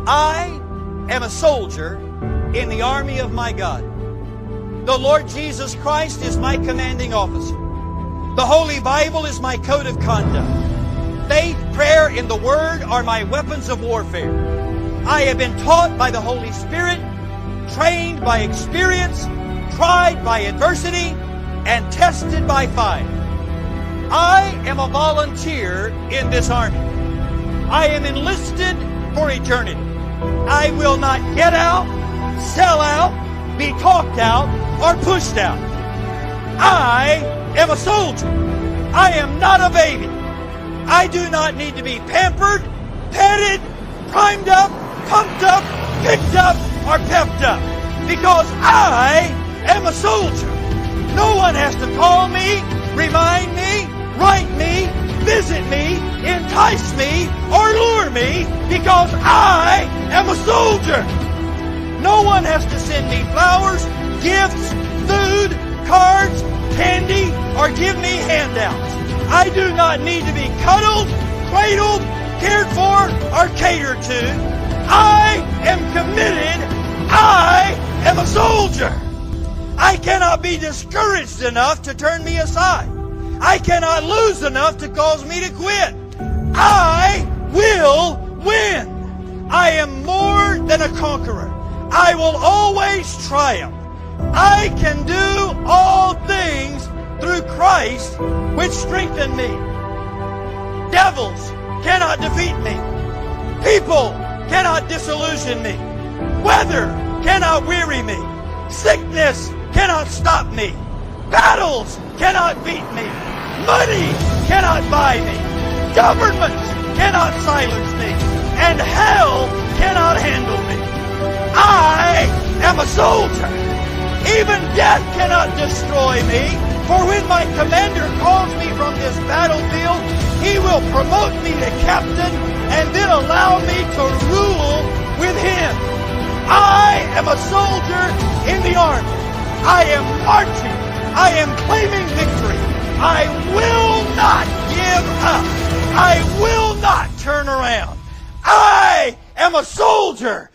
I am a soldier in the army of my God. The Lord Jesus Christ is my commanding officer. The Holy Bible is my code of conduct. Faith, prayer, and the Word are my weapons of warfare. I have been taught by the Holy Spirit, trained by experience, tried by adversity, and tested by fire. I am a volunteer in this army. I am enlisted for eternity. I will not get out, sell out, be talked out, or pushed out. I am a soldier. I am not a baby. I do not need to be pampered, petted, primed up, pumped up, picked up, or pepped up. Because I am a soldier. No one has to call me, remind me, write me, visit me, entice me, or lure me, because I am a soldier. No one has to send me flowers, gifts, food, cards, candy, or give me handouts. I do not need to be cuddled, cradled, cared for, or catered to. I am committed. I am a soldier. I cannot be discouraged enough to turn me aside. I cannot lose enough to cause me to quit. I will win. I am more than a conqueror. I will always triumph. I can do all things through Christ, which strengthen me. Devils cannot defeat me. People cannot disillusion me. Weather cannot weary me. Sickness cannot stop me. Battles cannot beat me. Money cannot buy me. Governments cannot silence me. And hell cannot handle me. I am a soldier. Even death cannot destroy me. For when my commander calls me from this battlefield, he will promote me to captain and then allow me to rule with him. I am a soldier in the army. I am marching. I am claiming victory. I will not give up. I will not turn around. I am a soldier.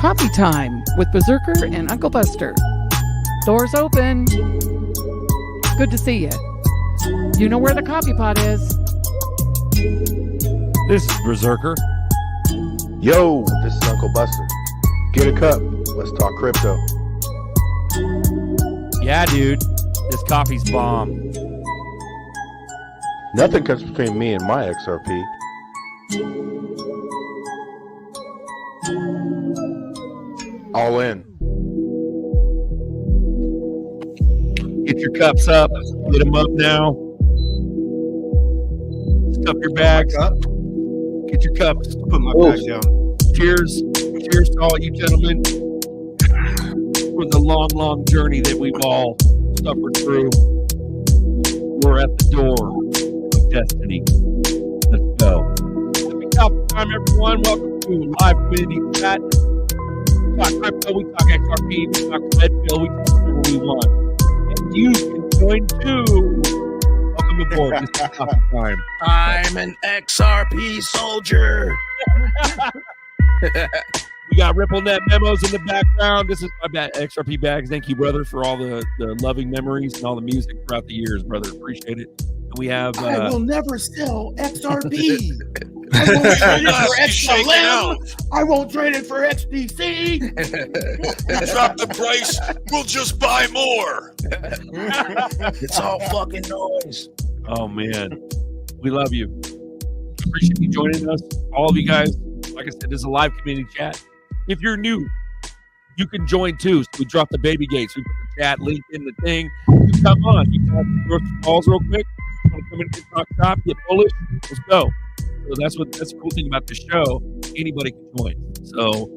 Coffee time with Berserker and Uncle Buster. Doors open. Good to see you. You know where the coffee pot is. This is Berserker. Yo, this is Uncle Buster. Get a cup. Let's talk crypto. Yeah, dude. This coffee's bomb. Nothing comes between me and my XRP. All in. Get your cups up. Get them up now. Stuff your bags. Get your cups. Put my bag down. Cheers. Cheers to all you gentlemen for the long, long journey that we've all suffered through. We're at the door of destiny. Let's go. Happy coffee time, everyone. Welcome to Live Community Chat. We talk crypto, we talk XRP, we talk red pill, we talk whatever we want. And you can join too. Welcome aboard. This is coffee time. I'm an XRP soldier. We got RippleNet memos in the background. This is my XRP bags. Thank you, brother, for all the loving memories and all the music throughout the years, brother. Appreciate it. And we have. I will never sell XRP. I won't trade it for XLM. I won't trade it for XDC. Drop the price, we'll just buy more. It's all fucking noise. Oh, man. We love you. Appreciate you joining us. All of you guys, like I said, this is a live community chat. If you're new, you can join too. So we dropped the baby gates. We put the chat link in the thing. You come on. You can have grocery calls real quick. You want to come in and talk shop, get bullish? Let's go. So that's the cool thing about the show. Anybody can join. So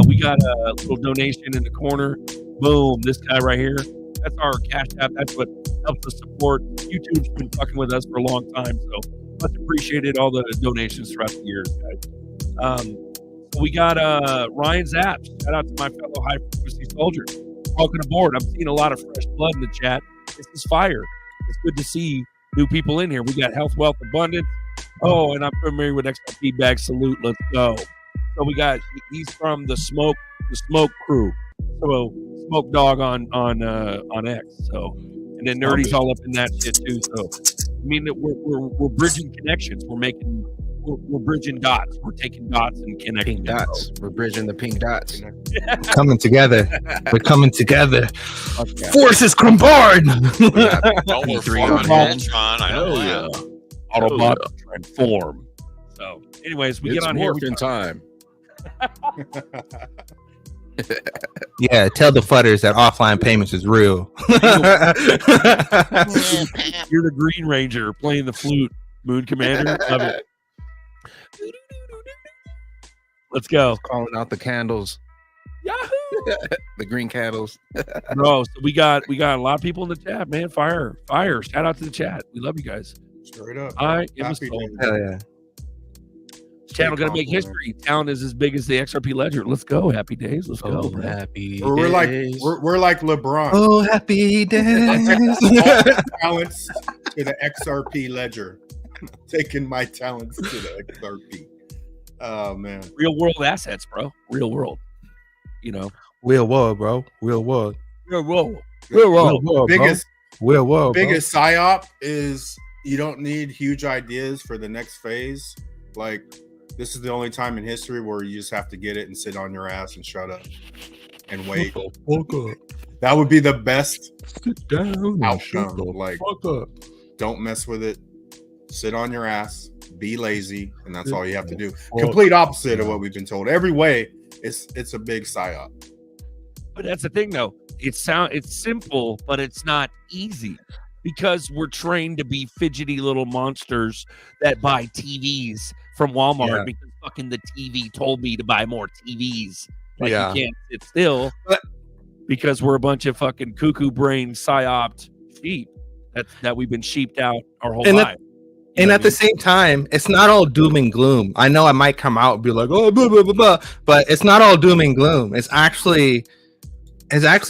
we got a little donation in the corner. Boom. This guy right here. That's our Cash App. That's what helps us support. YouTube's been fucking with us for a long time, so much appreciated all the donations throughout the years, guys. We got Ryan Zapp. Shout out to my fellow high frequency soldiers. Welcome aboard. I'm seeing a lot of fresh blood in the chat. This is fire. It's good to see new people in here. We got Health, Wealth, Abundance. Oh, and I'm familiar with XR Feedback. Salute. Let's go. So we got, he's from the smoke crew. So Smoke Dog on X. So, and then Nerdy's all up in that shit too. So I mean that we're bridging connections. We're bridging dots. We're taking dots and connecting pink dots. We're bridging the pink dots. Coming together. We're coming together. Okay. Forces combined. We're Ultron. I know that. Autobot transform. So, anyways, we get on here in time. Yeah, tell the fudders that offline payments is real. You're the Green Ranger playing the flute, Moon Commander. Love it. Let's go. Calling out the candles. Yahoo! The green candles. Bro, so we got a lot of people in the chat, man. Fire. Shout out to the chat. We love you guys. Straight up. I am a Happy soul. day. Hell yeah. This channel gonna make history. Town is as big as the XRP ledger. Let's go. Happy days. Let's go. Oh, happy We're like days. we're like LeBron. Oh, happy days. Talents to the XRP ledger. Taking my talents to the XRP. Oh man. Real world assets, bro. Real world. You know. Real world, bro. Real world. Real world. Real world, Biggest Real world, biggest psyop is you don't need huge ideas for the next phase. Like this is the only time in history where you just have to get it and sit on your ass and shut up and wait. That would be the best outcome. Like, don't mess with it. Sit on your ass. Be lazy, and that's all you have to do. Complete opposite of what we've been told. Every way, it's a big psyop. But that's the thing, though. It's simple, but it's not easy because we're trained to be fidgety little monsters that buy TVs from Walmart because fucking the TV told me to buy more TVs. Like you can't sit still because we're a bunch of fucking cuckoo brain psyoped sheep that we've been sheeped out our whole life. And at the same time, it's not all doom and gloom. I know I might come out and be like, oh, blah, blah, blah, blah, but it's not all doom and gloom. It's actually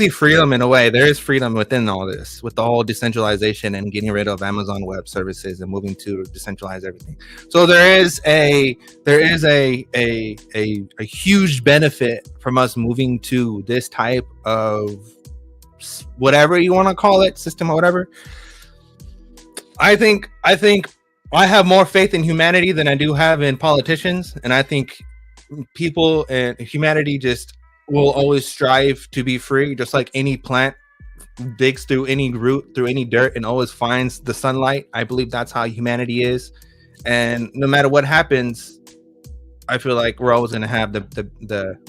freedom in a way. There is freedom within all this, with the whole decentralization and getting rid of Amazon Web Services and moving to decentralize everything. So there is a huge benefit from us moving to this type of whatever you want to call it, system or whatever. I think I have more faith in humanity than I do have in politicians, and I think people and humanity just will always strive to be free, just like any plant digs through any root, through any dirt, and always finds the sunlight. I believe that's how humanity is, and no matter what happens, I feel like we're always gonna have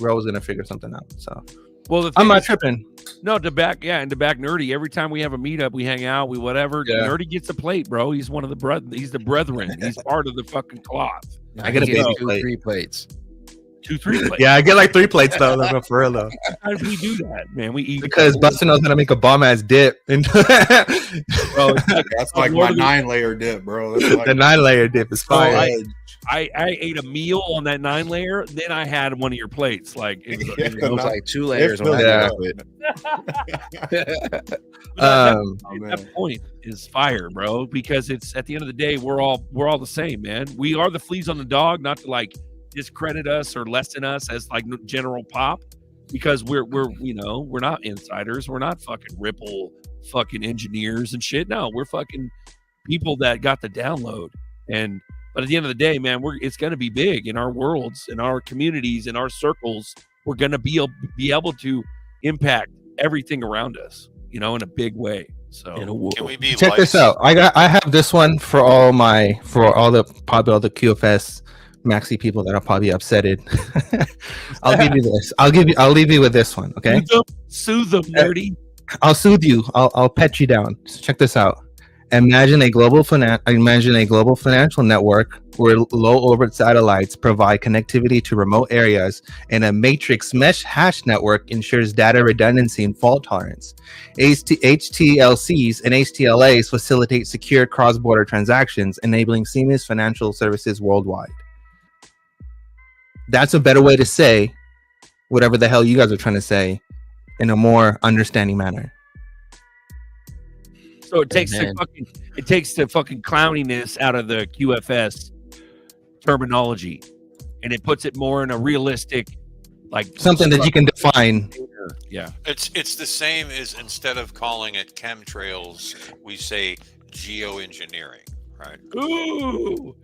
we're always gonna figure something out. So, well, I'm not tripping. No, to back Nerdy. Every time we have a meetup, we hang out, we whatever. Yeah. Nerdy gets a plate, bro. He's one of the He's the brethren. He's part of the fucking cloth. I get a baby plate. 3 plates. 2-3 plates. Yeah, I get like 3 plates though. Like, for real though. Sometimes we do that, man. We eat because Buster knows how to make a bomb ass dip. Bro, that's like my 9-layer dip, bro. That's like, the 9-layer dip is fire. I ate a meal on that 9-layer, then I had one of your plates. Like it was like 2 layers on that. That point is fire, bro. Because it's at the end of the day, we're all the same, man. We are the fleas on the dog, not to like discredit us or lessen us as like general pop, because we're not insiders. We're not fucking Ripple fucking engineers and shit. No, we're fucking people that got the download. But at the end of the day, man, it's going to be big in our worlds, in our communities, in our circles. We're going to be able to impact everything around us, in a big way. So can we be check this out? I have this one for all the QFS maxi people that are probably upsetted. I'll give you this. I'll leave you with this one. Okay. Soothe them, Nerdy. I'll soothe you. I'll pet you down. So check this out. Imagine a global financial network where low orbit satellites provide connectivity to remote areas, and a matrix mesh hash network ensures data redundancy and fault tolerance. HTLCs and HTLAs facilitate secure cross-border transactions, enabling seamless financial services worldwide. That's a better way to say whatever the hell you guys are trying to say in a more understanding manner. So it takes the fucking clowniness out of the QFS terminology, and it puts it more in a realistic, like something that you can define. Yeah, it's the same as instead of calling it chemtrails, we say geoengineering, right? Ooh,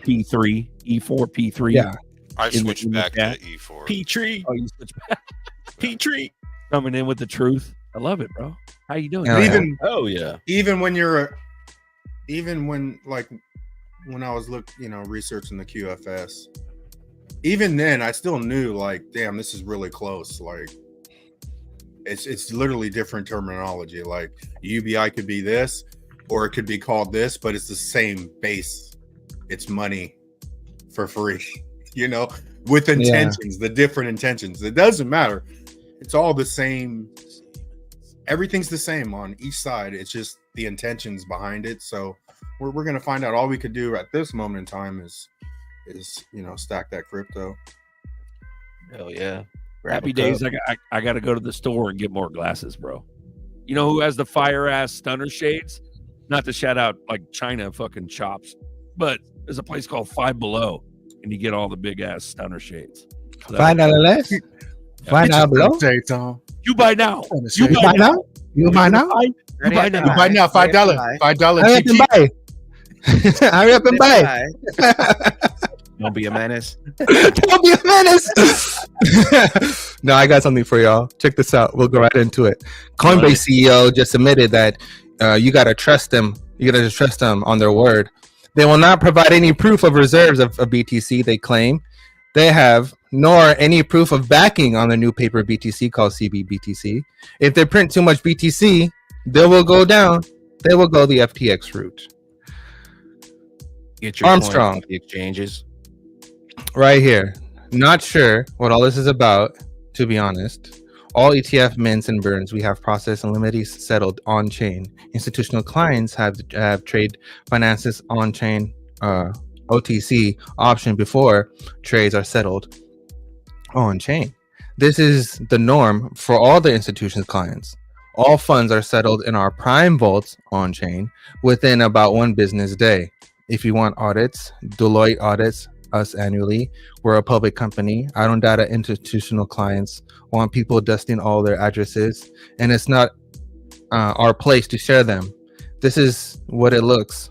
P3, E4, P3. Yeah, I switched back to E4. P3. Oh, you switched back. P3 coming in with the truth. I love it, bro. How you doing? Even when I was researching the QFS, even then I still knew, like, damn, this is really close. Like, it's literally different terminology. Like, UBI could be this, or it could be called this, but it's the same base. It's money for free, with intentions, the different intentions. It doesn't matter. It's all the same. Everything's the same on each side. It's just the intentions behind it. So we're going to find out. All we could do at this moment in time is stack that crypto. Hell yeah. Happy days. I got to go to the store and get more glasses, bro. You know who has the fire ass stunner shades? Not to shout out like China fucking chops, but there's a place called Five Below, and you get all the big ass stunner shades. So $5 less. $5 below. You buy now. You buy now. You buy now. $5. $5. Hurry up and buy. Hurry up and buy. Don't be a menace. Don't be a menace. No, I got something for y'all. Check this out. We'll go right into it. Coinbase CEO just admitted that you gotta trust them. You gotta just trust them on their word. They will not provide any proof of reserves of BTC. They claim they have, nor any proof of backing on the new paper BTC called CBBTC. If they print too much BTC, they will go down. They will go the FTX route. Get your Armstrong off the exchanges. right here. Not sure what all this is about, to be honest. All ETF mints and burns we have processed and limited settled on chain. Institutional clients have trade finances on chain. OTC option before trades are settled on chain. This is the norm for all the institutions clients. All funds are settled in our prime vaults on chain within about 1 business day. If you want audits, Deloitte audits us annually. We're a public company. I don't data institutional clients want people dusting all their addresses, and it's not our place to share them. This is what it looks.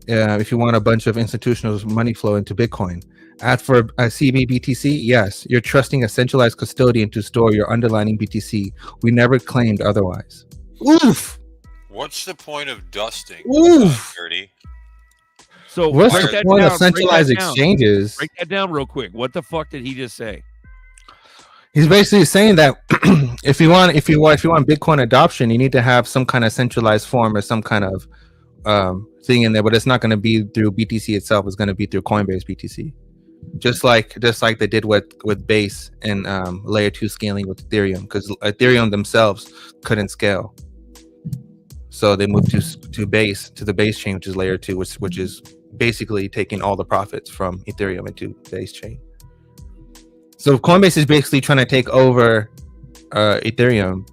If you want a bunch of institutional money flow into Bitcoin. As for CBBTC, yes, you're trusting a centralized custodian to store your underlying BTC. We never claimed otherwise. Oof. What's the point of dusting? Oof. Dirty. So what's the point of centralized exchanges? Break that down real quick. What the fuck did he just say? He's basically saying that if you want Bitcoin adoption, you need to have some kind of centralized form or some kind of thing in there, but it's not going to be through BTC itself. It's going to be through Coinbase BTC, just like they did with Base and layer 2 scaling with Ethereum, because Ethereum themselves couldn't scale, so they moved to Base, to the Base chain, which is layer 2, which is basically taking all the profits from Ethereum into Base chain. So Coinbase is basically trying to take over Ethereum.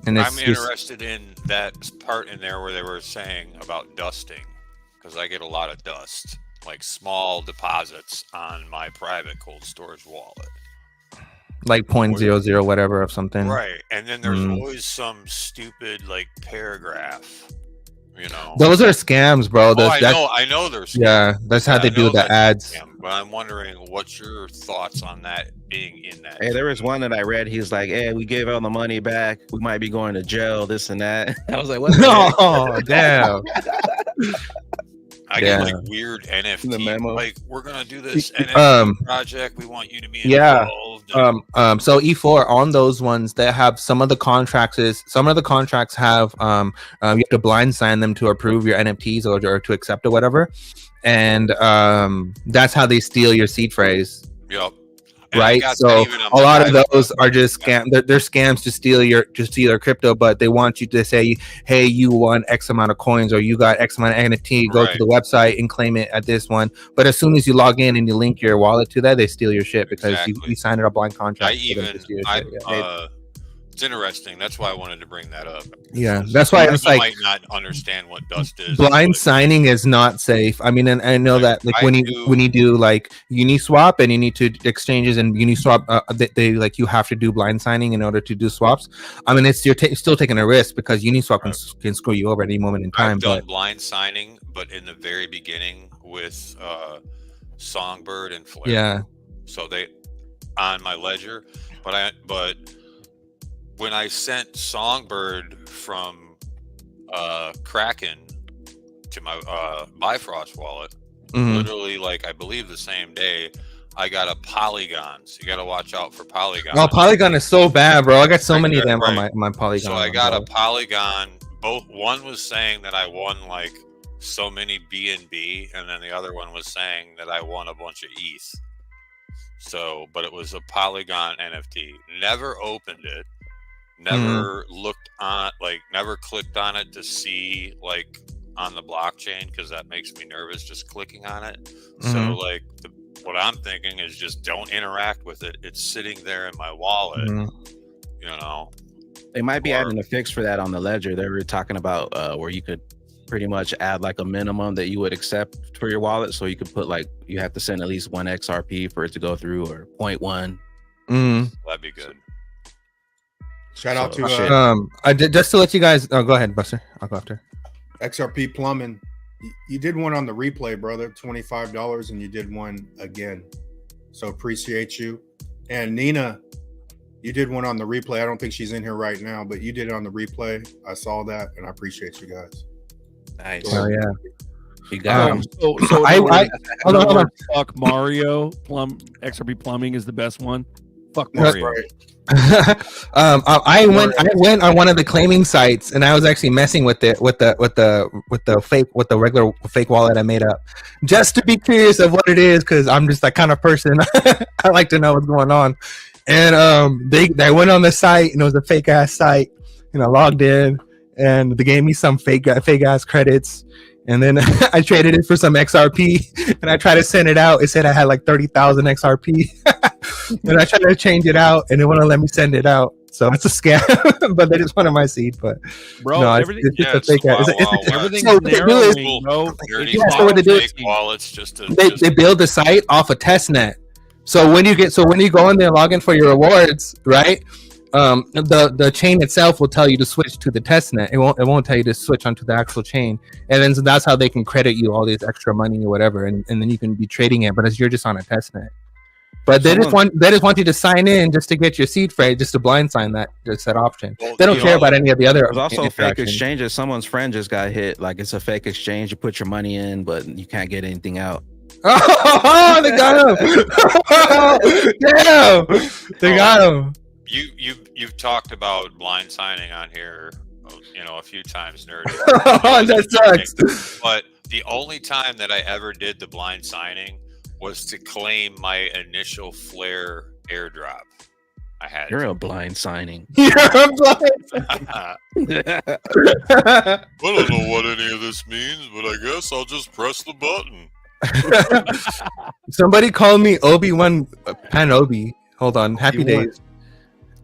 And I'm interested in that part in there where they were saying about dusting, because I get a lot of dust, like small deposits on my private cold storage wallet. Like 0.00 whatever of something. Right. And then there's always some stupid like paragraph, Those are scams, bro. I know there's scams. Yeah, that's how they do the ads. But I'm wondering, what's your thoughts on that being in that? Hey, there was one that I read. He's like, "Hey, we gave all the money back. We might be going to jail. This and that." I was like, "What?" No, damn. I get like weird NFT. Like, we're gonna do this NFT project. We want you to be involved. So E4 on those ones, they have some of the contracts have you have to blind sign them to approve your NFTs or to accept or whatever, and that's how they steal your seed phrase. Yep. And right? So a lot of those are just scam. They're scams to steal your crypto, but they want you to say, "Hey, you won X amount of coins, or you got X amount of NFT. Go to the website and claim it at this one." But as soon as you log in and you link your wallet to that, they steal your shit because you signed a blind contract. It's interesting. That's why I wanted to bring that up. Yeah, that's why it's like might not understand what dust is. Blind signing is not safe. I mean, and I know that like when you do like Uniswap and you need to exchanges and Uniswap, they like you have to do blind signing in order to do swaps. I mean, it's you're still taking a risk because Uniswap can screw you over at any moment in time. I've done blind signing, but in the very beginning with Songbird and Flare. Yeah. So they on my ledger, but when I sent Songbird from Kraken to my Bifrost wallet, literally like I believe the same day, I got a Polygon. So you got to watch out for Polygon. Oh, Polygon is so bad, bro. I got so many of them on my Polygon. So I got a Polygon. One was saying that I won like so many BNB, and then the other one was saying that I won a bunch of ETH. So, but it was a Polygon NFT. Never opened it. Never looked on, like, never clicked on it to see, like, on the blockchain, because that makes me nervous just clicking on it. So, like, what I'm thinking is just don't interact with it. It's sitting there in my wallet, you know. They might be adding a fix for that on the ledger. They were talking about where you could pretty much add like a minimum that you would accept for your wallet. So you could put like, you have to send at least 1 XRP for it to go through, or 0.1. That'd be good. Shout out to I did just to let you guys. Oh, go ahead, Buster. I'll go after. XRP Plumbing. You did one on the replay, brother. $25, and you did one again. So appreciate you. And Nina, you did one on the replay. I don't think she's in here right now, but you did it on the replay. I saw that, and I appreciate you guys. Nice. Oh yeah. You got so hold on. Fuck Mario. XRP Plumbing is the best one. Fuck Mario. Right. I went on one of the claiming sites, and I was actually messing with it with the regular fake wallet I made up, just to be curious of what it is, because I'm just that kind of person. I like to know what's going on. And they went on the site, and it was a fake ass site, and I logged in, and they gave me some fake ass credits. And then I traded it for some XRP, and I tried to send it out. It said I had like 30,000 XRP. And I tried to change it out, and it wouldn't let me send it out. So it's a scam, but they just wanted my seed. But bro, no, everything, it's a fake. Everything's so narrowing, bro. So what they do is wallets just to, they build the site off a test net. So when you go in there and log in for your rewards, right? The chain itself will tell you to switch to the test net. It won't tell you to switch onto the actual chain. And then so that's how they can credit you all this extra money or whatever, and then you can be trading it. But as you're just on a test net. But they just want you to sign in just to get your seed phrase, just to blind sign that option. Well, they don't care about any of the other. There's also fake exchanges. Someone's friend just got hit. Like it's a fake exchange. You put your money in, but you can't get anything out. Oh, they got him! Damn, they got him. You've talked about blind signing on here, a few times, nerd. That sucks. But the only time that I ever did the blind signing was to claim my initial Flare airdrop. You're a blind signing. You're a blind. I don't know what any of this means, but I guess I'll just press the button. Somebody called me Obi-Wan Panobi. Hold on, Happy Days.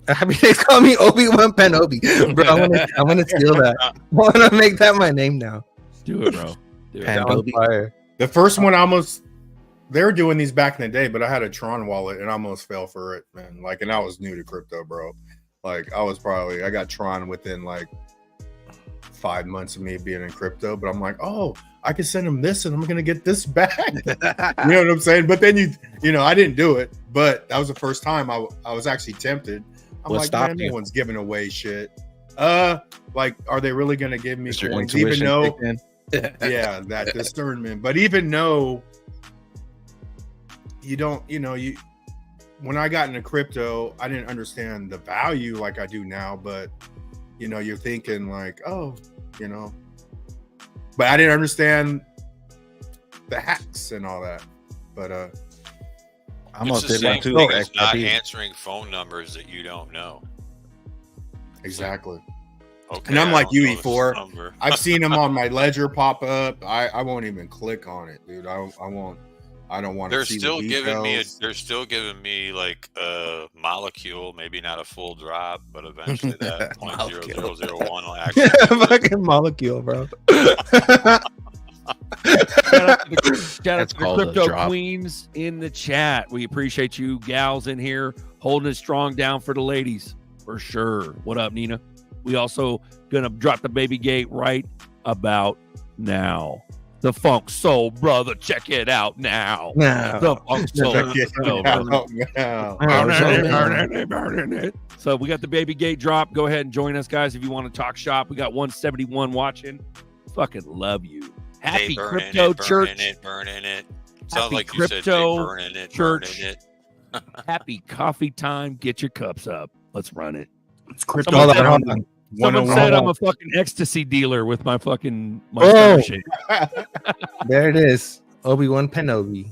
Happy Days call me Obi-Wan Panobi. Bro, I want to steal that. I want to make that my name now. Do it, bro. Panobi. The first one they were doing these back in the day, but I had a Tron wallet and I almost fell for it, man. Like, and I was new to crypto, bro. Like, I got Tron within like 5 months of me being in crypto, but I'm like, oh, I can send him this and I'm going to get this back. You know what I'm saying? But then I didn't do it, but that was the first time I was actually tempted. I'm like, man, no one's giving away shit. Like, are they really going to give me coins? Even though, yeah, that discernment, but even though you don't, when I got into crypto, I didn't understand the value like I do now, but you know, you're thinking like, oh, you know, but I didn't understand the hacks and all that. But I'm It's gonna the say one same too. thing as not XRP. answering phone numbers that you don't know. exactly. Okay, And I'm I like don't you, know this E4. number. I've seen them on my ledger pop up. I won't even click on it, dude. I won't. I don't want to They're see still the giving me details. they're still giving me like a molecule, maybe not a full drop, but eventually that Molecule. 0.0001 will actually do it. Fucking molecule, bro. Shout out to the That's called a crypto drop. queens in the chat. We appreciate you gals in here holding it strong down for the ladies for sure. What up, Nina? We also gonna drop the baby gate right about now. The Funk Soul Brother, check it out now. Now. The Funk Soul Brother. So we got the baby gate drop. Go ahead and join us, guys, if you want to talk shop. We got 171 watching. Fucking love you. Happy They burning Crypto it, Church. burning it. Sounds Happy like you said they Crypto burning it, Church. burning it. Happy coffee time. Get your cups up. Let's run it. It's crypto. Someone said, Hold on. someone 101. said I'm a fucking ecstasy dealer with my fucking my Oh. stomach shake. There it is. Obi-Wan Kenobi.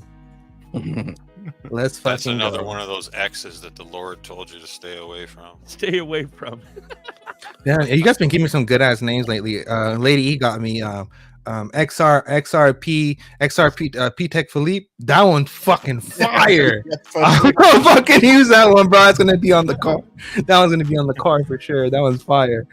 Let's That's fucking another go. one of those X's that the Lord told you to stay away from. Stay away from. Yeah, you guys been giving me some good ass names lately. Lady E got me XRP P-Tech Philippe. That one's fucking fire. I'm gonna fucking use that one, bro. It's gonna be on the car. That one's gonna be on the car for sure. That one's fire.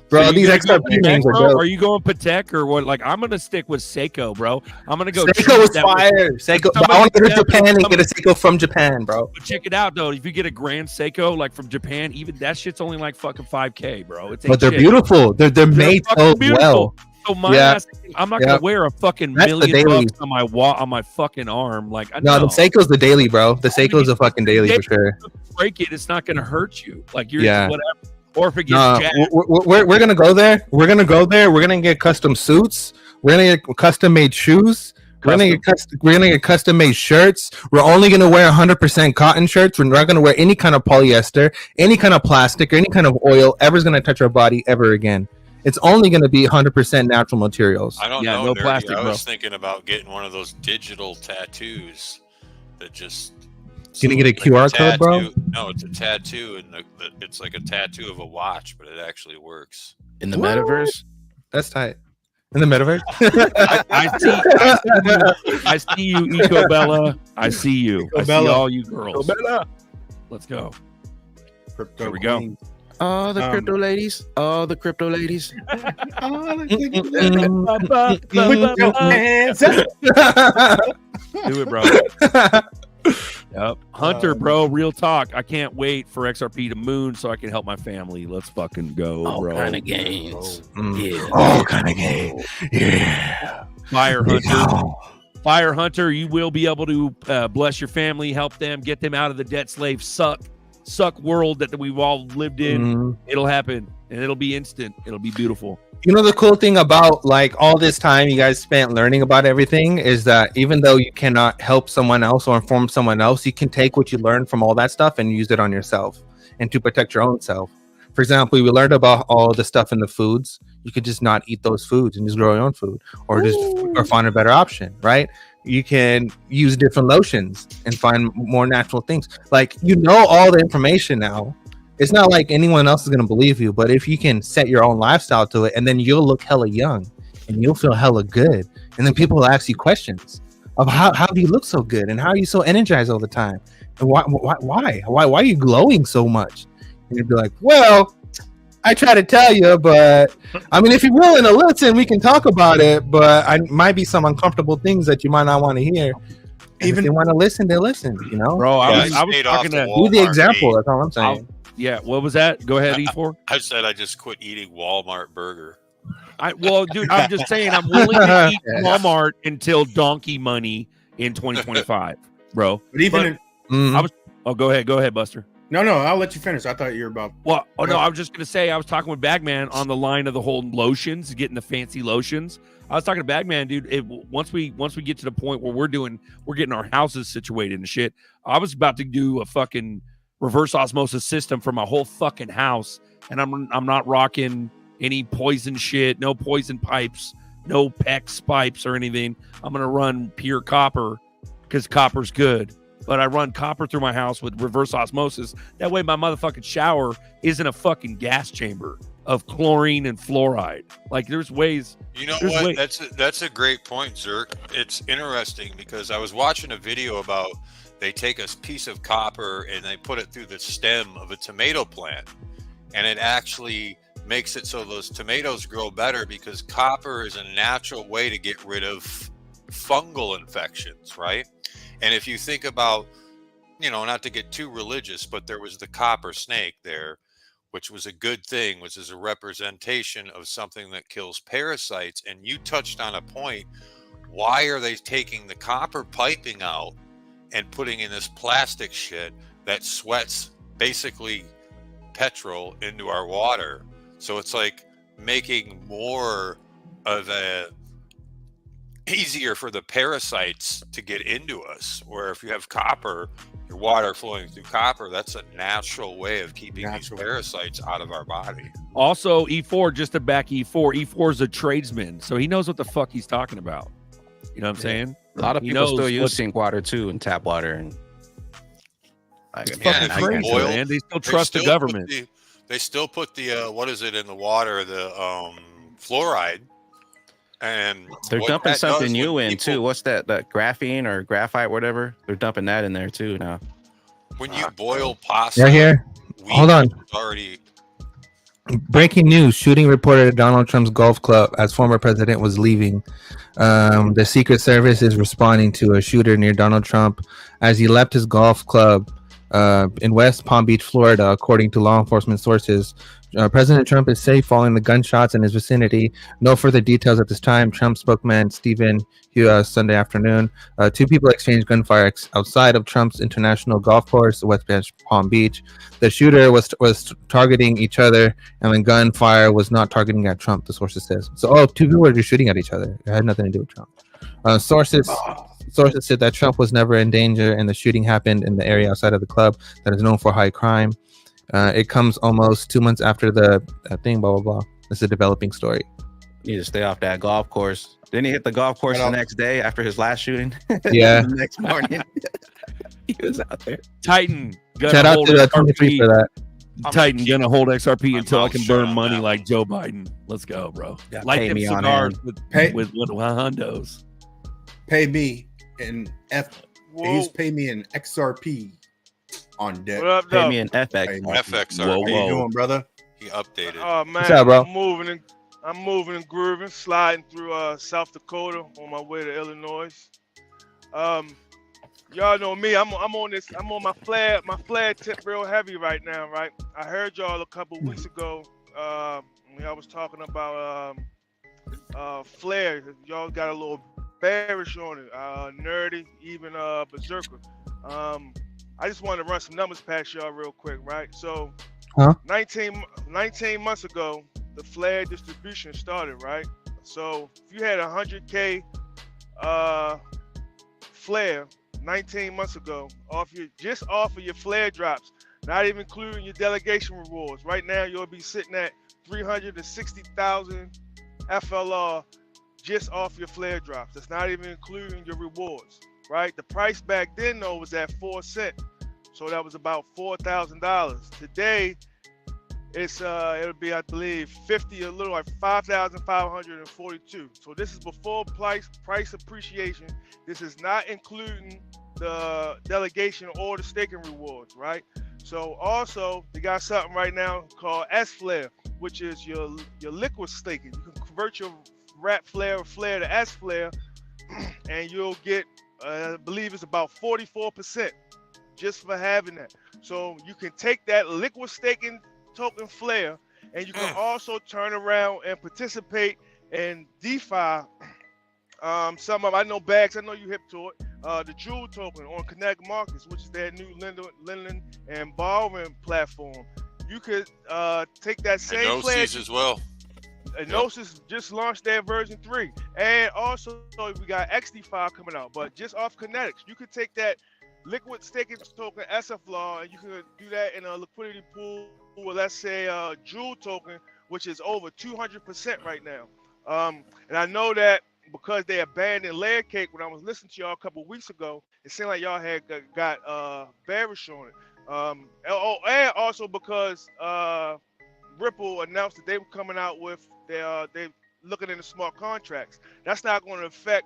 Bro, So you these gonna go XRP names are Patek, bro? dope. Are you going Patek or what? Like, I'm gonna stick with Seiko, bro. I'm gonna go. Seiko was that with- fire. Seiko, but I want to go to Japan and get a Seiko from Japan, bro. But check it out though. If you get a grand Seiko like from Japan, even that shit's only like fucking $5,000, bro. It's But they're beautiful. They're made fucking so beautiful. well. So my Yeah. ass, I'm not Yeah. gonna wear a fucking That's the $1 million daily. on my on my fucking arm. Like, I No, know. the Seiko's the daily, bro. The Seiko's a fucking daily for sure. Break it. It's not gonna hurt you. Like you're Yeah. whatever. Or if it gets No, jacked. we're gonna go there. We're gonna go there. We're gonna get custom suits. We're gonna get custom made shoes. We're gonna get custom made shirts. We're only gonna wear 100% cotton shirts. We're not gonna wear any kind of polyester, any kind of plastic, or any kind of oil ever's gonna touch our body ever again. It's only gonna be 100% natural materials. I don't Yeah, know. no Nerdy. plastic, I bro. was thinking about getting one of those digital tattoos that just. Gonna get a like QR code, bro? tattoo- No, it's a tattoo, and it's like a tattoo of a watch, but it actually works. In the metaverse. That's tight. In the metaverse. I see you, Eco Bella. I see you. I see Bella. all you girls. Let's go. Crypto Here we go. queen. Oh, the crypto ladies. Oh, the crypto ladies. Do it, bro. Yep. Hunter, bro. Real talk. I can't wait for XRP to moon so I can help my family. Let's fucking go, All bro. kind of games. Yeah. All kind of game. Yeah. Fire Hunter. Fire Hunter, you will be able to bless your family, help them, get them out of the debt slave suck world that we've all lived in. Mhm. It'll happen and it'll be instant. It'll be beautiful. You know, the cool thing about like all this time you guys spent learning about everything is that even though you cannot help someone else or inform someone else, you can take what you learned from all that stuff and use it on yourself and to protect your own self. For example, we learned about all the stuff in the foods. You could just not eat those foods and just grow your own food, or just or find a better option, right? You can use different lotions and find more natural things. Like, you know, all the information now. It's not like anyone else is going to believe you, but if you can set your own lifestyle to it, and then you'll look hella young and you'll feel hella good. And then people will ask you questions of how do you look so good and how are you so energized all the time? And why are you glowing so much? And you'd be like, well, I try to tell you, but I mean, if you're willing to listen, we can talk about it, but I might be some uncomfortable things that you might not want to hear. And if they want to listen, they listen, you know? Bro, I Yeah, was stayed off talking the to wall. Do the Walmart example. meat. That's all I'm saying. yeah, what was that? Go ahead, E4. I said I just quit eating Walmart burger. Well, dude, I'm just saying I'm willing to eat Walmart until donkey money in 2025, bro. But even But- in, Mhm. Oh, go ahead, Buster. No, I'll let you finish. I thought you were about. Well, no, I was just gonna say I was talking with Bagman on the line of the whole lotions, getting the fancy lotions. I was talking to Bagman, dude. Once we get to the point where we're getting our houses situated and shit. I was about to do a fucking reverse osmosis system for my whole fucking house, and I'm not rocking any poison shit, no poison pipes, no PEX pipes or anything. I'm gonna run pure copper because copper's good. But I run copper through my house with reverse osmosis. That way my motherfucking shower isn't a fucking gas chamber of chlorine and fluoride. Like, there's ways. You know what? That's a great point, Zerk. It's interesting because I was watching a video about they take a piece of copper and they put it through the stem of a tomato plant. And it actually makes it so those tomatoes grow better because copper is a natural way to get rid of fungal infections, right? And if you think about, not to get too religious, but there was the copper snake there, which was a good thing, which is a representation of something that kills parasites. And you touched on a point. Why are they taking the copper piping out and putting in this plastic shit that sweats basically petrol into our water? So it's like making more of a easier for the parasites to get into us, where if you have copper, your water flowing through copper, that's a natural way of keeping these parasites out of our body. Also, E4, just to back E4 is a tradesman, so he knows what the fuck he's talking about. You know what I'm saying? A lot of people still use sink water too and tap water, and it's fucking crazy, man. They still trust the government. They still put the what is it in the water? The fluoride. And they're dumping something new in too. What's that graphene or graphite, whatever? They're dumping that in there too now. When you boil pasta, right here. Hold on. Already. Breaking news: shooting reported at Donald Trump's golf club as former president was leaving. The Secret Service is responding to a shooter near Donald Trump as he left his golf club in West Palm Beach, Florida, according to law enforcement sources. President Trump is safe following the gunshots in his vicinity. No further details at this time. Trump spokesman Stephen Hughes Sunday afternoon. Two people exchanged gunfire outside of Trump's international golf course, West Palm Beach. The shooter was targeting each other, and the gunfire was not targeting at Trump, the sources says. So, two people were just shooting at each other. It had nothing to do with Trump. Sources said that Trump was never in danger, and the shooting happened in the area outside of the club that is known for high crime. It comes almost 2 months after the thing, blah, blah, blah. It's a developing story. You need to stay off that golf course. Didn't he hit the golf course the next day after his last shooting? Yeah. The next morning. He was out there. Titan. Shout out to 23 for that. Titan, gonna hold XRP until I can burn money like Joe Biden. Let's go, bro. Light them cigars with hundos. Pay me in He's pay me in XRP. On deck. What up, pay me an FX. FXR. How you doing, brother? He updated. Oh man, what's up, bro? I'm moving and grooving, sliding through South Dakota on my way to Illinois. Y'all know me. I'm on my flare tip real heavy right now, right? I heard y'all a couple weeks ago when I was talking about flare. Y'all got a little bearish on it, nerdy, even berserker. I just wanted to run some numbers past y'all real quick, right? So, 19 months ago, the flare distribution started, right? So, if you had 100K flare 19 months ago, off of your flare drops, not even including your delegation rewards, right now you'll be sitting at 360,000 FLR just off your flare drops. That's not even including your rewards. Right, the price back then though was at 4 cents, so that was about $4,000. Today, it'll be, I believe, 50, a little like 5,542. So this is before price appreciation. This is not including the delegation or the staking rewards, right? So also, they got something right now called S-Flare, which is your liquid staking. You can convert your wrap flare or flare to S-Flare, and you'll get, I believe it's about 44% just for having that. So you can take that liquid staking token flare, and you can also turn around and participate in DeFi. Some of I know Bags, I know you hip to it, the Jewel token on Connect Markets, which is their new lending and borrowing platform. You could take that same And Gnosis as well. And Gnosis just launched their version 3. And also we got XD5 coming out. But just off Kinetics, you could take that liquid staking token SFLR and you could do that in a liquidity pool with, let's say, Jewel token, which is over 200% right now. And I know that because they abandoned Layer Cake when I was listening to y'all a couple weeks ago, it seemed like y'all had got bearish on it. And also because Ripple announced that they were coming out with they looking into smart contracts. That's not going to affect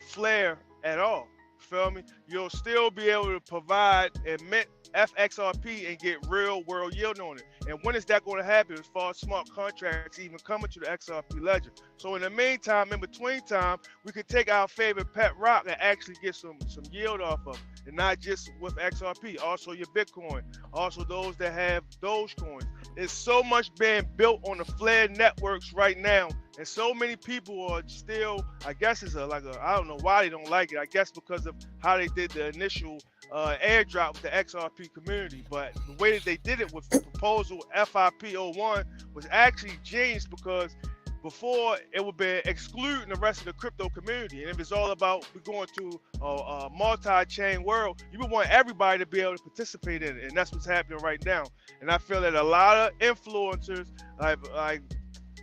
Flare at all. Feel me? You'll still be able to provide and mint FXRP and get real world yield on it. And when is that going to happen as far as smart contracts even coming to the XRP ledger? So in the meantime, in between time, we could take our favorite pet rock and actually get some yield off of it. And not just with XRP, also your Bitcoin, also those that have Dogecoin. There's so much being built on the Flare networks right now, and so many people are still, I guess it's I don't know why they don't like it. I guess because of how they did the initial airdrop with the XRP community. But the way that they did it with the proposal FIP01 was actually genius, because before it would be excluding the rest of the crypto community. And if it's all about we're going to a multi-chain world, you would want everybody to be able to participate in it. And that's what's happening right now. And I feel that a lot of influencers, like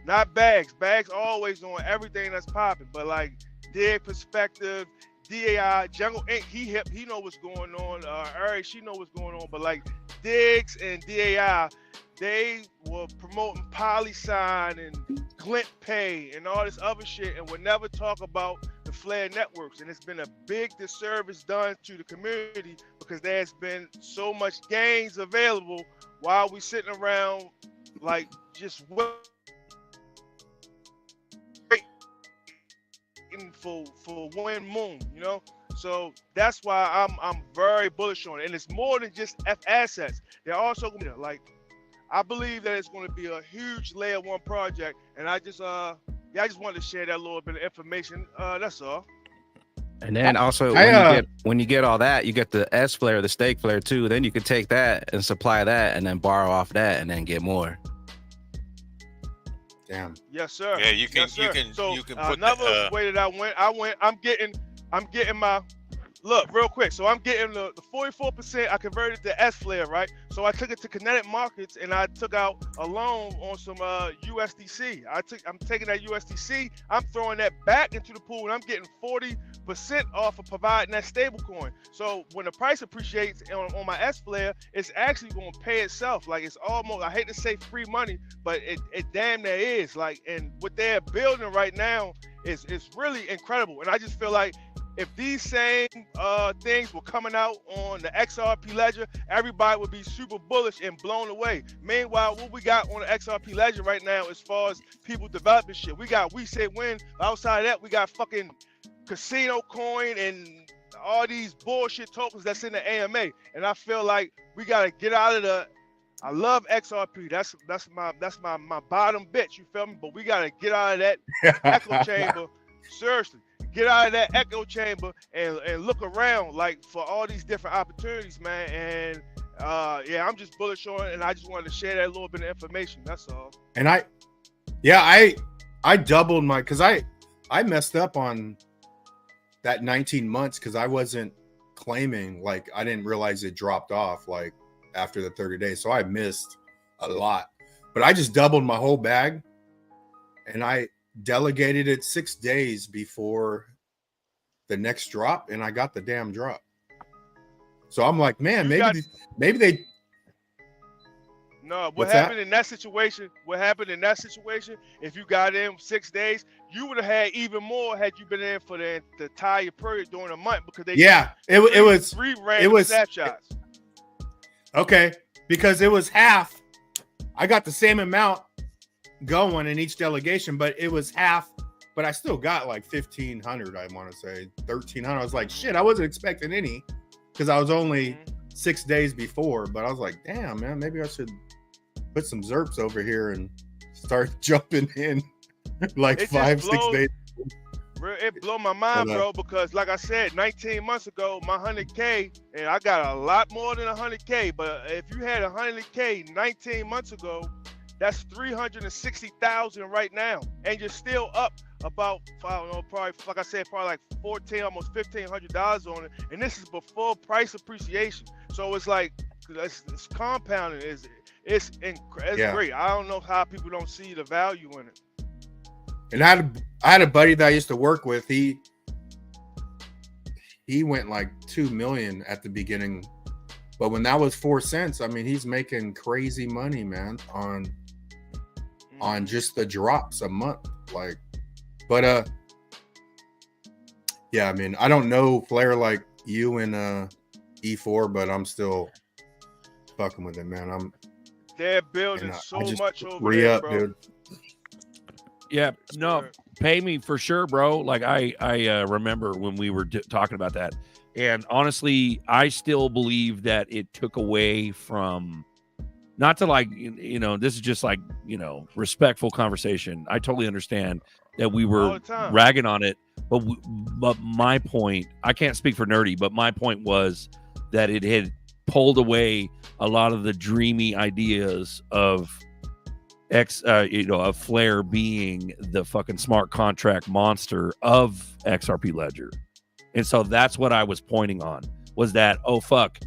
not Bags always on everything that's popping, but like Dig Perspective, DAI, Jungle Inc., he know what's going on. Ari, she know what's going on. But like Diggs and DAI, they were promoting PolySign and Glint Pay and all this other shit, and would never talk about the Flare networks. And it's been a big disservice done to the community, because there's been so much gains available while we sitting around like just waiting for wind moon, you know. So that's why I'm very bullish on it. And it's more than just F assets. They're also gonna be like, I believe that it's going to be a huge layer 1 project, and I just wanted to share that little bit of information. That's all. And then also when you get all that, you get the S flare, the stake flare too. Then you could take that and supply that, and then borrow off that, and then get more. Damn. Yes, sir. Yeah, you can. Yes, sir. So you can put another way that I'm getting my. Look, real quick. So I'm getting the 44%. I converted to S Flare, right? So I took it to Kinetic Markets and I took out a loan on some USDC. I'm taking that USDC. I'm throwing that back into the pool, and I'm getting 40% off of providing that stable coin. So when the price appreciates on my S Flare, it's actually going to pay itself. Like, it's almost, I hate to say free money, but it damn near is. Like, and what they're building right now is really incredible. And I just feel like if these same things were coming out on the XRP ledger, everybody would be super bullish and blown away. Meanwhile, what we got on the XRP ledger right now, as far as people developing shit, we got We Say Win. Outside of that, we got fucking Casino Coin and all these bullshit tokens that's in the AMA. And I feel like we gotta get out of the. I love XRP. That's my bottom bitch. You feel me? But we gotta get out of that echo chamber. Seriously. Get out of that echo chamber and look around, like, for all these different opportunities, man. And yeah, I'm just bullish on it, and I just wanted to share that little bit of information. That's all. And I doubled my, because I messed up on that 19 months because I wasn't claiming, like, I didn't realize it dropped off like after the 30 days. So I missed a lot, but I just doubled my whole bag, and I delegated it 6 days before the next drop, and I got the damn drop. So I'm like, man, maybe they. No, what happened in that situation? What happened in that situation? If you got in 6 days, you would have had even more had you been in for the entire period during a month, because they it was three random snapshots. Okay, because it was half. I got the same amount going in each delegation, but it was half, but I still got like 1,500, I want to say 1,300. I was like, shit, I wasn't expecting any, because I was only 6 days before, but I was like, damn, man, maybe I should put some ZERPs over here and start jumping in like 5-6 days. It blew my mind, bro, because like I said, 19 months ago, my 100K, and I got a lot more than 100K, but if you had 100K 19 months ago, that's 360,000 right now, and you're still up about, I don't know, probably like I said, probably like 14, almost $1,500 on it, and this is before price appreciation. So it's like it's compounding. It's great. I don't know how people don't see the value in it. And I had a buddy that I used to work with. He went like 2 million at the beginning, but when that was 4 cents, I mean, he's making crazy money, man, on just the drops a month. Like, but yeah, I mean, I don't know Flair like you and E4, but I'm still fucking with it, man. They're building so much over re there, up, bro. dude. Yeah, no, pay me for sure, bro. Like I remember when we were talking about that, and honestly, I still believe that it took away from, not to like, you know, this is just like, you know, respectful conversation. I totally understand that we were ragging on it, but my point, I can't speak for Nerdy, but my point was that it had pulled away a lot of the dreamy ideas of of Flair being the fucking smart contract monster of XRP Ledger. And so that's what I was pointing on, was that, oh fuck,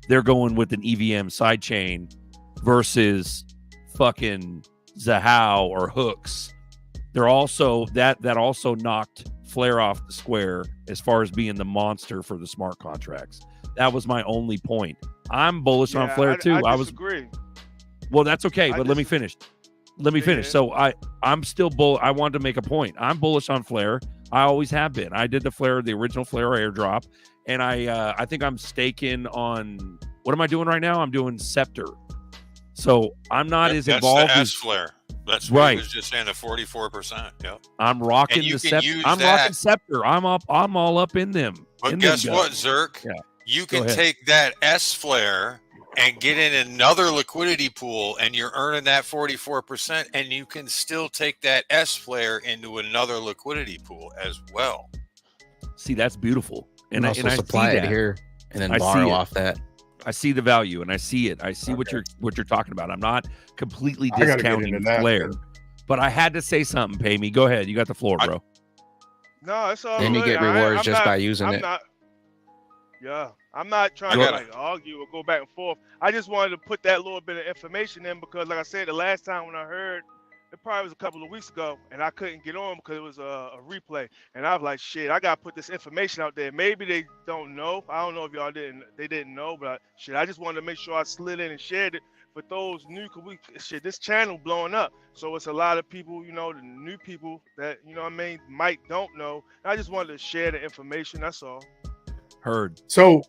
they're going with an EVM sidechain versus fucking Zahao or Hooks. They're also that also knocked Flair off the square as far as being the monster for the smart contracts. That was my only point. I'm bullish on Flair too. I disagree. Well, that's okay, but let me finish. So I'm still I wanted to make a point. I'm bullish on Flair. I always have been. I did the original Flair airdrop, and I think I'm staking on, what am I doing right now? I'm doing Scepter. So I'm not as involved as Flair. That's right. I was just saying the 44%. Yeah. I'm rocking the Scepter. I'm rocking Scepter. I'm all up in them. But guess what, Zerk? Yeah. You can take that S Flair and get in another liquidity pool, and you're earning that 44%, and you can still take that S Flair into another liquidity pool as well. See, that's beautiful. And also I supply see it that here and then borrow off that. I see the value, and I see it. I see what you're talking about. I'm not completely discounting Flair, but I had to say something. Pay me. Go ahead. You got the floor, bro. No, it's all and good. You get rewards just by using it. I'm not trying to like argue or go back and forth. I just wanted to put that little bit of information in because, like I said, the last time when I heard, it probably was a couple of weeks ago, and I couldn't get on because it was a replay. And I was like, shit, I gotta put this information out there. Maybe they don't know. I don't know if y'all didn't know, but I just wanted to make sure I slid in and shared it for those new. This channel blowing up, so it's a lot of people, you know, the new people that, you know what I mean, might don't know. And I just wanted to share the information. That's all. Heard. So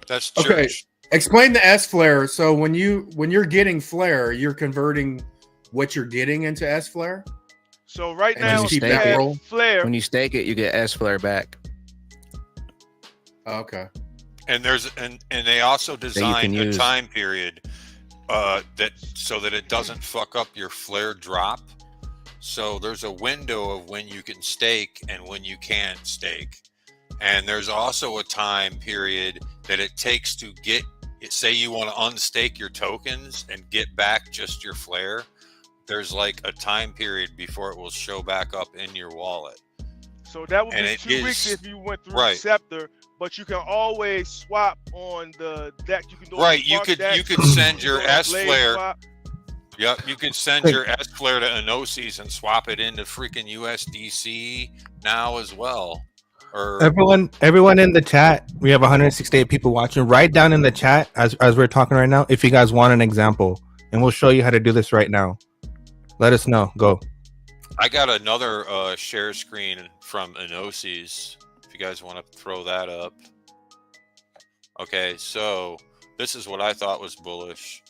that's church. Okay. Explain the S Flare. So when you're getting Flare, you're converting what you're getting into S Flare. So right now, Flare. When you stake it, you get S Flare back. Okay. And they also designed a time period that so that it doesn't fuck up your Flare drop. So there's a window of when you can stake and when you can't stake. And there's also a time period that it takes to get, say you want to unstake your tokens and get back just your Flare. There's like a time period before it will show back up in your wallet. So that would be 2 weeks if you went through Scepter, but you can always swap on the deck. You can do you could send your S Flare. Yep, you can send your S Flare to Enosis and swap it into freaking USDC now as well. Or everyone in the chat, we have 168 people watching. Write down in the chat as we're talking right now if you guys want an example, and we'll show you how to do this right now. Let us know. Go. I got another share screen from Enosis. If you guys want to throw that up. Okay, so this is what I thought was bullish.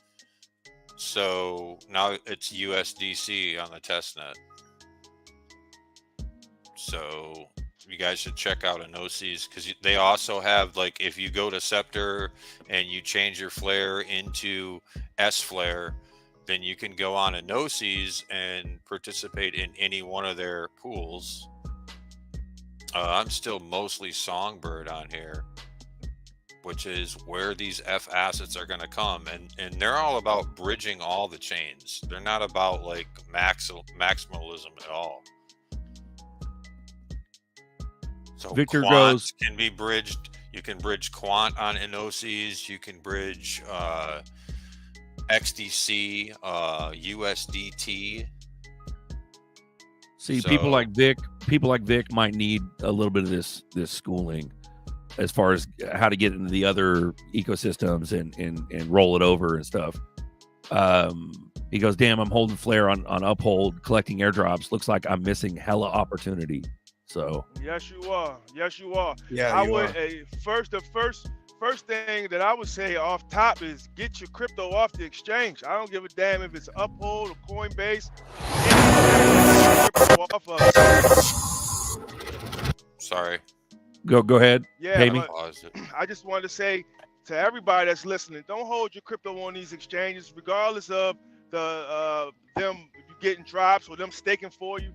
So now it's USDC on the testnet. So you guys should check out Enosis because they also have, like, if you go to Scepter and you change your Flare into S Flare, then you can go on Enosis and participate in any one of their pools. I'm still mostly Songbird on here, which is where these F assets are going to come, and they're all about bridging all the chains. They're not about like maximalism at all. So Victor quant goes, can be bridged. You can bridge quant on Inoses. You can bridge XDC, USDT. see, So- people like Vic might need a little bit of this schooling as far as how to get into the other ecosystems and roll it over and stuff. He goes, damn, I'm holding Flare on Uphold, collecting airdrops. Looks like I'm missing hella opportunity. So Yes, you are. Yes, you are. Yeah, I you would are. first thing that I would say off top is get your crypto off the exchange. I don't give a damn if it's Uphold or Coinbase. Crypto off of. Sorry. go ahead. Yeah, Pay me. but Pause it. I just wanted to say to everybody that's listening, don't hold your crypto on these exchanges, regardless of the them getting drops or them staking for you.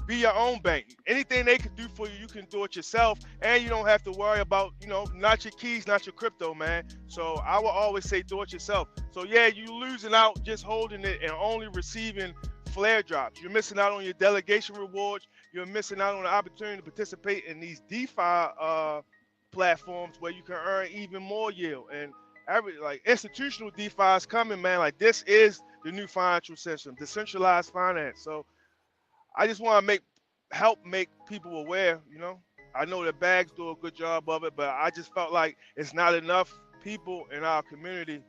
Be your own bank. Anything they can do for you, you can do it yourself, and you don't have to worry about, not your keys, not your crypto, man. So I will always say do it yourself. So yeah, you losing out just holding it and only receiving flare drops. You're missing out on your delegation rewards. You're missing out on the opportunity to participate in these DeFi platforms where you can earn even more yield. And institutional DeFi is coming, man. Like, this is the new financial system, decentralized finance. So I just want to help make people aware. I know that Bags do a good job of it, but I just felt like it's not enough people in our community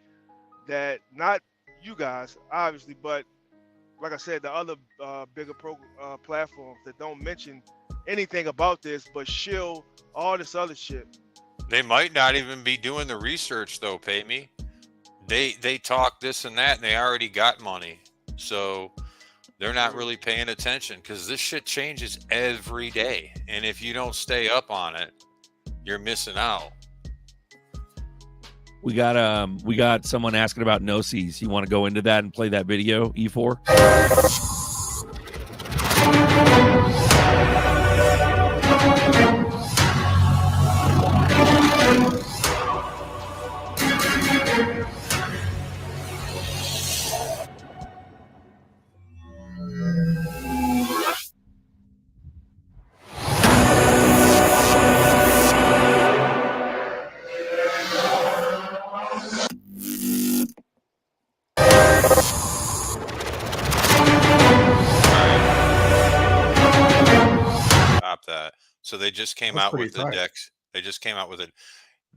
that, not you guys, obviously, but like I said, the other bigger platforms that don't mention anything about this, but shill all this other shit. They might not even be doing the research though, Pay Me. They talk this and that and they already got money. So they're not really paying attention because this shit changes every day. And if you don't stay up on it, you're missing out. We got someone asking about Gnosis. You want to go into that and play that video, E4? Stop that. So they just came That's out pretty with the tight. decks. They just came out with it.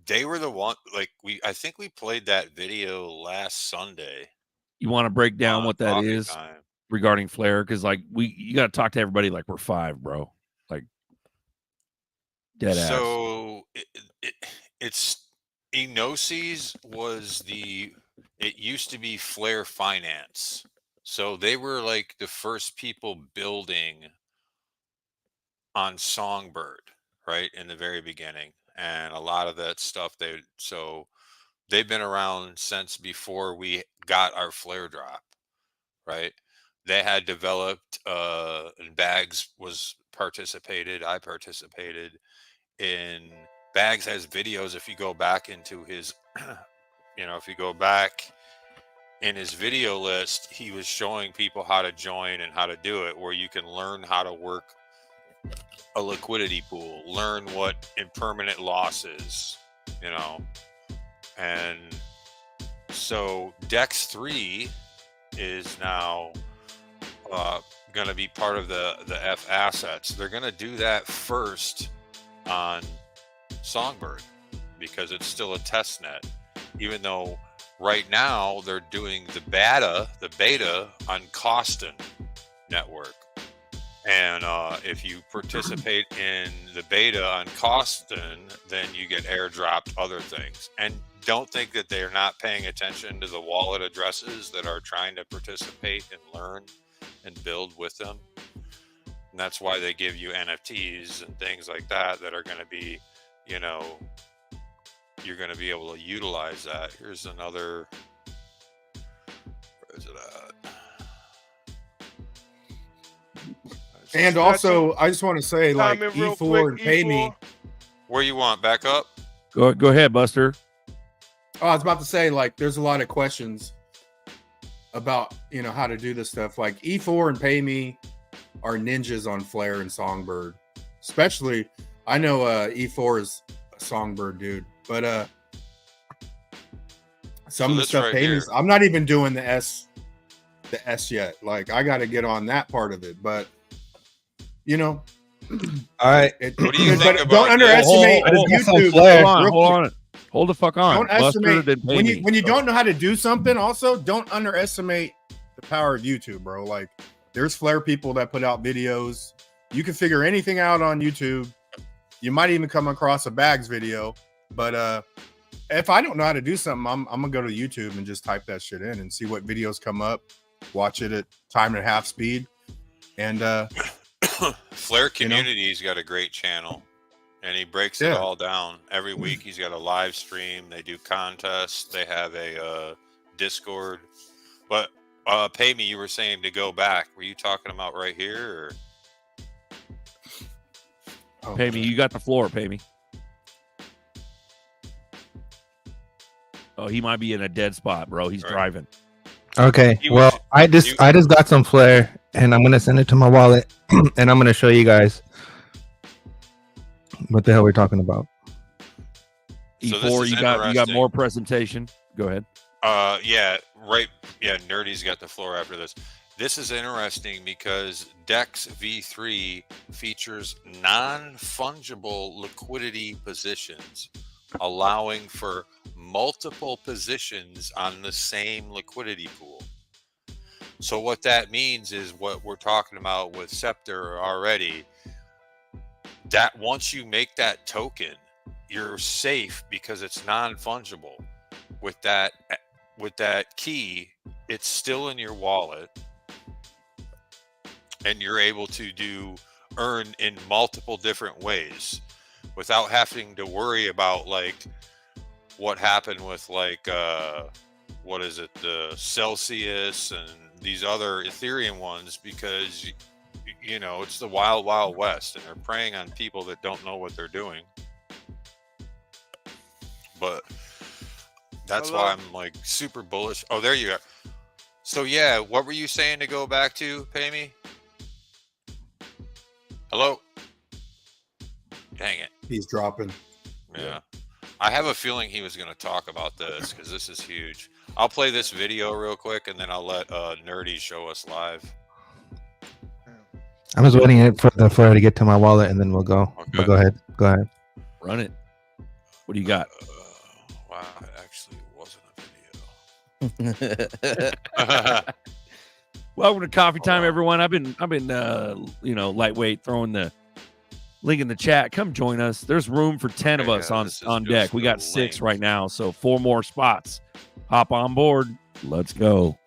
They were the one, I think we played that video last Sunday. You want to break down on what that Coffee is Time. regarding Flare? Because you got to talk to everybody like we're 5, bro. Like dead ass. So it's Inoses it used to be Flare Finance. So they were like the first people building on Songbird, right, in the very beginning. And a lot of that stuff, they've been around since before we got our Flare drop, right? They had developed, and Bags I participated in. Bags has videos. If you go back into his, if you go back in his video list, he was showing people how to join and how to do it, where you can learn how to work a liquidity pool, learn what impermanent loss is, and so Dex 3 is now going to be part of the F assets. They're going to do that first on Songbird because it's still a test net, even though right now they're doing the beta on Costin network. And if you participate in the beta on Costin, then you get airdropped other things. And don't think that they're not paying attention to the wallet addresses that are trying to participate and learn and build with them. And that's why they give you NFTs and things like that are going to be, you're going to be able to utilize that. Here's another, where is it at? And also, I just want to say, like, Comment real E4 quick, and Pay Me. E4. Where you want? Back up? Go ahead, Buster. Oh, I was about to say, like, there's a lot of questions about, how to do this stuff. Like, E4 and Pay Me are ninjas on Flare and Songbird. Especially, I know E4 is a Songbird dude, but some of the stuff Pay Me, I'm not even doing the S yet. Like, I got to get on that part of it, but all right. What do you think about? Don't underestimate YouTube. Hold on. Hold the fuck on. Don't estimate when you don't know how to do something. Also, don't underestimate the power of YouTube, bro. Like, there's Flare people that put out videos. You can figure anything out on YouTube. You might even come across a Bags video, but if I don't know how to do something, I'm gonna go to YouTube and just type that shit in and see what videos come up. Watch it at 1.5 speed, and Flare Community's got a great channel, and he breaks it all down every week. He's got a live stream. They do contests. They have a Discord. But Pay Me, you were saying to go back. Were you talking about right here? Or? Pay Me, you got the floor. Pay Me. Oh, he might be in a dead spot, bro. He's driving. Okay. Well, I just got some Flare, and I'm gonna send it to my wallet, and I'm gonna show you guys what the hell we're talking about. E4, you got more presentation. Go ahead. Yeah, right. Yeah, Nerdy's got the floor after this. This is interesting because Dex V3 features non-fungible liquidity positions, allowing for multiple positions on the same liquidity pool. So what that means is what we're talking about with Scepter already, that once you make that token, you're safe because it's non-fungible. With that key, it's still in your wallet, and you're able to earn in multiple different ways without having to worry about like what happened with like what is it, the Celsius and these other Ethereum ones, because it's the wild west, and they're preying on people that don't know what they're doing. But that's why I'm like super bullish. Oh, there you are. So yeah, what were you saying to go back to, Pay Me? Hello? Dang it. He's dropping. Yeah. I have a feeling he was going to talk about this because this is huge. I'll play this video real quick, and then I'll let Nerdy show us live. I'm just waiting for the Flare to get to my wallet, and then we'll go. Okay. But go ahead. Run it. What do you got? Wow, it actually wasn't a video. Welcome to Coffee Time, everyone. I've been lightweight, throwing the link in the chat. Come join us. There's room for 10 of us on deck. We got 6 right now, so 4 more spots. Hop on board. Let's go.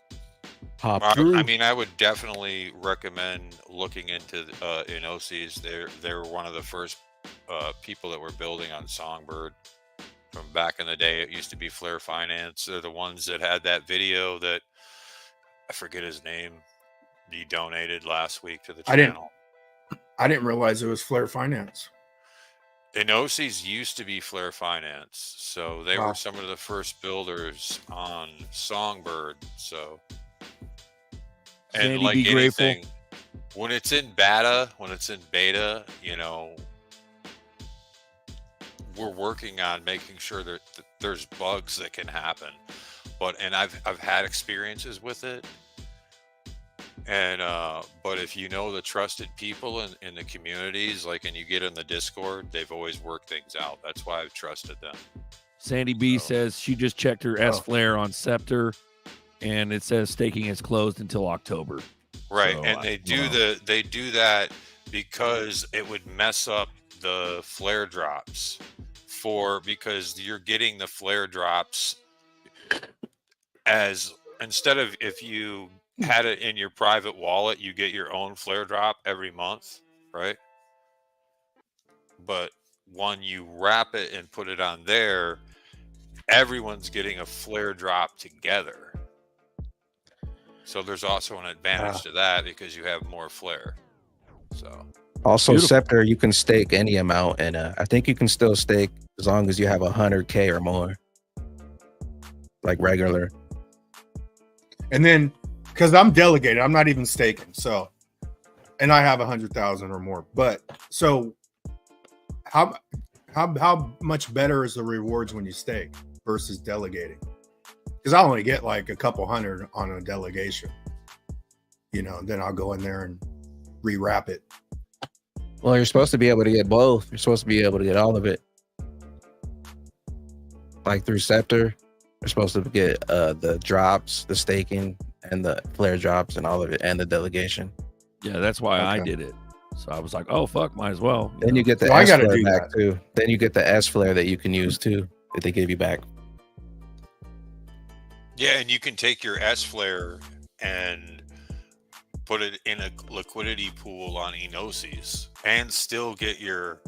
Hop through. I mean, I would definitely recommend looking into Inosi's. They're one of the first people that were building on Songbird from back in the day. It used to be Flare Finance. They're the ones that had that video that I forget his name. He donated last week to the channel. I didn't realize it was Flare Finance. Inosi's used to be Flare Finance, so they were some of the first builders on Songbird. So, and Sandy, like be anything, grateful. when it's in beta, we're working on making sure that there's bugs that can happen. And I've had experiences with it. And but if you know the trusted people in the communities, and you get in the Discord, they've always worked things out. That's why I've trusted them. Sandy B says she just checked her S Flare on Scepter, and it says staking is closed until October. Right, So, and they do that because it would mess up the flare drops because you're getting the flare drops as instead of if you had it in your private wallet, you get your own flare drop every month, right? But when you wrap it and put it on there, everyone's getting a flare drop together. So there's also an advantage to that because you have more flare. So So Also, Beautiful. Scepter, you can stake any amount, and I think you can still stake as long as you have 100K or more, like regular. And then, because I'm delegated, I'm not even staking. So, and I have 100,000 or more. But so, how much better is the rewards when you stake versus delegating? Because I only get like a couple hundred on a delegation. You know, then I'll go in there and rewrap it. Well, you're supposed to be able to get both. You're supposed to be able to get all of it. Like through Scepter, you're supposed to get the drops, the staking, and the flare drops, and all of it, and the delegation. Yeah, that's why I did it. So I was like, oh fuck, might as well. Then you get the S flare back too. Then you get the S flare that you can use too, that they give you back. yeah, and you can take your S flare and put it in a liquidity pool on Enosis and still get your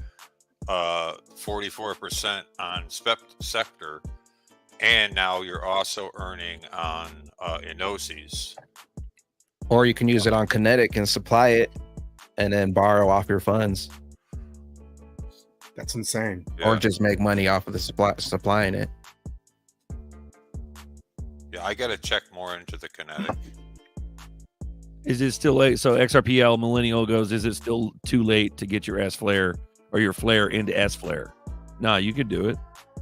44% on Scepter, and now you're also earning on Enosis. Or you can use it on Kinetic and supply it, and then borrow off your funds. That's insane. Or just make money off of the supplying it. Yeah, I gotta check more into the Kinetic. Is it still late? So XRPL Millennial goes, is it still too late to get your S flare or your flare into S flare? No, you can do it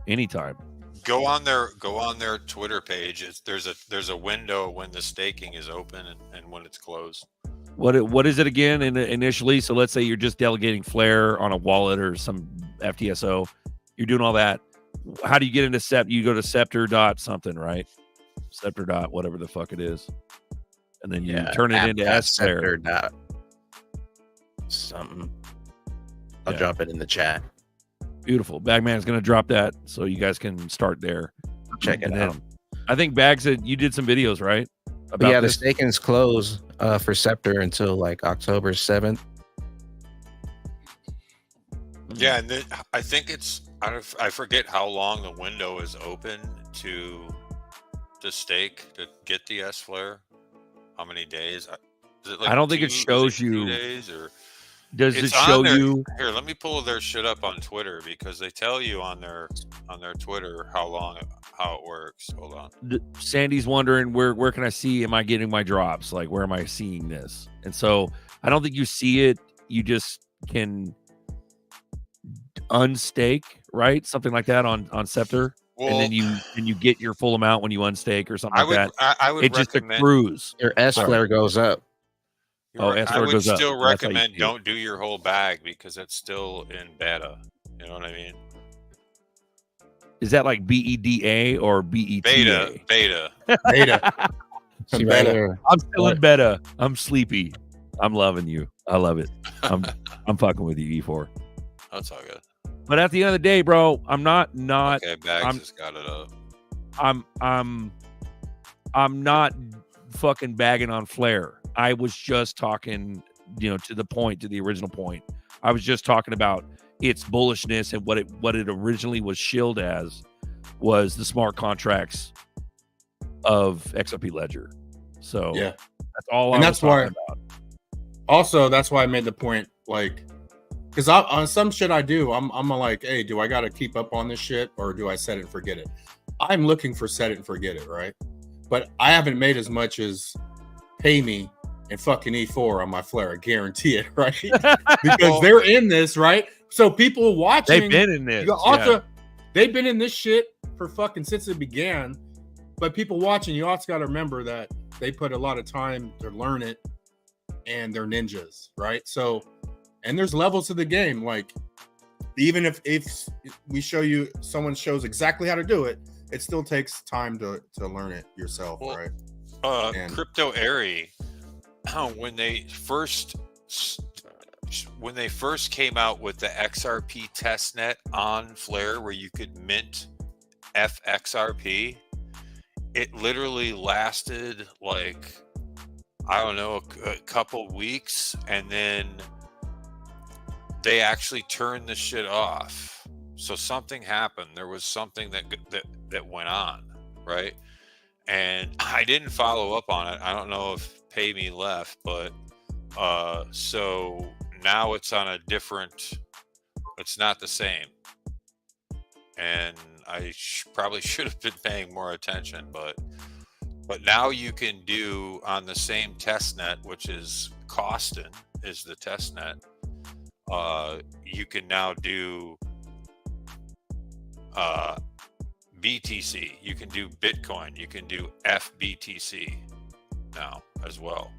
anytime. Go on their Twitter page. There's a window when the staking is open and when it's closed. What is it again initially? So let's say you're just delegating flare on a wallet or some FTSO. You're doing all that. How do you get into Scepter? You go to scepter dot something, right? Scepter dot whatever the fuck it is. And then you turn it into S flare. Something. I'll drop it in the chat. Beautiful. Bagman's going to drop that so you guys can start there. Check it out. I think Bag said you did some videos, right? But yeah, the staking's closed for Scepter until like October 7th. Yeah, and then I think I forget how long the window is open to stake to get the S flare. How many days? Is it like I don't think it shows you. 2 days or does it show you? Here, let me pull their shit up on Twitter because they tell you on their Twitter how it works. Hold on. Sandy's wondering where can I see? Am I getting my drops? Like where am I seeing this? And so I don't think you see it. You just can unstake, right? Something like that on Scepter. Well, and then you get your full amount when you unstake or something like that. I would it just recommend accrues. Your S flare goes up. S flare goes up. I would still recommend don't do your whole bag because it's still in beta. You know what I mean? Is that like BEDA or BETA? Beta. See right there. I'm still in beta. I'm sleepy. I'm loving you. I love it. I'm fucking with you, E4. That's all good. But at the end of the day, bro, I'm not. Okay, Bags just got it up. I'm not fucking bagging on Flare. I was just talking, to the point, to the original point. I was just talking about its bullishness and what it originally was shilled as was the smart contracts of XRP Ledger. So yeah, that's all. And I that's was why. talking about. Also, that's why I made the point, like, because on some shit I do, I'm like, hey, do I got to keep up on this shit or do I set it and forget it? I'm looking for set it and forget it, right? But I haven't made as much as pay me and fucking E4 on my Flare. I guarantee it, right? Because they're in this, right? So people watching, they've been in this. They've been in this shit for fucking since it began. But people watching, you also got to remember that they put a lot of time to learn it, and they're ninjas, right? So, and there's levels to the game. Like, even if we show you, someone shows exactly how to do it, it still takes time to learn it yourself, right? Crypto Airy, when they first came out with the XRP testnet on Flare, where you could mint FXRP, it literally lasted like, I don't know, a couple weeks, and then they actually turned the shit off. So something happened. There was something that went on, right? And I didn't follow up on it. I don't know if Pay Me left, but so now it's on a different. It's not the same, and I probably should have been paying more attention, but now you can do on the same test net, which is Costin is the test net. You can now do BTC. You can do Bitcoin. You can do FBTC now as well.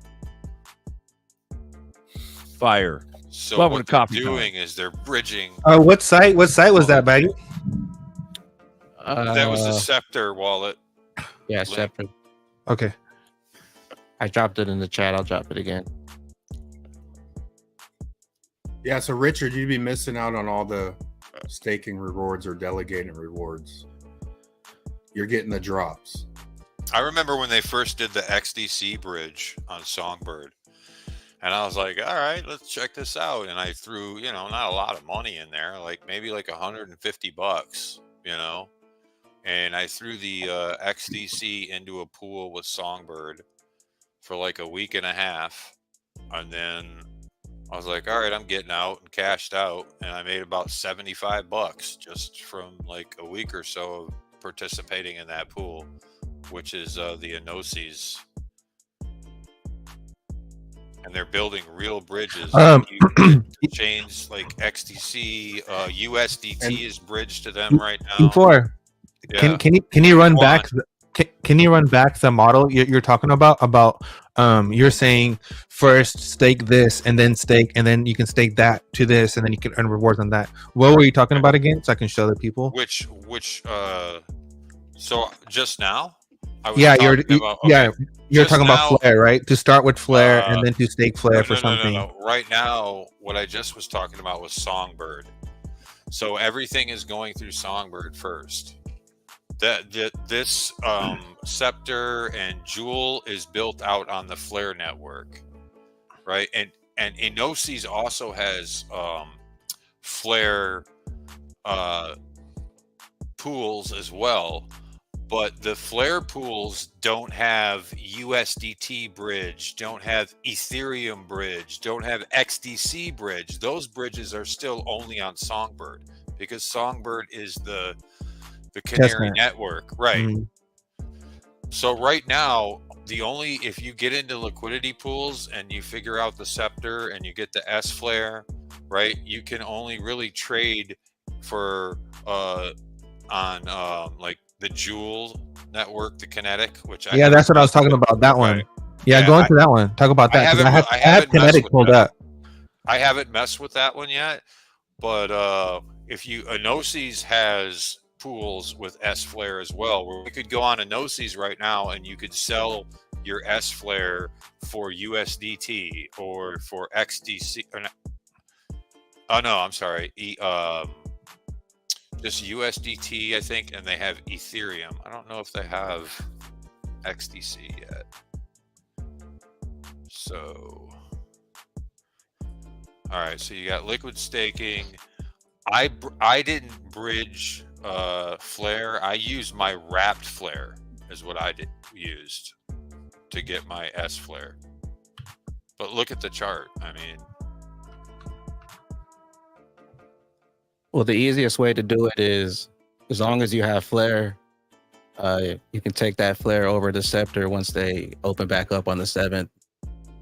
Fire. So Well, what with a they're copy doing is they're bridging. What site was that, Baggy? That was the Scepter wallet. Yeah, link. Scepter. Okay. I dropped it in the chat. I'll drop it again. Yeah, so Richard, you'd be missing out on all the staking rewards or delegating rewards. You're getting the drops. I remember when they first did the XDC bridge on Songbird, and I was like, all right, let's check this out. And I threw, not a lot of money in there, like maybe like $150, and I threw the XDC into a pool with Songbird for like a week and a half. And then I was like, all right, I'm getting out, and cashed out. And I made about $75 just from like a week or so of participating in that pool, which is the Enosis. And they're building real bridges. Chains like XDC, USDT is bridged to them right now. Before, Yeah. can you run back? Can you run back the model you're talking about? You're saying first stake this and then stake, and then you can stake that to this, and then you can earn rewards on that. What were you talking about again, so I can show the people? Which so just now? You're Just talking now, about Flare, right? To start with Flare and then to stake Flare for something. No. Right now, what I just was talking about was Songbird. So everything is going through Songbird first. This Scepter and Jewel is built out on the Flare network, right? And Enosis also has Flare pools as well, but the Flare pools don't have USDT bridge, don't have Ethereum bridge, don't have XDC bridge. Those bridges are still only on Songbird because Songbird is the Canary network, right? Mm-hmm. So right now, if you get into liquidity pools and you figure out the Scepter and you get the S Flare, right? You can only really trade for on like the Jewel network, the Kinetic, which that's what I was talking about. That one. Yeah, go into that one. Talk about that. I have Kinetic pulled up. I haven't messed with that one yet, but Enosis has pools with S Flare as well, where we could go on Enosis right now and you could sell your S Flare for USDT or for XDC. Oh no, I'm sorry. Just USDT, I think, and they have Ethereum. I don't know if they have XDC yet. So, all right. So you got liquid staking. I didn't bridge Flare. I used my wrapped Flare is what I used to get my S Flare. But look at the chart. I mean, well, the easiest way to do it is, as long as you have Flare, you can take that Flare over to Scepter once they open back up on the 7th,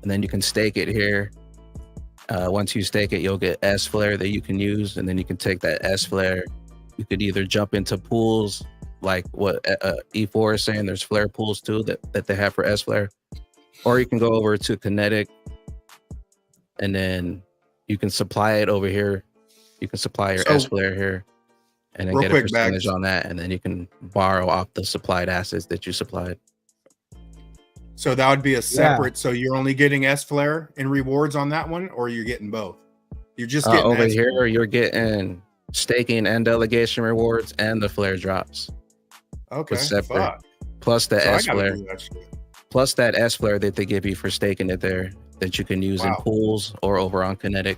and then you can stake it here. Once you stake it, you'll get S Flare that you can use, and then you can take that S Flare. You could either jump into pools like what E4 is saying. There's Flare pools too that they have for S Flare, or you can go over to Kinetic, and then you can supply it over here. You can supply your S Flare here, and then get a percentage on that, and then you can borrow off the supplied assets that you supplied. So that would be a separate. Yeah. So you're only getting S Flare and rewards on that one, or you're getting both? You're just getting over here. You're getting staking and delegation rewards and the Flare drops. Okay. Plus the S Flare. Plus that S Flare that they give you for staking it there that you can use in pools or over on Kinetic.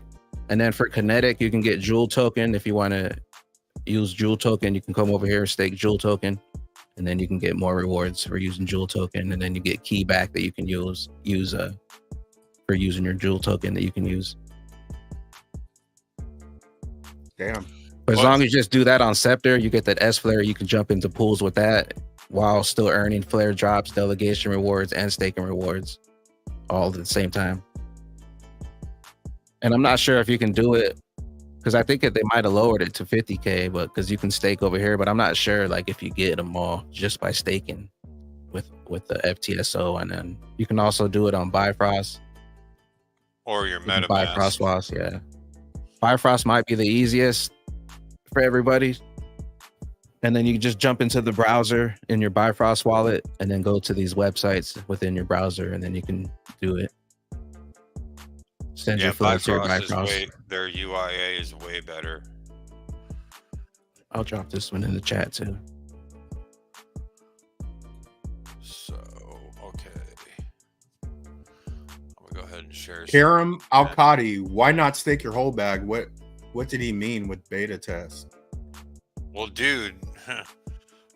And then for Kinetic, you can get Jewel token. If you want to use Jewel token, you can come over here and stake Jewel token, and then you can get more rewards for using Jewel token, and then you get key back that you can use for using your Jewel token that you can use. Damn. But as Well, long as you just do that on Scepter, you get that S flare. You can jump into pools with that while still earning flare drops, delegation rewards, and staking rewards all at the same time. And I'm not sure if you can do it because I think that they might have lowered it to 50K, but because you can stake over here. But I'm not sure like if you get them all just by staking with the FTSO, and then you can also do it on Bifrost or your MetaMask. MetaMask. Bifrost, yeah. Bifrost might be the easiest for everybody. And then you can just jump into the browser in your Bifrost wallet and then go to these websites within your browser, and then you can do it. Send your flow to your Bifrost. Their UIA is way better. I'll drop this one in the chat too. So, okay. I'm gonna go ahead and share. Karam Al-Qadi, why not stake your whole bag? What did he mean with beta test? Well, dude,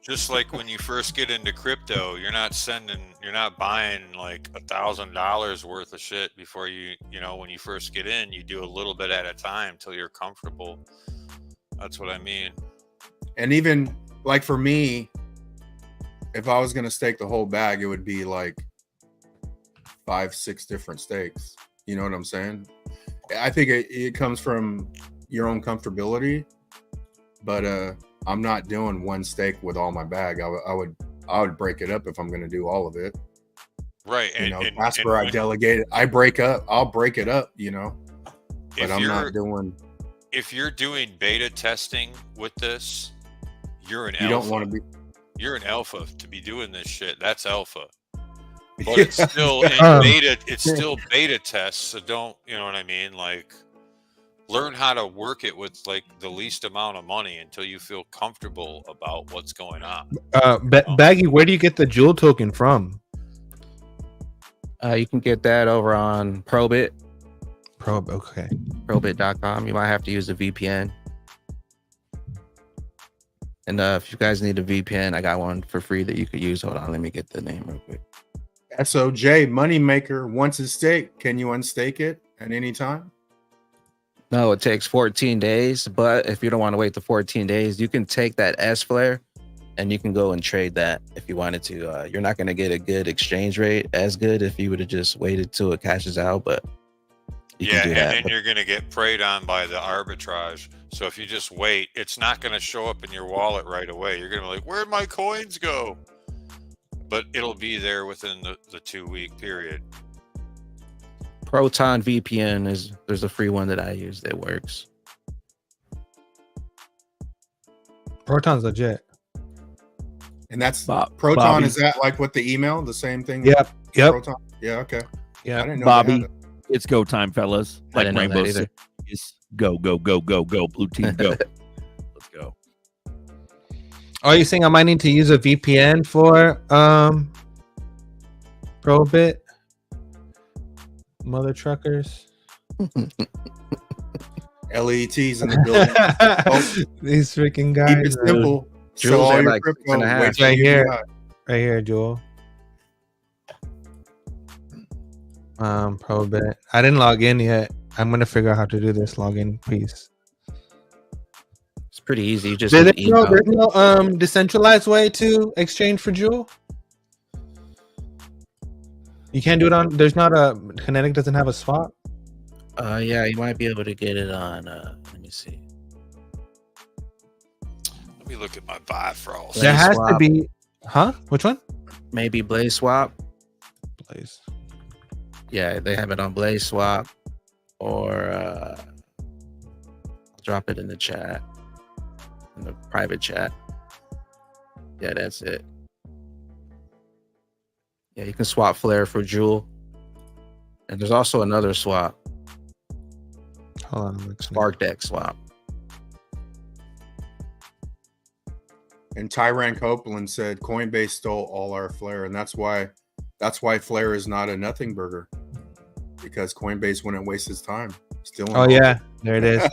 just like when you first get into crypto, you're not buying like $1,000 worth of shit before when you first get in, you do a little bit at a time till you're comfortable. That's what I mean. And even like for me, if I was going to stake the whole bag, it would be like 5-6 different stakes. You know what I'm saying? I think it comes from your own comfortability, but I'm not doing one stake with all my bag. I would break it up if I'm going to do all of it. Right. Casper, I delegate it. I'll break it up, but I'm not doing. If you're doing beta testing with this, you're an alpha. You don't want to be. You're an alpha to be doing this shit. That's alpha. But it's still in beta. It's still beta tests. So don't, you know what I mean? Like, learn how to work it with like the least amount of money until you feel comfortable about what's going on. Baggy, where do you get the Jewel token from? You can get that over on Probit. Okay. Probit.com. You might have to use a VPN. And if you guys need a VPN, I got one for free that you could use. Hold on, let me get the name real quick. SOJ Moneymaker, once it's staked, can you unstake it at any time? No, it takes 14 days. But if you don't want to wait the 14 days, you can take that S flare and you can go and trade that if you wanted to. You're not going to get a good exchange rate as good if you would have just waited till it cashes out. But you can do that. And then you're going to get preyed on by the arbitrage. So if you just wait, it's not going to show up in your wallet right away. You're going to be like, where'd my coins go? But it'll be there within the 2-week period. Proton VPN there's a free one that I use that works. Proton's legit. And that's Proton. Bobby. Is that like with the email? The same thing? Yep. Proton? Yeah, okay. Yeah. I didn't know Bobby, it's go time, fellas. I Like didn't know that Rainbow either. Six. Go, go, go, go, go. Blue team, go. Let's go. Are you saying I might need to use a VPN for Probit? Mother truckers. LETs in the building. These freaking guys. Keep it simple. Jules So all are your like crypto, 6.5. wait till Right you here. got- Right here, Jewel. Probit. I didn't log in yet. I'm gonna figure out how to do this login piece. It's pretty easy. You just There's need email. no decentralized way to exchange for Jewel. You can't do it on. There's not a Kinetic doesn't have a swap. Yeah, you might be able to get it on. Let me see. Let me look at my Bifrost. There has to Swap. be. Huh? Which one? Maybe Blaze Swap. Blaze. Yeah, they have it on Blaze Swap, or I'll drop it in the chat, in the private chat. Yeah, that's it. Yeah, you can swap Flare for Jewel, and there's also another swap, Hold on. I'm looking. Spark Deck swap. And Tyran Copeland said Coinbase stole all our Flare, and that's why Flare is not a nothing burger, because Coinbase wouldn't waste his time stealing. Oh all yeah, there it is.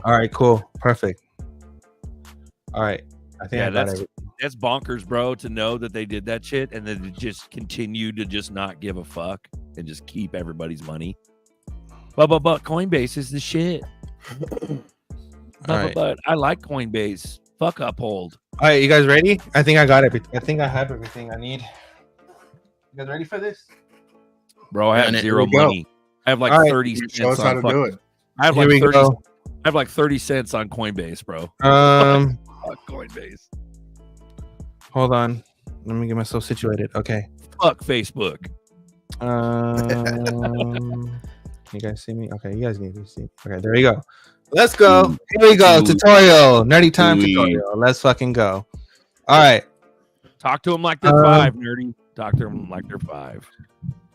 All right, cool, perfect. All right, I think Yeah, I got that's it. that's bonkers, bro, to know that they did that shit and then to just continue to just not give a fuck and just keep everybody's money. But Coinbase is the shit. right. But I like Coinbase. Fuck Uphold. All right, you guys ready? I think I got everything. I think I have everything I need. You guys ready for this? Bro, I have Done it. zero Here we go. money. I have like All right, 30 Show us cents how on to fuck- do it. I have Here like we 30 go. I have like 30 cents on Coinbase, bro. Fuck Coinbase. Hold on. Let me get myself situated. Okay. Fuck Facebook. You guys see me? Okay, you guys need to see. Okay, there you go. Let's go. Here we go. Tutorial. Nerdy time tutorial. Let's fucking go. All right. Talk to them like they're five, nerdy. Talk to them like they're five.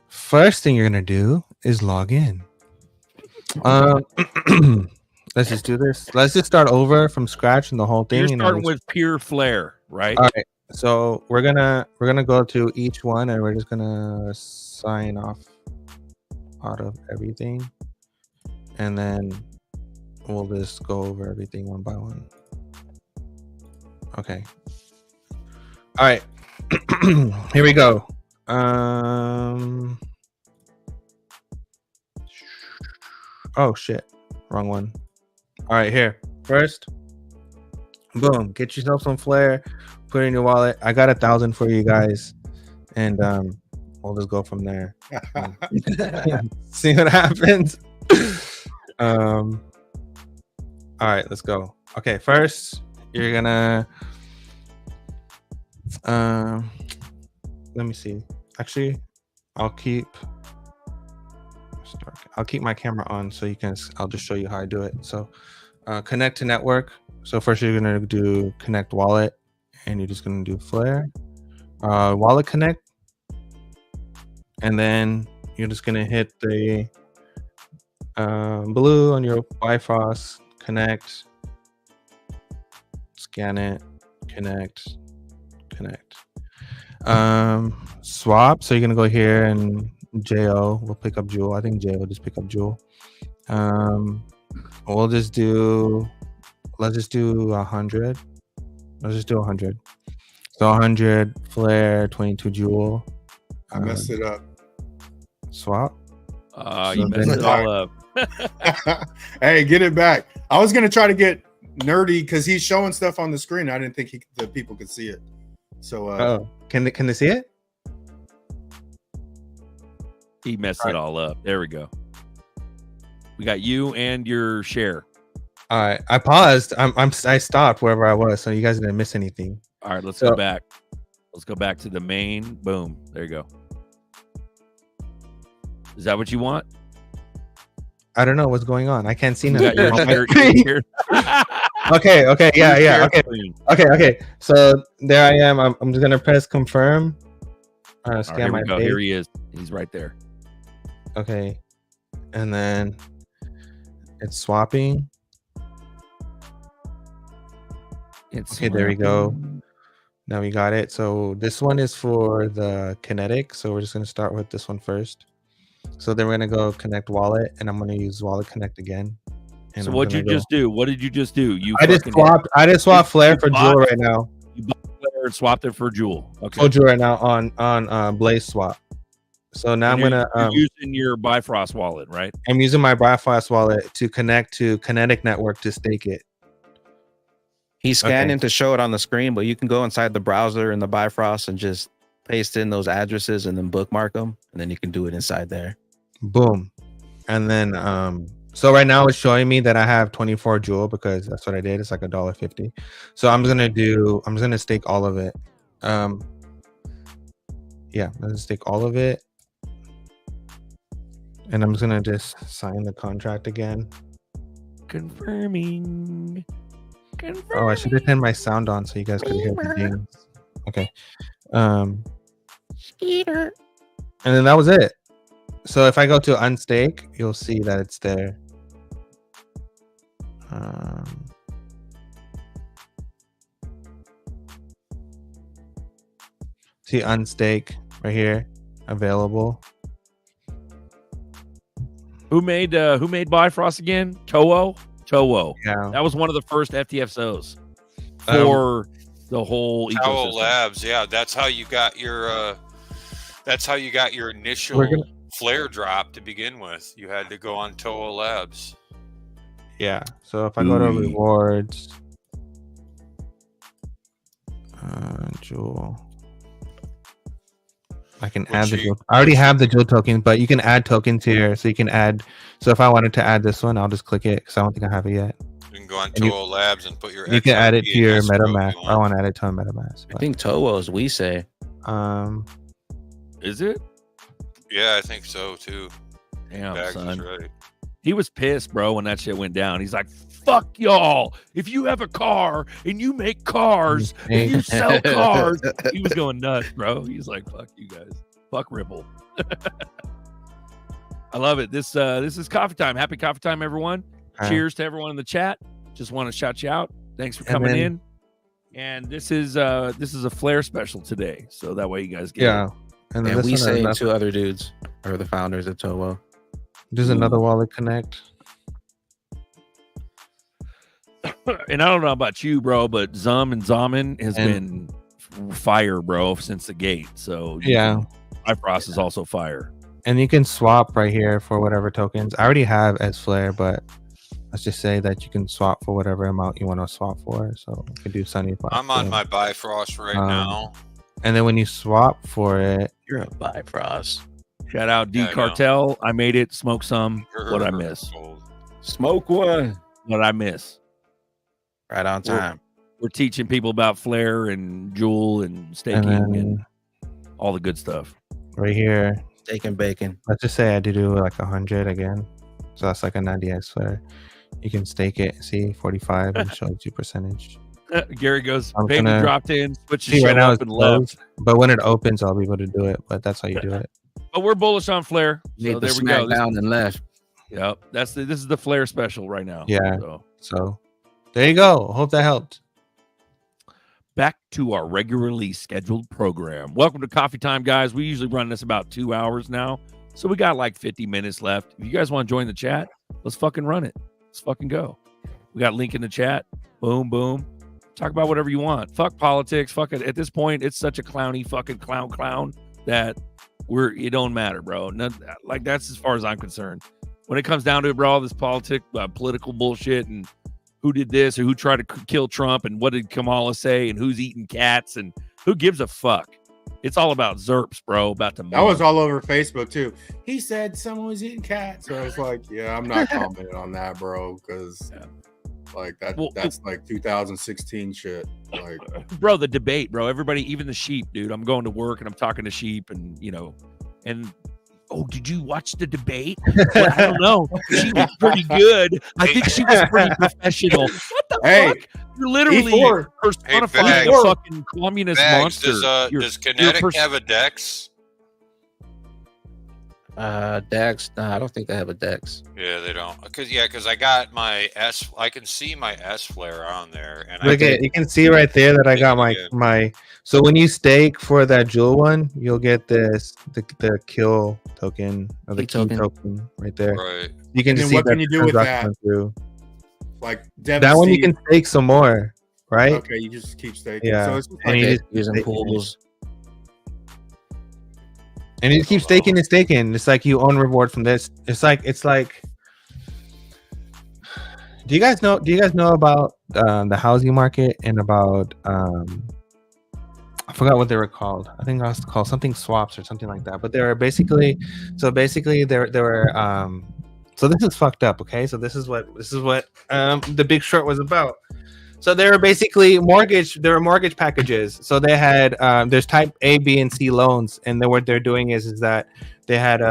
First thing you're gonna do is log in. Let's just do this. Let's just start over from scratch and the whole thing. You're starting with pure flair, right? All right. So we're gonna go to each one and we're just gonna sign off out of everything, and then we'll just go over everything one by one. Okay. All right. Here we go. Oh shit. Wrong one. All right, here. First, boom. Get yourself some flair. Put it in your wallet. I got 1,000 for you guys, and we'll just go from there. See what happens. All right, let's go. Okay, first you're gonna let me see. Actually, I'll keep my camera on so you can. I'll just show you how I do it. So, connect to network. So first you're gonna do connect wallet, and you're just gonna do Flare, wallet connect, and then you're just gonna hit the blue on your Bifrost, connect, scan it, connect. Swap. So you're gonna go here and JO will pick up Jewel. I think JO will just pick up Jewel. We'll just do. Let's just do 100. Let's just do 100. So 100 Flare, 22 Jewel. I messed it up. Swap. You messed it all up. Hey, get it back. I was gonna try to get nerdy because he's showing stuff on the screen. I didn't think the people could see it. So can they see it? He messed it all up. There we go. We got you and your share. All right, I paused. I stopped wherever I was, so you guys didn't miss anything. All right, let's go back. Let's go back to the main. Boom. There you go. Is that what you want? I don't know what's going on. I can't see You nothing. got your Okay. Yeah. Okay. So there I am. I'm just gonna press confirm. Scan my face. Here he is. He's right there. Okay, and then it's swapping. Okay, there we go. Now we got it. So this one is for the kinetic. So we're just gonna start with this one first. So then we're gonna go connect wallet, and I'm gonna use wallet connect again. And so what'd you just do? What did you just do? I just swapped Flare for Jewel right now. You bought Flare and swapped it for Jewel. Okay. For Jewel right now on Blaze swap. So now I'm gonna you're using your Bifrost wallet, right? I'm using my Bifrost wallet to connect to Kinetic Network to stake it. He's scanning to show it on the screen, but you can go inside the browser in the Bifrost and just paste in those addresses and then bookmark them, and then you can do it inside there. Boom. And then so right now it's showing me that I have 24 Jewel because that's what I did. It's like $1.50. So I'm just gonna stake all of it. Yeah, let's stake all of it. And I'm just gonna just sign the contract again. Confirming. Oh, I should have turned my sound on so you guys could hear the dings. Okay. And then that was it. So if I go to unstake, you'll see that it's there. See unstake right here, available. Who made Bifrost again? Toho. Yeah, that was one of the first FTXOs for the whole Toho ecosystem. Labs, yeah, that's how you got your initial flare drop to begin with. You had to go on Toho Labs. Yeah. So if I go to rewards, Jewel, I can add the Jewel. I already have the Jewel token, but you can add tokens here. So you can add. So if I wanted to add this one, I'll just click it because I don't think I have it yet. You can go on Toho Labs and put your. You can add it to your MetaMask. You I want to add it to a MetaMask. I think Toho is we say. Is it? Yeah, I think so too. Damn, Bags son. is right. He was pissed, bro, when that shit went down. He's like, fuck y'all. If you have a car and you make cars and you sell cars, he was going nuts, bro. He's like, fuck you guys. Fuck Ripple. I love it. This is coffee time. Happy coffee time, everyone. Cheers to everyone in the chat. Just want to shout you out. Thanks for coming in. And this is a Flare special today. So that way you guys get it. And we say two other dudes are the founders of Toho. There's another wallet connect. And I don't know about you, bro, but Zum and Zaman has been fire, bro, since the gate. So Bifrost is also fire. And you can swap right here for whatever tokens. I already have S Flare, but let's just say that you can swap for whatever amount you want to swap for. So you can do Sunny. I'm on my Bifrost right now. And then when you swap for it, you're a Bifrost. Shout out D Cartel. I made it. Smoke some. What I miss? Smoke one. What I miss? Right on time. We're teaching people about Flare and Jewel and staking and all the good stuff. Right here. Steak and bacon. Let's just say I do like 100 again. So that's like a 90x Flare. You can stake it. See, 45 and shows you percentage. Gary goes, baby dropped in, switch the right now up and left. But when it opens, I'll be able to do it. But that's how you do it. But we're bullish on Flare. So there we go. Down and left. Yep. This is the Flare special right now. Yeah. So there you go. Hope that helped. Back to our regularly scheduled program. Welcome to Coffee Time, guys. We usually run this about 2 hours now. So we got like 50 minutes left. If you guys want to join the chat, let's fucking run it. Let's fucking go. We got a link in the chat. Boom, boom. Talk about whatever you want. Fuck politics. Fuck it. At this point, it's such a clowny fucking clown that it don't matter, bro. Like that's as far as I'm concerned. When it comes down to it, bro, all this political bullshit and who did this or who tried to kill Trump and what did Kamala say and who's eating cats and who gives a fuck. It's all about Zerps, bro. That was all over Facebook too. He said someone was eating cats. So I was like, yeah, I'm not commenting on that, bro, because like that's like 2016 shit. Like, bro, the debate, bro. Everybody, even the sheep, dude. I'm going to work and I'm talking to sheep, and oh, did you watch the debate? Well, I don't know. She was pretty good. I think she was pretty professional. What the fuck? You're literally personifying a fucking communist monster. Does Kinetic have a Dex? Dex? No, I don't think they have a Dex. Yeah, they don't. Because I got my S. I can see my S Flare on there, and you can see right there that I got my. So when you stake for that Jewel one, you'll get the kill token or the key token right there. Right. You can just see what can you do with that? Like that one, you can stake some more, right? Okay, you just keep staking. Yeah, so it's and you just using pools. And you keep staking and staking. It's like you own reward from this. It's like. Do you guys know about the housing market and about I forgot what they were called. I think it was called something swaps or something like that. But they were basically there were so this is fucked up. Okay, so this is what the Big Short was about. So they were basically mortgage packages. So they had there's type A, B, and C loans, and then what they're doing is that they had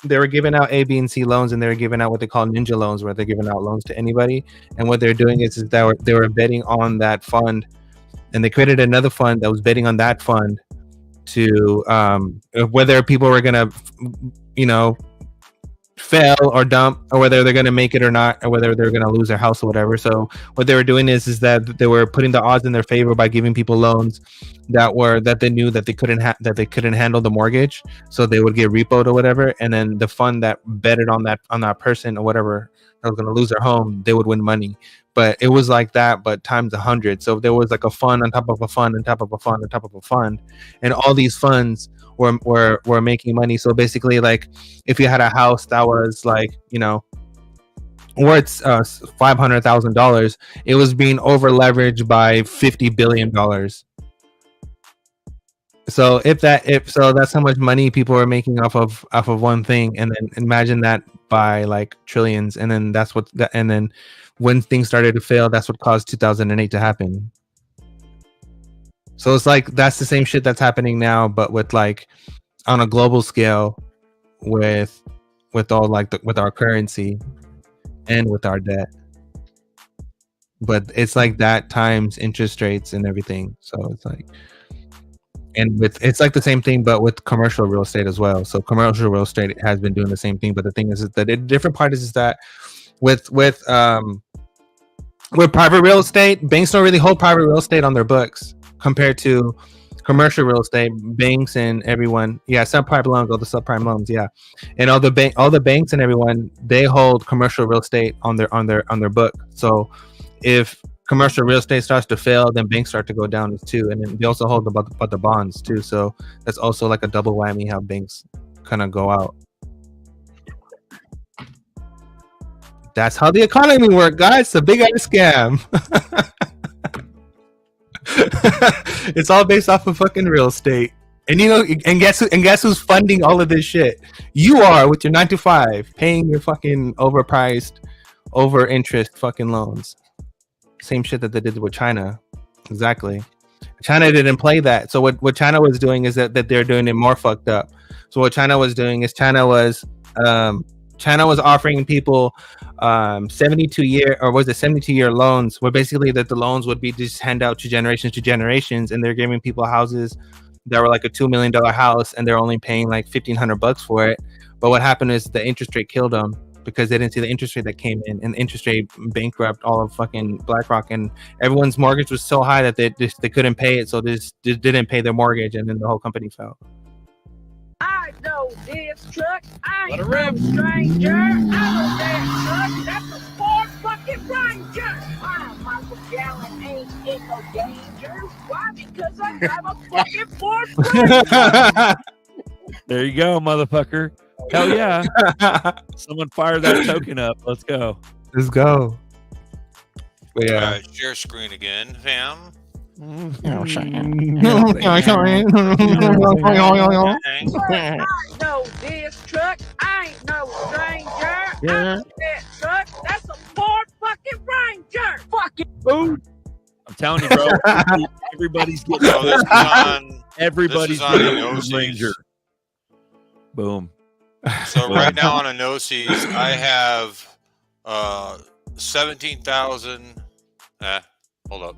they were giving out A, B, and C loans, and they were giving out what they call ninja loans, where they're giving out loans to anybody. And what they're doing is that they were betting on that fund, and they created another fund that was betting on that fund to whether people were gonna fail or dump, or whether they're going to make it or not, or whether they're going to lose their house or whatever. So what they were doing is that they were putting the odds in their favor by giving people loans that they knew that they couldn't handle the mortgage, so they would get repoed or whatever, and then the fund that betted on that person or whatever that was going to lose their home, they would win money. But it was like that, but times 100. So there was like a fund on top of a fund on top of a fund on top of a fund, and all these funds were making money. So basically, like if you had a house that was like worth $500,000, it was being over leveraged by $50 billion. So that's how much money people are making off of one thing, and then imagine that by like trillions, and then and then when things started to fail, that's what caused 2008 to happen. So it's like that's the same shit that's happening now, but with like on a global scale, with all like with our currency and with our debt. But it's like that times interest rates and everything. So it's like, and it's like the same thing, but with commercial real estate as well. So commercial real estate has been doing the same thing, but the thing is that the different part is that with private real estate, banks don't really hold private real estate on their books compared to commercial real estate. Banks and everyone, subprime loans, all the subprime loans, and all the banks and everyone, they hold commercial real estate on their book. So if commercial real estate starts to fail, then banks start to go down too, and then they also hold about the bonds too. So that's also like a double whammy how banks kind of go out. That's how the economy works, guys. It's a big ass scam. It's all based off of fucking real estate. And guess who's funding all of this shit? You are, with your 9 to 5, paying your fucking overpriced, over interest fucking loans. Same shit that they did with China. Exactly. China didn't play that. So what China was doing is that they're doing it more fucked up. So what China was doing is China was offering people 72-year loans, where basically that the loans would be just hand out to generations, and they're giving people houses that were like a $2 million house, and they're only paying like $1,500 for it. But what happened is the interest rate killed them, because they didn't see the interest rate that came in, and the interest rate bankrupt all of fucking BlackRock, and everyone's mortgage was so high that they couldn't pay it, so they just didn't pay their mortgage, and then the whole company fell. I know this truck. I ain't no stranger. I know that truck. That's a Ford fucking Ranger. Michael Gallen ain't in no danger. Why? Because I drive a fucking Ford Ranger. There you go, motherfucker. Hell yeah. Someone fire that token up. Let's go. Let's go. But yeah. All right, share screen again, fam. I know this truck. I ain't no stranger. I know that truck. That's a Ford fucking Ranger. Fucking boom. I'm telling you, bro. Everybody's getting everybody's getting a Ranger. Boom. So right now on a no-seas, I have 17,000. Hold up.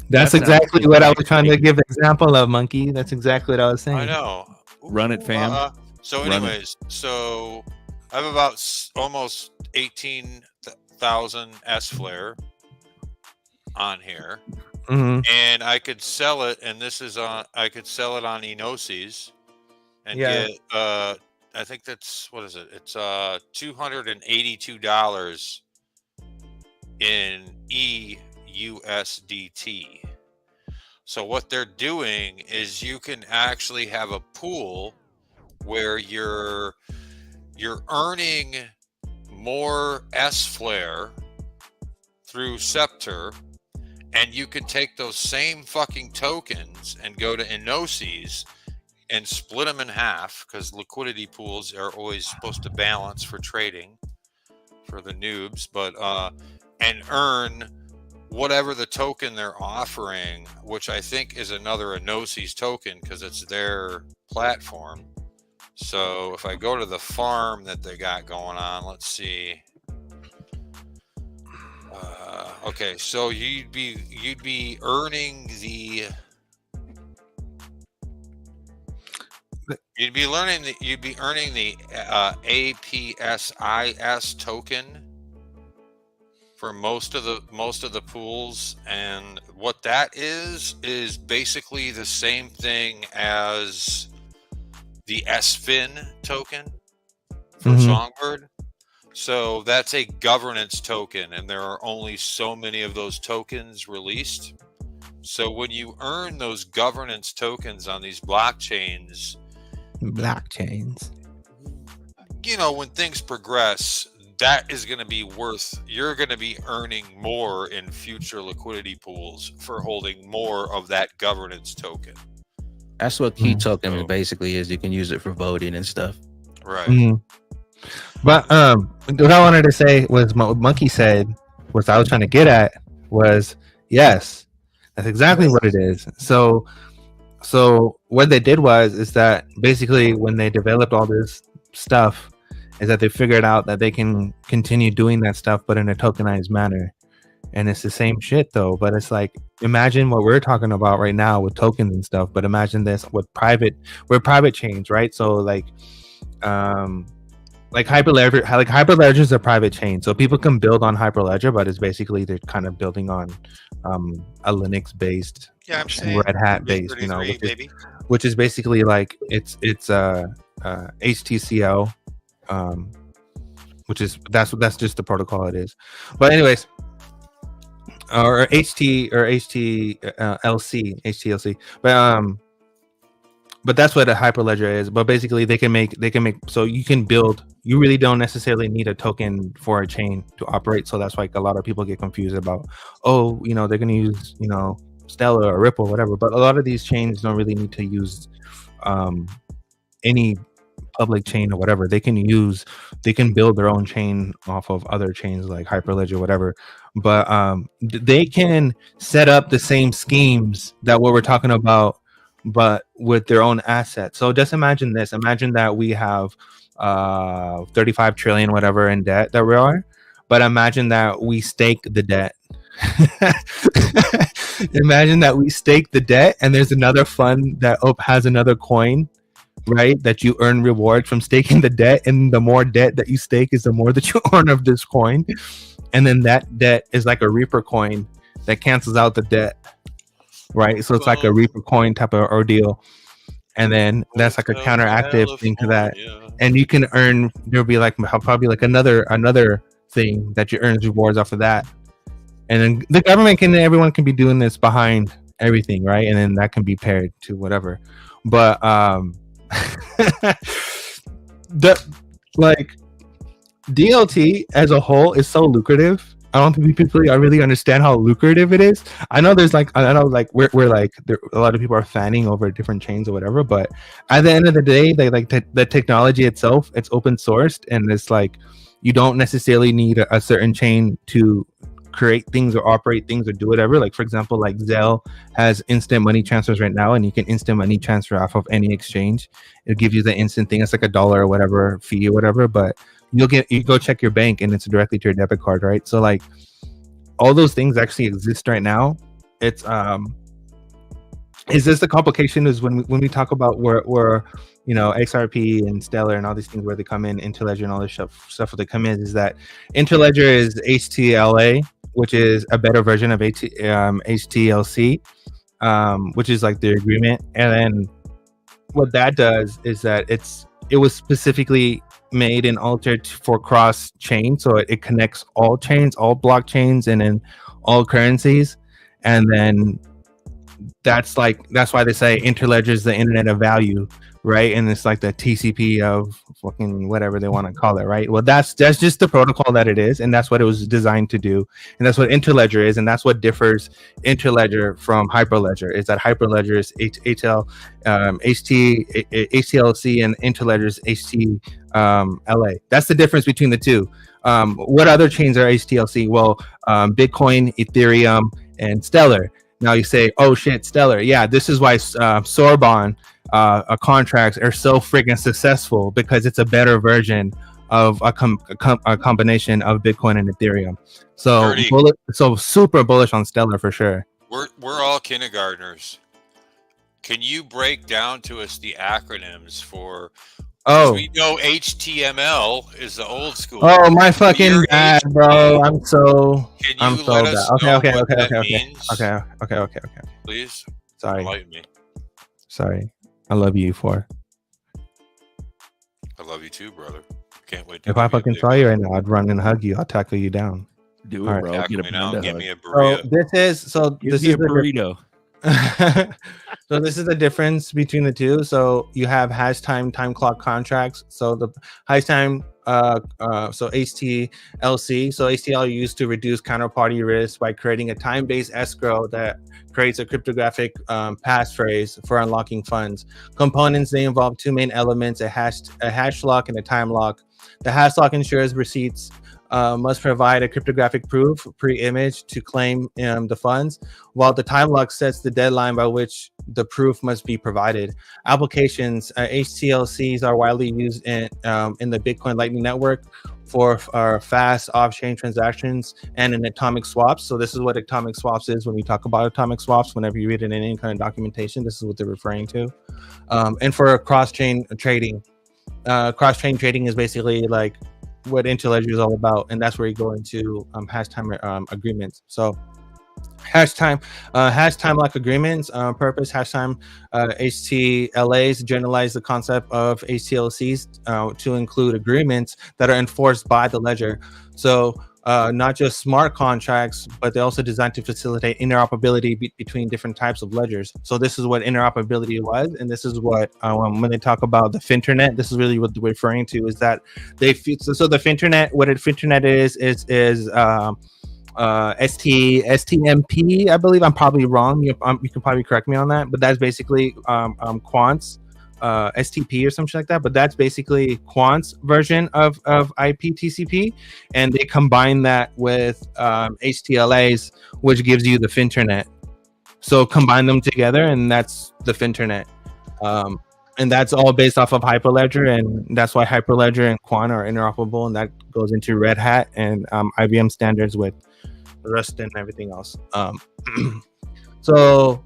That's exactly what I was trying to give an example of, Monkey. That's exactly what I was saying. I know. Run it, fam. So anyways, so I have about almost 18,000 S-Flare on here. Mm-hmm. And I could sell it, and I could sell it on Enosis and get I think that's, what is it? It's $282 in EUSDT. So what they're doing is you can actually have a pool where you're earning more S-Flare through Scepter, and you can take those same fucking tokens and go to Enosis and split them in half, because liquidity pools are always supposed to balance for trading for the noobs, but and earn whatever the token they're offering, which I think is another Enosis token because it's their platform. So if I go to the farm that they got going on, let's see. Okay, so you'd be earning the You'd be earning the APSIS token for most of the pools, and what that is basically the same thing as the SFIN token for Songbird. So that's a governance token, and there are only so many of those tokens released. So when you earn those governance tokens on these blockchains, blockchains. You know, when things progress, that is going to be worth, you're going to be earning more in future liquidity pools for holding more of that governance token. That's what key token basically is. You can use it for voting and stuff. Right. But what I wanted to say was what Monkey said, what I was trying to get at was, yes, that's exactly what it is. So what they did is that basically when they developed all this stuff, is that they figured out that they can continue doing that stuff, but in a tokenized manner. And it's the same shit though, but it's like, imagine what we're talking about right now with tokens and stuff, but imagine this with private chains, right? So like Hyperledger, like Hyperledger is a private chain, so people can build on Hyperledger, but it's basically they're kind of building on a Linux based, Red Hat based, you know, which is basically like it's HTCL, which is that's just the protocol it is. But anyways, or HTLC, but that's what a Hyperledger is. But basically they can make so you can build, you really don't necessarily need a token for a chain to operate. So that's why a lot of people get confused about, oh, you know, they're going to use, you know, Stellar or Ripple, whatever. But a lot of these chains don't really need to use any public chain or whatever. They can build their own chain off of other chains like Hyperledger, whatever. But they can set up the same schemes that what we're talking about, but with their own assets. So just imagine this. Imagine that we have 35 trillion whatever in debt that we are, but imagine that we stake the debt. Imagine that we stake the debt and there's another fund that has another coin, right, that you earn reward from staking the debt, and the more debt that you stake is the more that you earn of this coin, and then that debt is like a Reaper coin that cancels out the debt, right? So it's like a Reaper coin type of ordeal, and then that's like a counteractive thing to that, and you can earn, there'll be like probably like another thing that you earn rewards off of that, and then the government everyone can be doing this behind everything, right? And then that can be paired to whatever. But like DLT as a whole is so lucrative. I don't think people really understand how lucrative it is. I know there's like, I know like we're like a lot of people are fanning over different chains or whatever, but at the end of the day, they like the technology itself, it's open sourced, and it's like you don't necessarily need a certain chain to create things or operate things or do whatever. Like for example, like Zelle has instant money transfers right now, and you can instant money transfer off of any exchange. It'll give you the instant thing. It's like $1 or whatever fee or whatever, but you go check your bank and it's directly to your debit card, right? So like all those things actually exist right now. It's is this the complication is when we talk about where you know, XRP and Stellar and all these things where they come in, Interledger and all this stuff where they come in, is that Interledger is HTLA, which is a better version of HTLC, which is like the agreement. And then what that does is that it was specifically made and altered for cross chain, so it connects all chains, all blockchains, and then all currencies. And then that's why they say Interledger is the internet of value, right? And it's like the TCP of fucking whatever they want to call it, right? Well, that's just the protocol that it is, and that's what it was designed to do, and that's what Interledger is, and that's what differs Interledger from Hyperledger, is that Hyperledger is HTLC and Interledger is HTLA. That's the difference between the two. What other chains are HTLC? Well, Bitcoin, Ethereum, and Stellar. Now you say, oh shit, Stellar. Yeah, this is why Sorbonne contracts are so freaking successful, because it's a better version of a combination of Bitcoin and Ethereum. So so super bullish on Stellar for sure. We're all kindergartners. Can you break down to us the acronyms for? Oh, we know HTML is the old school. Oh my fucking god, bro! I'm so. Can you let us know what that means? Okay. Please. Sorry. Enlighten me. Sorry. I love you for. I love you too, brother. Can't wait. If I fucking saw you right now, I'd run and hug you. I'll tackle you down. Do it, bro. Give me a burrito. This is a burrito. So this is the difference between the two. So you have hash time clock contracts. So the hash time, so HTLC. So HTL are used to reduce counterparty risk by creating a time-based escrow that creates a cryptographic passphrase for unlocking funds. Components, they involve two main elements: a hash lock and a time lock. The hash lock ensures receipts must provide a cryptographic proof pre-image to claim the funds, while the time lock sets the deadline by which the proof must be provided. Applications, HTLCs are widely used in the Bitcoin Lightning Network for fast off-chain transactions and in atomic swaps. So this is what atomic swaps is when we talk about atomic swaps. Whenever you read it in any kind of documentation, this is what they're referring to. And for cross-chain trading. Cross-chain trading is basically like what Interledger is all about, and that's where you go into hash time agreements. So hash time lock agreements, purpose hash time HTLAs generalize the concept of HTLCs to include agreements that are enforced by the ledger. So not just smart contracts, but they're also designed to facilitate interoperability between different types of ledgers. So this is what interoperability was, and this is what when they talk about the Finternet, this is really what they're referring to, is that so the Finternet, what a Finternet is STMP, I believe. I'm probably wrong. You can probably correct me on that, but that's basically quants. STP or something like that, but that's basically Quant's version of IP TCP, and they combine that with HTLAs, which gives you the Finternet. So combine them together, and that's the Finternet. And that's all based off of Hyperledger, and that's why Hyperledger and Quant are interoperable, and that goes into Red Hat and IBM standards with Rust and everything else. So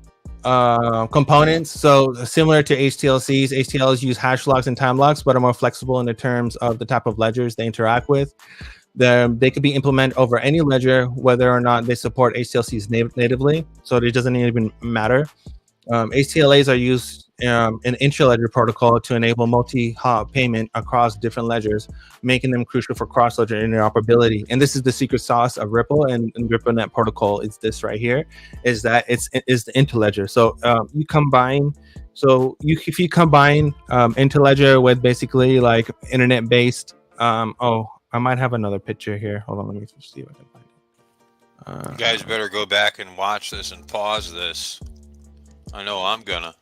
components, so similar to HTLCs, HTLs use hash locks and time locks, but are more flexible in the terms of the type of ledgers they interact with. They could be implemented over any ledger, whether or not they support HTLCs natively, so it doesn't even matter. HTLAs are used in intraledger protocol to enable multi-hop payment across different ledgers, making them crucial for cross-ledger interoperability. And this is the secret sauce of Ripple and RippleNet protocol. It's this right here, is that it's the interledger. So you combine, if you combine interledger with basically like internet-based. Oh, I might have another picture here. Hold on, let me see if I can find it. You guys better go back and watch this and pause this. I know I'm gonna.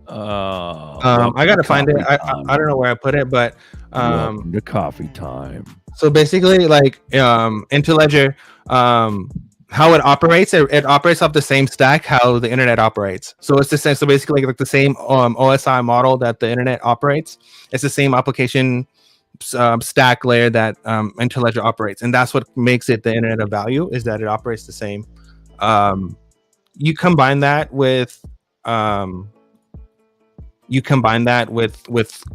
I gotta find it. I don't know where I put it, but the coffee time. So basically, like Interledger, how it operates, it operates off the same stack how the internet operates. So it's the same. So basically, like the same OSI model that the internet operates. It's the same application stack layer that Interledger operates, and that's what makes it the internet of value, is that it operates the same. You combine that with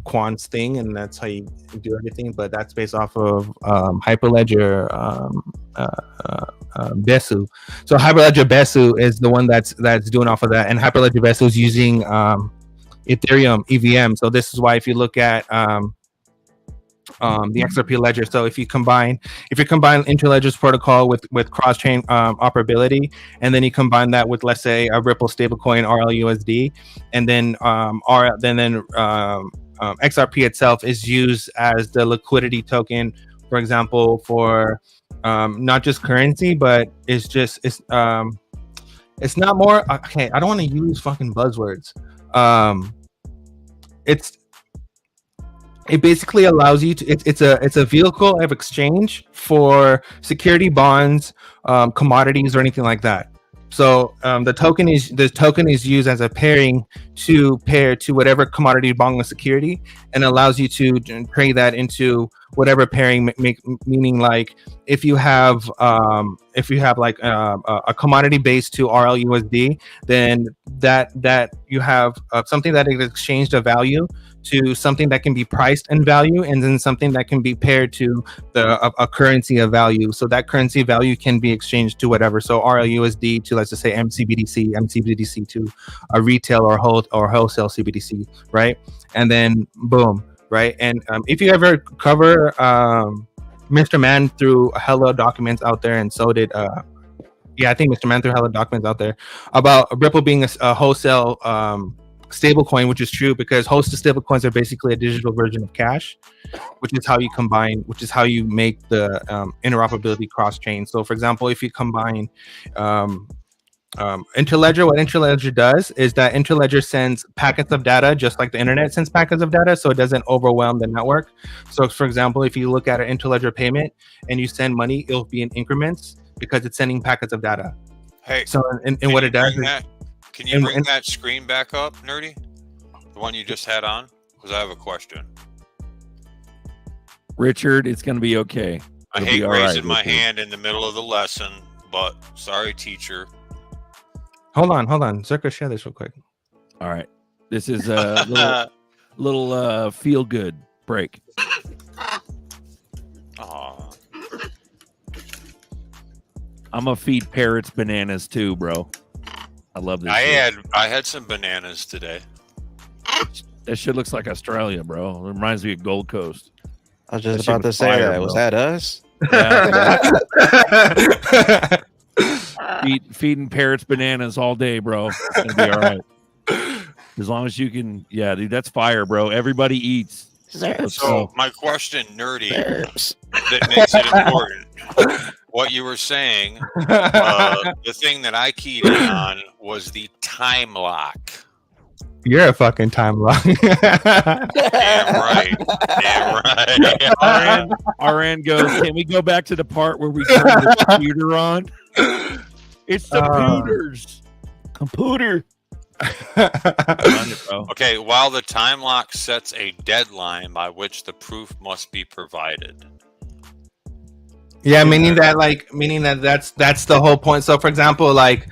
Quant's thing, and that's how you do everything. But that's based off of Hyperledger Besu. So Hyperledger Besu is the one that's doing off of that, and Hyperledger Besu is using Ethereum EVM. So this is why if you look at the XRP ledger. So if you combine Interledger's protocol with cross-chain operability, and then you combine that with, let's say, a Ripple stablecoin RLUSD, and then XRP itself is used as the liquidity token, for example, for not just currency, but it's not more. Okay, I don't want to use fucking buzzwords. It basically allows you to. It's a vehicle of exchange for security, bonds, commodities, or anything like that. So the token is used as a pairing to pair to whatever commodity, bond, or security, and allows you to trade that into whatever pairing. Meaning, like if you have like a commodity based to RLUSD, then that you have something that is exchanged a value to something that can be priced in value, and then something that can be paired to a currency of value. So that currency value can be exchanged to whatever. So RLUSD to, let's just say, MCBDC to a retail or wholesale CBDC, right? And then boom, right? And if you ever cover Mr. Man through hella documents out there, and so did I think Mr. Man threw hella documents out there about Ripple being a wholesale stable coin, which is true because hosted stable coins are basically a digital version of cash, which is how you make the interoperability cross chain. So for example, if you combine Interledger, what Interledger does is that Interledger sends packets of data just like the internet sends packets of data, so it doesn't overwhelm the network. So for example, if you look at an Interledger payment and you send money, it'll be in increments because it's sending packets of data. Hey, so and what it does is, can you bring that screen back up, Nerdy? The one you just had on? Because I have a question. Richard, it's going to be okay. I hate raising my hand in the middle of the lesson, but sorry, teacher. Hold on. ZRK, share this real quick. All right. This is a little feel good break. Aw. I'm gonna feed parrots bananas too, bro. I love this. I had some bananas today. That shit looks like Australia, bro. It reminds me of Gold Coast. I was just about to say that. Bro. Was that us? Yeah. Feeding parrots bananas all day, bro. It's gonna be all right. As long as you can, yeah, dude, that's fire, bro. Everybody eats. So my question, Nerdy, that makes it important. What you were saying, the thing that I keyed in on was the time lock. You're a fucking time lock. Damn right. RN goes, can we go back to the part where we turn the computer on? It's the computers. Computer. Okay, while the time lock sets a deadline by which the proof must be provided. Yeah, meaning that that's the whole point. So for example, like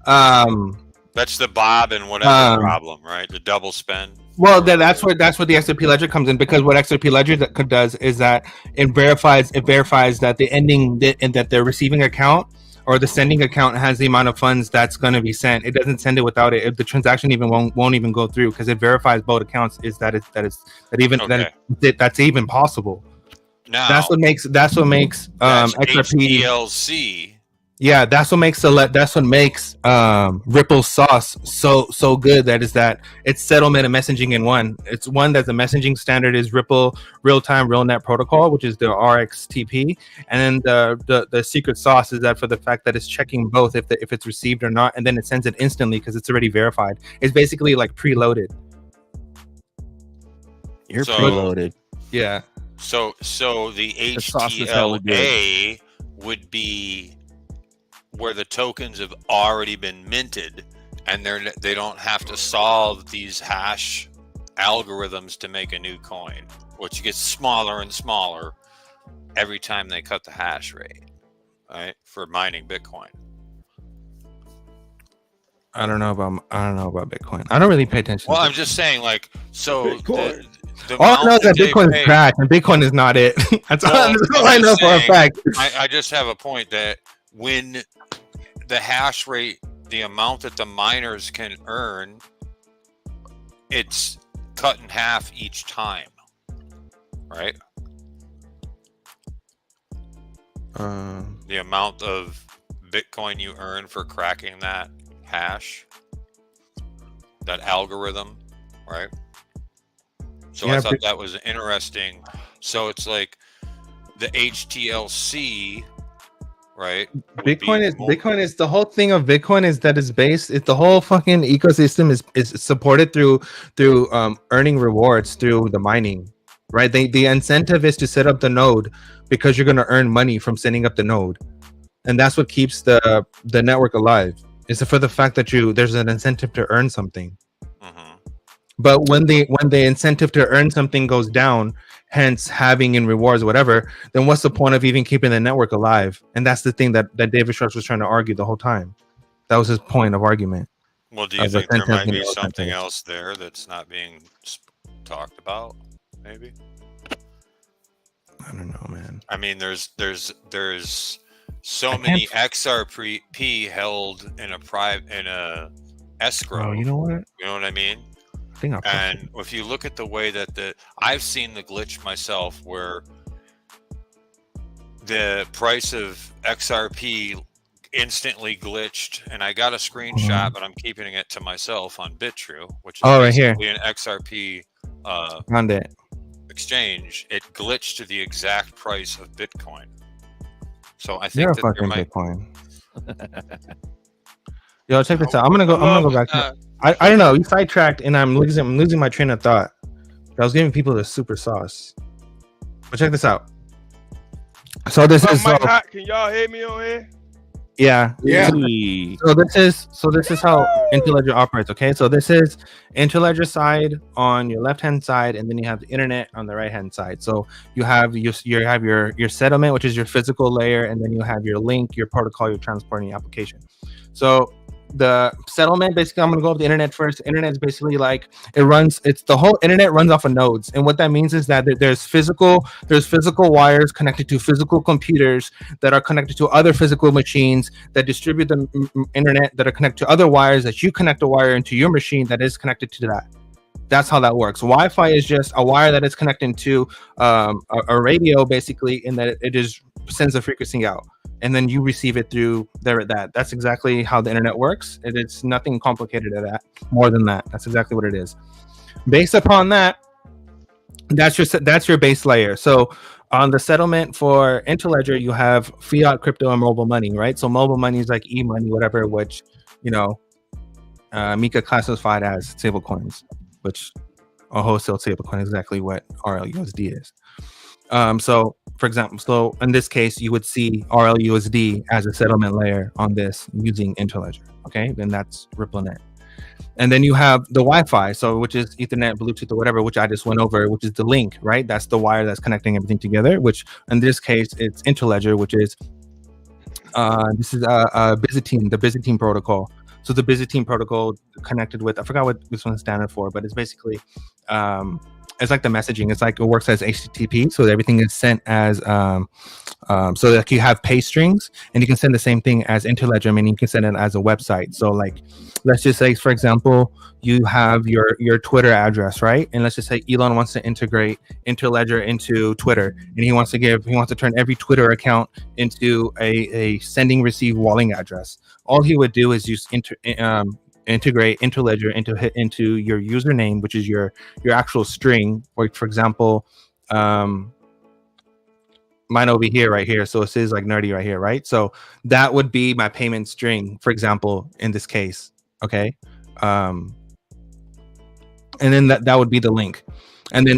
that's the Bob and whatever problem, right? The double spend. Well, that's where the XRP ledger comes in, because what XRP ledger does is that it verifies that the ending and that the receiving account or the sending account has the amount of funds that's going to be sent. It doesn't send it without it. If the transaction even won't even go through, because it verifies both accounts that's even possible. Now, that's what makes XRP HTLC. Yeah, that's what makes Ripple sauce so good. That is that it's settlement and messaging in one. It's one that the messaging standard is Ripple real-time RealNet protocol, which is the RxTP, and then the secret sauce is that for the fact that it's checking both if it's received or not, and then it sends it instantly because it's already verified. It's basically like preloaded. You're preloaded. Yeah. So the HTLA would be where the tokens have already been minted, and they don't have to solve these hash algorithms to make a new coin, which gets smaller and smaller every time they cut the hash rate, right? For mining Bitcoin. I don't know about Bitcoin. I don't really pay attention. Well, I'm just saying, like, so the all I know is that Bitcoin is cracked, and Bitcoin is not it. That's all I know for a fact. I just have a point that when the hash rate, the amount that the miners can earn, it's cut in half each time, right? The amount of Bitcoin you earn for cracking that hash, that algorithm, right? So yeah, I thought that was interesting. So it's like the HTLC, right? Bitcoin is the whole thing of Bitcoin is that it's based. It's the whole fucking ecosystem is supported through earning rewards through the mining, right? The incentive is to set up the node because you're going to earn money from setting up the node, and that's what keeps the network alive. Is for the fact that there's an incentive to earn something. But when the incentive to earn something goes down, hence having in rewards whatever, then what's the point of even keeping the network alive? And that's the thing that David Schwartz was trying to argue the whole time. That was his point of argument. Well, do you think there might be something else there that's not being talked about? Maybe. I don't know, man. I mean, there's so many XRP held in a escrow. Oh, you know what? You know what I mean? And if you look at the way that I've seen the glitch myself, where the price of XRP instantly glitched, and I got a screenshot, but I'm keeping it to myself on BitTrue, which is right here. basically an XRP Found it. exchange. It glitched to the exact price of Bitcoin. So I You're think a that there fucking might. Bitcoin. Yo, check this out. I'm gonna go back. I don't know. You sidetracked, and I'm losing my train of thought. I was giving people the super sauce. But check this out. So this is Mic hot. Can y'all hear me on here? yeah. Yeah. So this is how Interledger operates. Okay, so this is Interledger side on your left hand side, and then you have the internet on the right hand side. So you have your settlement, which is your physical layer, and then you have your link, your protocol, your transporting application. So the settlement, basically, I'm gonna go with the internet first. Internet is basically like it's the whole internet runs off of nodes, and what that means is that there's physical wires connected to physical computers that are connected to other physical machines that distribute the internet, that are connected to other wires, that you connect a wire into your machine that is connected to that. That's how that works. Wi-Fi is just a wire that is connected to a radio, basically, in that it just sends a frequency out, and then you receive it through that. That's exactly how the internet works. It's nothing complicated to that. More than that, that's exactly what it is. Based upon that, that's your base layer. So on the settlement for Interledger, you have fiat, crypto, and mobile money, right? So mobile money is like e-money, whatever, which Mika classified as stable coins, which a wholesale stable coin is exactly what RLUSD is. So for example, in this case, you would see RLUSD as a settlement layer on this using Interledger. Okay, then that's RippleNet. And then you have the Wi-Fi, which is Ethernet, Bluetooth, or whatever, which I just went over, which is the link, right? That's the wire that's connecting everything together, which in this case, it's Interledger, which is this is Byzantine, the Byzantine protocol. So the Byzantine protocol connected with, I forgot what this one's standard for, but it's basically it's like the messaging. It's like it works as HTTP, so everything is sent as so like you have pay strings, and you can send the same thing as Interledger, meaning you can send it as a website. So like, let's just say, for example, you have your Twitter address, right? And let's just say Elon wants to integrate Interledger into Twitter, and he wants to turn every Twitter account into a sending receive walling address. All he would do is use integrate Interledger into your username, which is your actual string. Or for example, mine over here, right here. So it says like nerdy right here, right? So that would be my payment string, for example, in this case. Okay. And then that would be the link. And then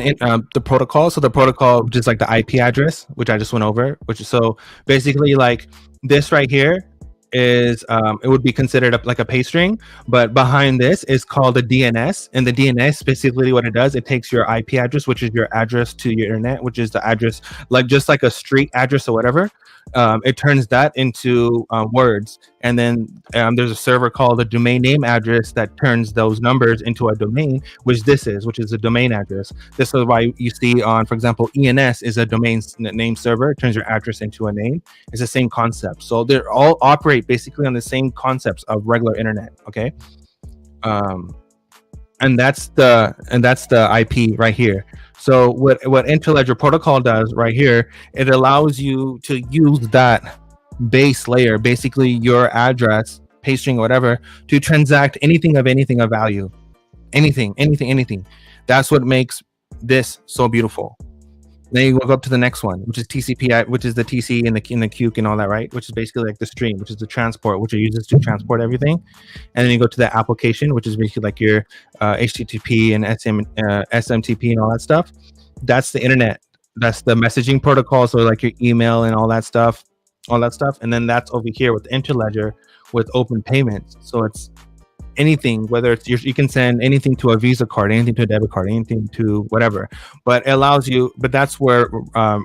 the protocol. So the protocol, just like the IP address, which I just went over, which is so basically like this right here is it would be considered like a pay string, but behind this is called a DNS. And the DNS, basically what it does, it takes your IP address, which is your address to your internet, which is the address, like just like a street address or whatever. It turns that into words, and then there's a server called a domain name address that turns those numbers into a domain, which is a domain address. This is why you see on, for example, ENS is a domain name server. It turns your address into a name. It's the same concept. So they all operate basically on the same concepts of regular internet. Okay, and that's the IP right here. So what Interledger protocol does right here, it allows you to use that base layer, basically your address, pay string, or whatever, to transact anything of value, anything. That's what makes this so beautiful. Then you go up to the next one, which is TCP, which is the TC and the queue and all that, right? Which is basically like the stream, which is the transport, which it uses to transport everything. And then you go to the application, which is basically like your HTTP and SMTP and all that stuff. That's the internet. That's the messaging protocol. So like your email and all that stuff. And then that's over here with Interledger with open payments. So it's anything, whether it's you can send anything to a Visa card, anything to a debit card, anything to whatever, but it allows you. But that's where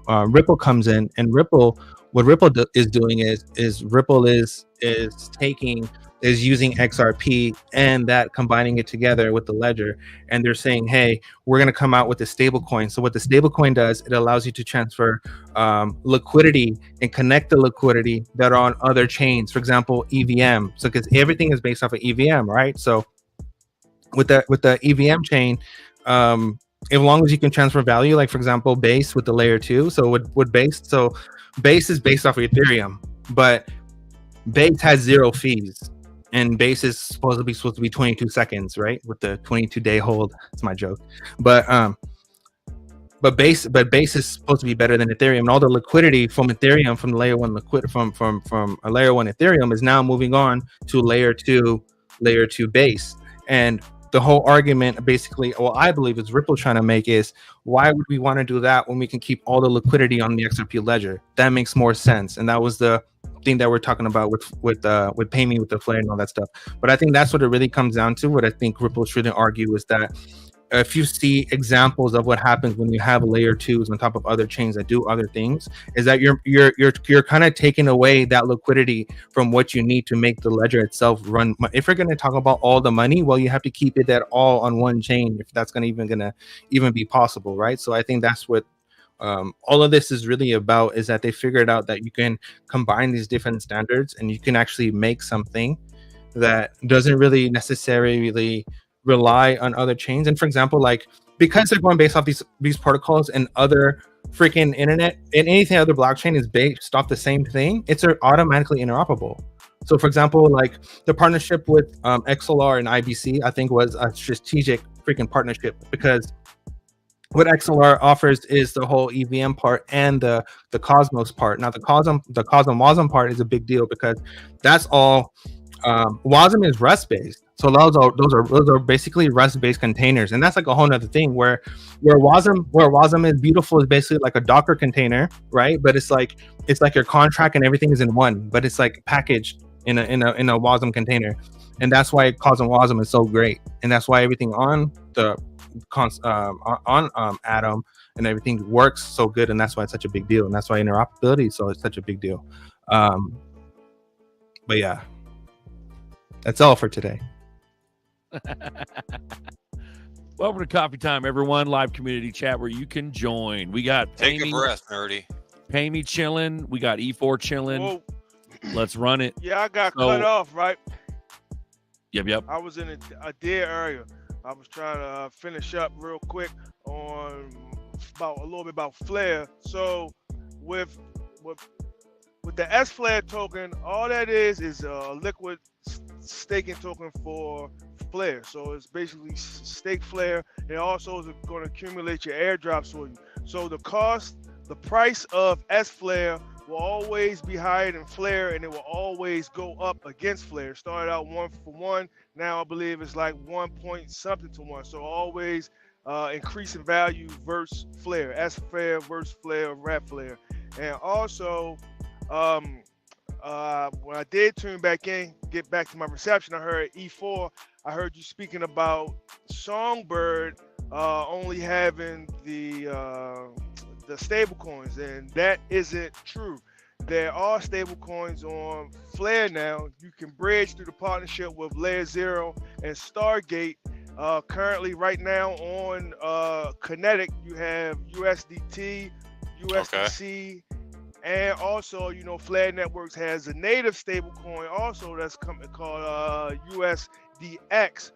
Ripple comes in. And Ripple, what Ripple is doing is Ripple is using XRP and that combining it together with the ledger, and they're saying, hey, we're going to come out with a stable coin. So what the stable coin does, it allows you to transfer liquidity and connect the liquidity that are on other chains, for example, EVM. So because everything is based off of EVM, right? So with the EVM chain, as long as you can transfer value, like for example, Base with the layer 2. So with Base, so Base is based off of Ethereum, but Base has 0 fees, and base is supposed to be 22 seconds, right? With the 22-day hold. It's my joke, but base is supposed to be better than Ethereum, and all the liquidity from Ethereum, from layer 1 from a layer 1 Ethereum is now moving on to layer 2 base. And the whole argument, basically, what I believe is Ripple trying to make is, why would we want to do that when we can keep all the liquidity on the XRP ledger? That makes more sense. And that was the thing that we're talking about with pay me with the flare and all that stuff. But I think that's what it really comes down to. What I think Ripple shouldn't argue is that if you see examples of what happens when you have layer 2s on top of other chains that do other things, is that you're kind of taking away that liquidity from what you need to make the ledger itself run. If you're going to talk about all the money, well, you have to keep it all on one chain, if that's going to even be possible, right? So I think that's what all of this is really about, is that they figured out that you can combine these different standards and you can actually make something that doesn't really necessarily rely on other chains. And for example, like, because they're going based off these protocols, and other freaking internet and anything other blockchain is based off the same thing, it's automatically interoperable. So for example, like the partnership with XLR and IBC, I think was a strategic freaking partnership, because what XLR offers is the whole EVM part and the Cosmos part. Now the Wasm part is a big deal, because that's all Wasm is Rust based. So those are basically Rust based containers, and that's like a whole other thing. Where Wasm is beautiful is basically like a Docker container, right? But it's like your contract and everything is in one, but it's like packaged in a Wasm container, and that's why Wasm is so great, and that's why everything on the Atom and everything works so good, and that's why it's such a big deal, and that's why interoperability is such a big deal. But yeah, that's all for today. Welcome to Coffee Time, everyone. Live community chat where you can join. We got Take a breath, nerdy. Pay me chilling. We got E4 chilling. Whoa. Let's run it. Yeah, I got cut off, right? Yep. I was in a dead area. I was trying to finish up real quick on a little bit about Flare. So with the S Flare token, all that is a liquid staking token for Flare. So it's basically stake Flare. It also is going to accumulate your airdrops for you. So the price of S Flare will always be higher than Flare, and it will always go up against Flare. It started out 1-for-1. Now I believe it's like 1 point something to 1. So always increasing value versus Flare. S Flare versus Flare, Rat Flare. And also, when I did tune back in, get back to my reception, I heard E4. I heard you speaking about Songbird only having the stable coins, and that isn't true. There are stable coins on Flare now. You can bridge through the partnership with Layer 0 and Stargate. Currently, right now on Kinetic, you have USDT, USDC. Okay. And also, Flare Networks has a native stable coin also that's called USDX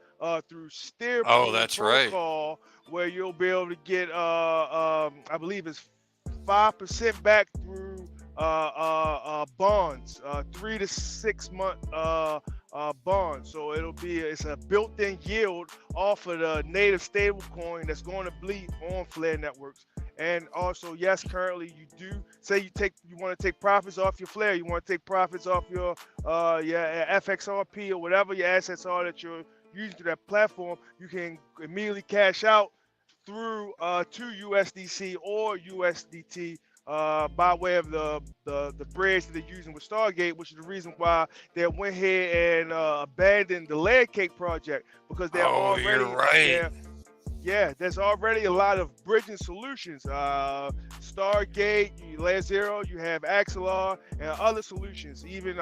through Steer. Oh, that's protocol, right. Where you'll be able to get, I believe it's 5% back through bonds, 3 to 6 month bonds. So it's a built-in yield off of the native stable coin that's going to bleed on Flare Networks. And also, yes, currently you do say you want to take profits off your Flare, you want to take profits off your FXRP or whatever your assets are that you're using to that platform. You can immediately cash out through to USDC or USDT by way of the bridge that they're using with Stargate, which is the reason why they went ahead and abandoned the Layer Cake project, because they're already. You're right. Yeah, there's already a lot of bridging solutions. Stargate, Layer 0, you have XLR, and other solutions, even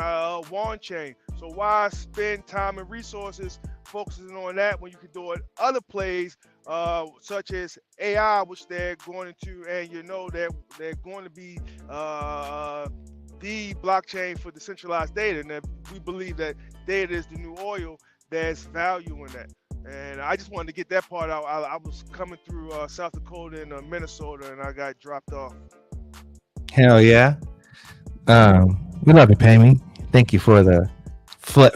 Wand Chain. So why spend time and resources focusing on that when you can do it other plays, such as AI, which they're going into, and they're going to be the blockchain for decentralized data, and that we believe that data is the new oil. There's value in that. And I just wanted to get that part out. I was coming through South Dakota and Minnesota, and I got dropped off. Hell yeah. We love you, Pay Me. Thank you for the flare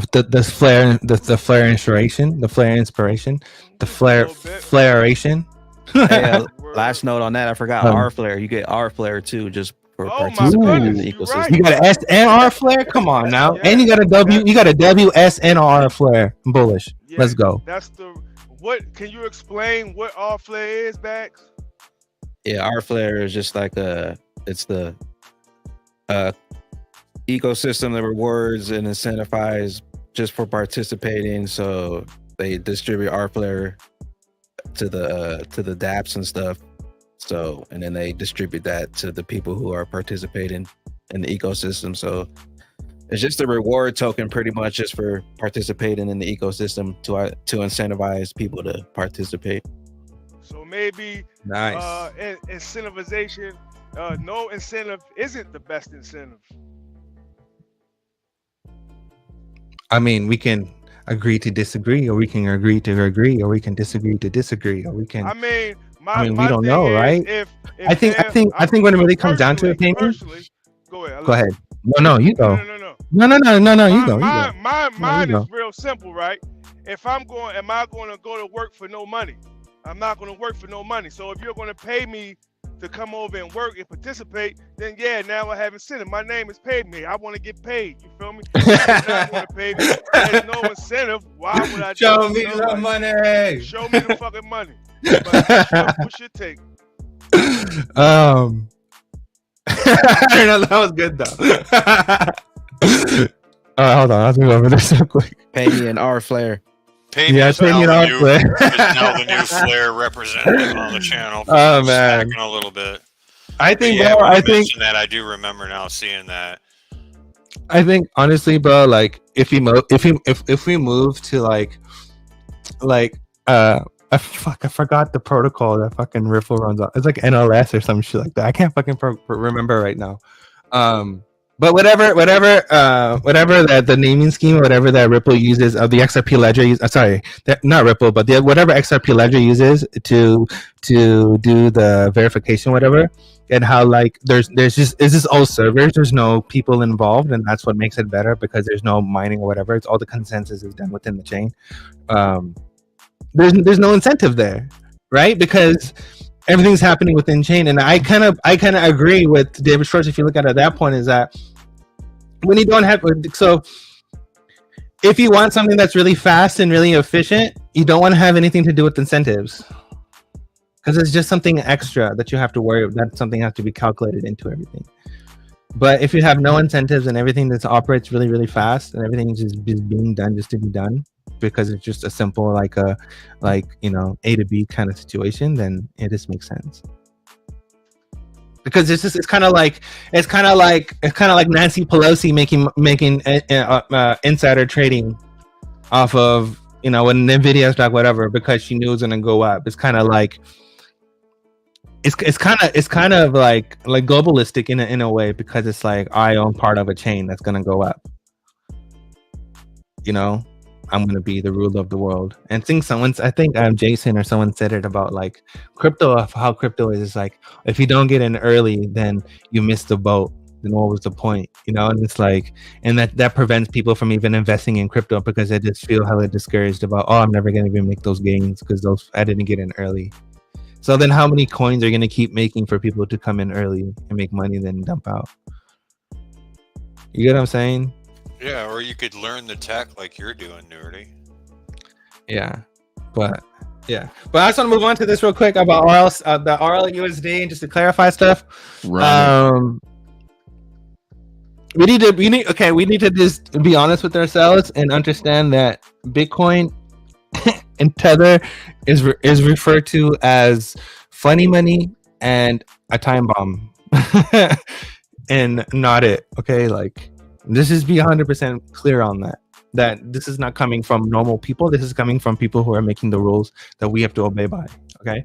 inspiration, the flaration. Hey, last note on that, I forgot Um, R flare. You get R flare too, just for Oh my participating in goodness, the you ecosystem. right. You got an S and R flare? Come on now. Yeah, And you got a W, that- you got a WS and R flare. Bullish. Yeah, Let's go. That's the what? Can you explain what R flare is, Bax? Yeah, R flare is just like it's the ecosystem that rewards and incentivize just for participating. So they distribute R flare to the dApps and stuff. So and then they distribute that to the people who are participating in the ecosystem. So it's just a reward token, pretty much, just for participating in the ecosystem to incentivize people to participate. So maybe Nice. incentivization. No incentive isn't the best incentive. I mean, we can agree to disagree, or we can agree to agree, or we can disagree to disagree, or we can. I mean, we my don't thing know, is, right? If I think when it really comes down to opinion. personally, go ahead. Go ahead. No, you go. No. No, you go. Mine you is go. real simple, right? Am I going to go to work for no money? I'm not going to work for no money. So if you're going to pay me to come over and work and participate, then yeah, now I have incentive. My name is paid me. I want to get paid. You feel me? If you're not going to pay me, there's no incentive. Why would I? Show do me it? the money. Show me the fucking money. But what's your take? I don't know. That was good though. Hold on. I'll go over this real quick. Pay me an R flare. Pay me Yeah, is pay me now an the R new- flare. is now the new Flair representative on the channel. Oh, man. Smacking a little bit. I think, Yeah, bro. when you I think mentioned that, I do remember now seeing that. honestly, bro. Like, if we move to like I forgot the protocol that fucking Ripple runs on. It's like NLS or some shit like that. I can't fucking remember right now. But whatever that the naming scheme, whatever that Ripple uses, the XRP ledger not Ripple, but whatever XRP ledger uses to do the verification, whatever, and how like there's just all servers. There's no people involved, and that's what makes it better because there's no mining or whatever. It's all the consensus is done within the chain. There's no incentive there, right? Because everything's happening within chain, and I kind of agree with David Schwartz. If you look at it at that point, is that when you don't have if you want something that's really fast and really efficient, you don't want to have anything to do with incentives because it's just something extra that you have to worry about. That something has to be calculated into everything. But if you have no incentives and everything that operates really, really fast and everything is just being done just to be done, because it's just a simple A to B kind of situation, then it just makes sense. Because it's kind of like Nancy Pelosi making insider trading off of when Nvidia stock, whatever, because she knew it was gonna go up. It's kind of like it's kind of like globalistic in a way, because it's like I own part of a chain that's gonna go up. I'm gonna be the ruler of the world. And I think Jason or someone said it about like crypto, how crypto is like if you don't get in early, then you miss the boat. Then what was the point? And it's like, and that prevents people from even investing in crypto because they just feel hella discouraged about, I'm never gonna even make those gains because I didn't get in early. So then how many coins are gonna keep making for people to come in early and make money and then dump out? You get what I'm saying? Yeah, or you could learn the tech like you're doing, Nerdy. Yeah, but I just want to move on to this real quick about the RLUSD, and just to clarify stuff. We need to just be honest with ourselves and understand that Bitcoin and Tether is referred to as funny money and a time bomb, and not it. Okay, like. This is be 100% clear on that this is not coming from normal people. This is coming from people who are making the rules that we have to obey by. Okay.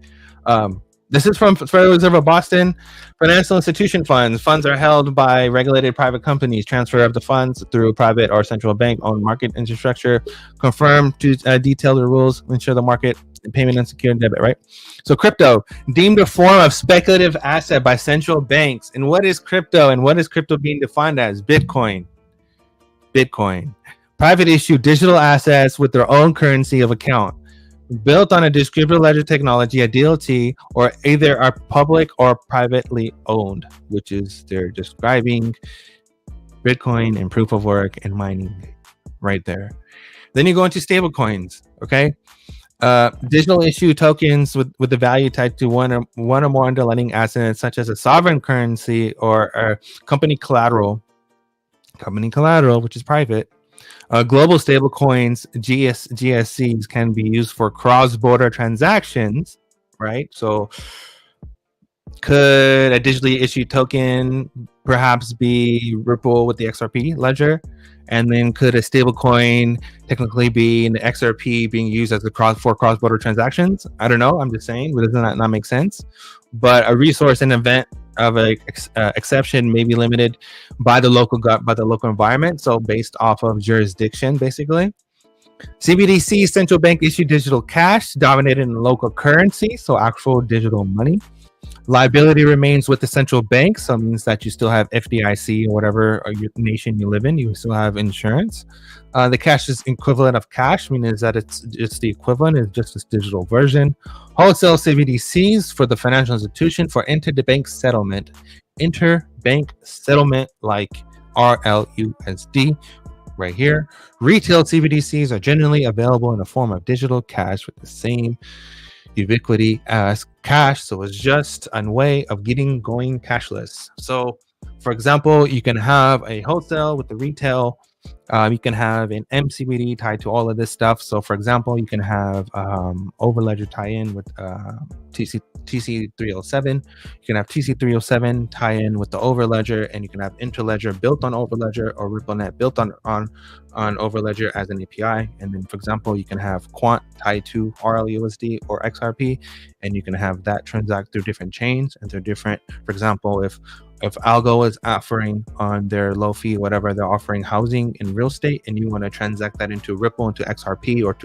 This is from Federal Reserve of Boston. Financial institution funds. Funds are held by regulated private companies. Transfer of the funds through private or central bank owned market infrastructure. Confirm to detail the rules. Ensure the market payment and secure debit, right? So crypto, deemed a form of speculative asset by central banks. And what is crypto? And what is crypto being defined as? Bitcoin. Bitcoin. Private issue digital assets with their own currency of account, built on a distributed ledger technology, a DLT, or either are public or privately owned, which is they're describing Bitcoin and proof of work and mining right there. Then you go into stable coins, okay? Digital issue tokens with the value tied to one or more underlying assets, such as a sovereign currency or a company collateral, which is private. Global stable coins, GSCs, can be used for cross-border transactions, right? So could a digitally issued token perhaps be Ripple with the XRP ledger? And then could a stable coin technically be an XRP being used as for cross-border transactions? I don't know. I'm just saying, but doesn't that not make sense? But a resource and event of a exception may be limited by the local environment. So based off of jurisdiction, basically. CBDC, central bank issued digital cash, dominated in local currency, so actual digital money. Liability remains with the central bank, so it means that you still have FDIC or whatever or your nation you live in, you still have insurance. The cash is equivalent of cash, meaning is that it's the equivalent, it's just this digital version. Wholesale CBDCs for the financial institution for interbank settlement like RLUSD right here. Retail CBDCs are generally available in the form of digital cash with the same ubiquity as cash, so it's just a way of going cashless. So for example, you can have a wholesale with the retail, you can have an MCBD tied to all of this stuff. So for example, you can have Overledger tie-in with TC307. You can have TC307 tie-in with the Overledger, and you can have Interledger built on Overledger or RippleNet built on Overledger as an API. And then, for example, you can have Quant tied to RLUSD or XRP, and you can have that transact through different chains and through different. For example, if Algo is offering on their low fee, whatever they're offering housing in real estate, and you want to transact that into Ripple, into XRP, or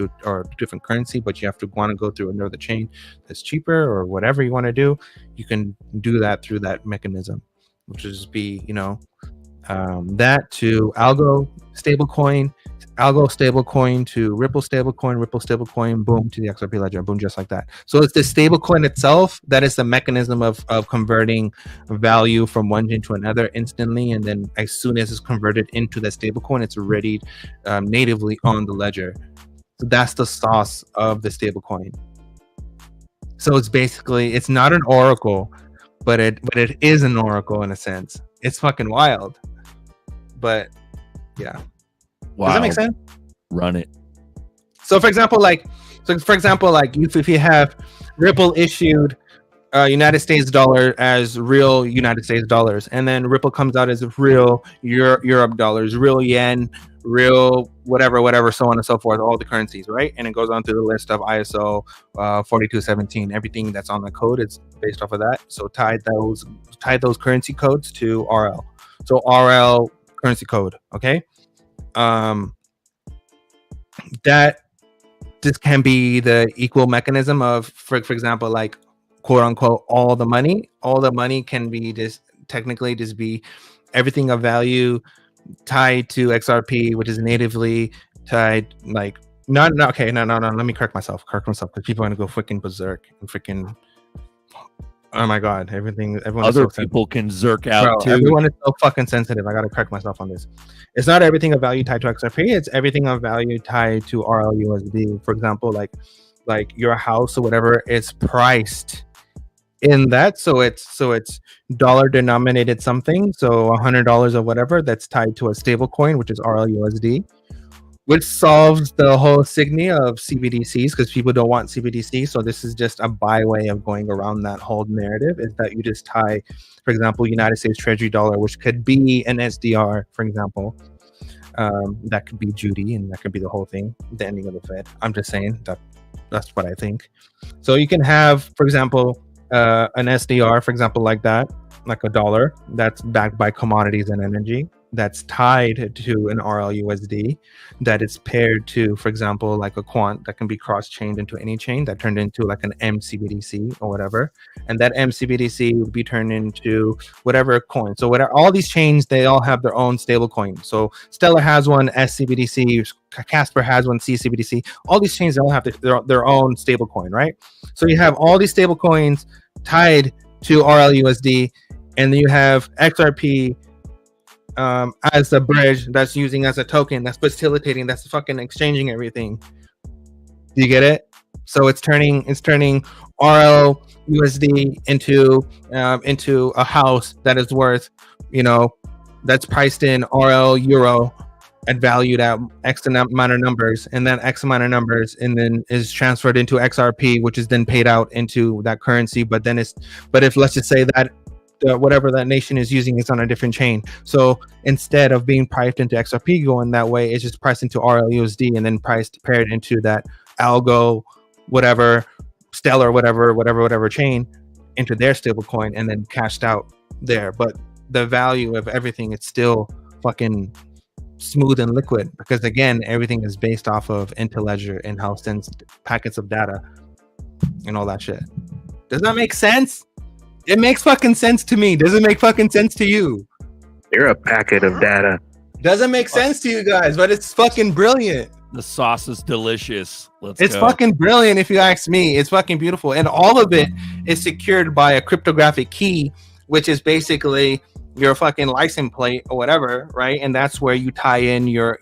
different currency, but you want to go through another chain that's cheaper or whatever you want to do, you can do that through that mechanism, which would just be, that to Algo stablecoin to Ripple stablecoin, boom, to the XRP ledger, boom, just like that. So it's the stablecoin itself that is the mechanism of converting value from one chain to another instantly, and then as soon as it's converted into the stablecoin, it's already natively on the ledger. So that's the sauce of the stablecoin. So it's basically, it's not an oracle, but it is an oracle in a sense. It's fucking wild, but yeah. Wow. Does that make sense? Run it. So for example, if you have Ripple issued United States dollar as real United States dollars, and then Ripple comes out as real Europe dollars, real yen, real whatever, so on and so forth, all the currencies, right? And it goes on through the list of ISO 4217. Everything that's on the code is based off of that. So tie those currency codes to RL. So RL currency code, okay? That this can be the equal mechanism of, for example, like quote unquote, all the money can be just technically just be everything of value tied to XRP, which is natively tied, like no, let me correct myself because people are gonna go freaking berserk and freaking, oh my god, everyone other people can zerk out too. Everyone is so fucking sensitive. I gotta correct myself on this. It's not everything of value tied to XRP, it's everything of value tied to RLUSD. For example, like your house or whatever is priced in that, so it's dollar denominated something, so $100 or whatever that's tied to a stable coin, which is RLUSD, which solves the whole signy of CBDCs because people don't want CBDC. So this is just a byway of going around that whole narrative, is that you just tie, for example, United States Treasury dollar, which could be an SDR, for example. That could be Judy, and that could be the whole thing, the ending of the Fed. I'm just saying that's what I think. So you can have, for example, an SDR, for example, like that, like a dollar that's backed by commodities and energy. that's tied to an RLUSD that is paired to, for example, like a quant that can be cross-chained into any chain that turned into like an MCBDC or whatever, and that MCBDC would be turned into whatever coin. So whatever, all these chains, they all have their own stable coin. So Stellar has one, SCBDC, Casper has one, CCBDC. All these chains, they all have their own stable coin, right? So you have all these stable coins tied to RLUSD, and then you have XRP as the bridge that's using as a token, that's facilitating, that's fucking exchanging everything. Do you get it? So it's turning RLUSD into a house that is worth, that's priced in RL euro and valued at X amount of numbers, and then X amount of numbers, and then is transferred into XRP, which is then paid out into that currency. But if let's just say that whatever that nation is using is on a different chain, so instead of being priced into XRP going that way, it's just priced into RLUSD and then paired into that algo, whatever, Stellar, whatever chain, into their stable coin, and then cashed out there. But the value of everything, it's still fucking smooth and liquid, because again, everything is based off of Interledger and how it sends packets of data and all that shit. Does that make sense? It makes fucking sense to me. Does it make fucking sense to you? You're a packet of data. Doesn't make sense to you guys, but it's fucking brilliant. The sauce is delicious. It's fucking brilliant if you ask me. It's fucking beautiful, and all of it is secured by a cryptographic key, which is basically your fucking license plate or whatever, right? And that's where you tie in your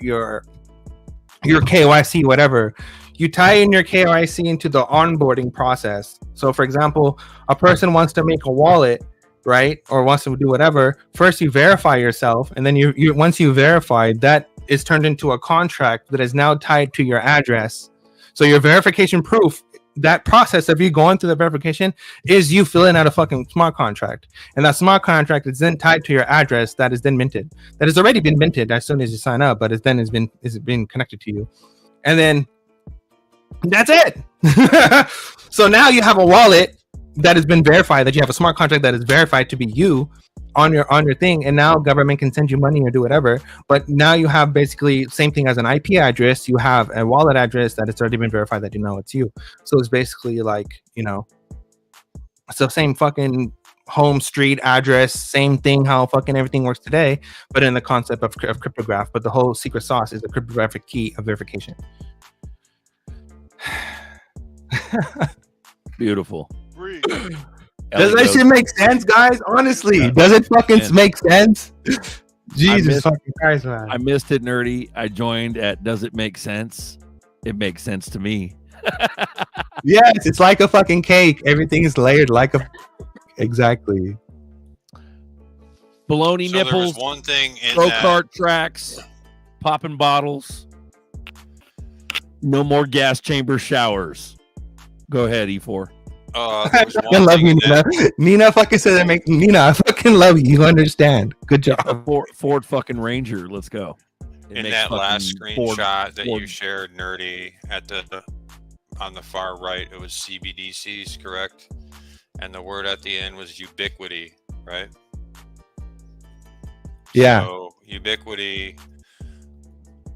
KYC, whatever. You tie in your KYC into the onboarding process. So for example, a person wants to make a wallet, right? Or wants to do whatever. First you verify yourself, and then you once you verify, that is turned into a contract that is now tied to your address. So your verification proof, that process of you going through the verification, is you filling out a fucking smart contract, and that smart contract is then tied to your address that is then minted, that has already been minted as soon as you sign up, but it's been connected to you, and then that's it. So now you have a wallet that has been verified, that you have a smart contract that is verified to be you on your thing, and now government can send you money or do whatever. But now you have basically same thing as an IP address. You have a wallet address that it's already been verified that you know it's you. So it's basically like, it's the same fucking home street address, same thing how fucking everything works today, but in the concept of cryptograph. But the whole secret sauce is the cryptographic key of verification. Beautiful. Does that shit make sense, guys? Honestly, does it fucking make sense? Jesus fucking Christ, man. I missed it, nerdy. I joined at Does It Make Sense? It makes sense to me. Yes, it's like a fucking cake. Everything is layered like a... Exactly. Baloney So nipples. there was one thing in Go that. kart tracks. Popping bottles. No more gas chamber showers. Go ahead, E4. There was I one love thing you, that- Nina. Nina fucking said that make Nina. I fucking love you. You understand? Good job. Ford fucking Ranger. Let's go. It in makes that last fucking screenshot that you Ford. shared, nerdy, on the far right, it was CBDCs, correct? And the word at the end was ubiquity, right? Yeah. So ubiquity,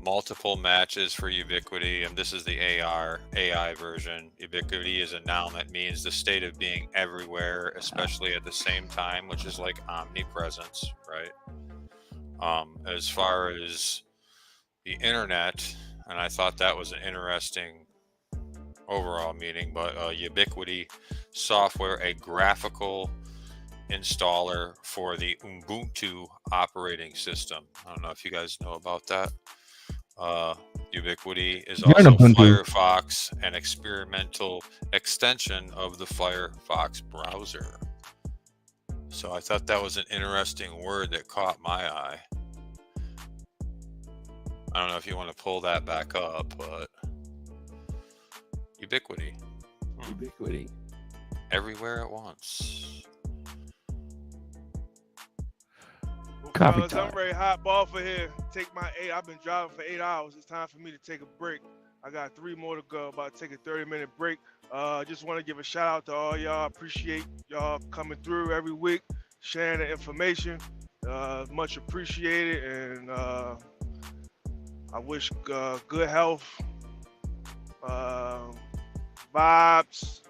multiple matches for ubiquity, and this is the AI version. Ubiquity is a noun that means the state of being everywhere, especially at the same time, which is like omnipresence, right? As far as the internet, and I thought that was an interesting overall meaning, but ubiquity software, a graphical installer for the Ubuntu operating system. I don't know if you guys know about that. Ubiquity is also Firefox, an experimental extension of the Firefox browser. So I thought that was an interesting word that caught my eye. I don't know if you want to pull that back up, but ubiquity. Ubiquity. Everywhere at once. Copy I'm time. ready to hop off of here. I've been driving for 8 hours. It's time for me to take a break. I got 3 more to go. About to take a 30-minute break. Just want to give a shout out to all y'all. Appreciate y'all coming through every week, sharing the information. Much appreciated, and I wish good health, vibes,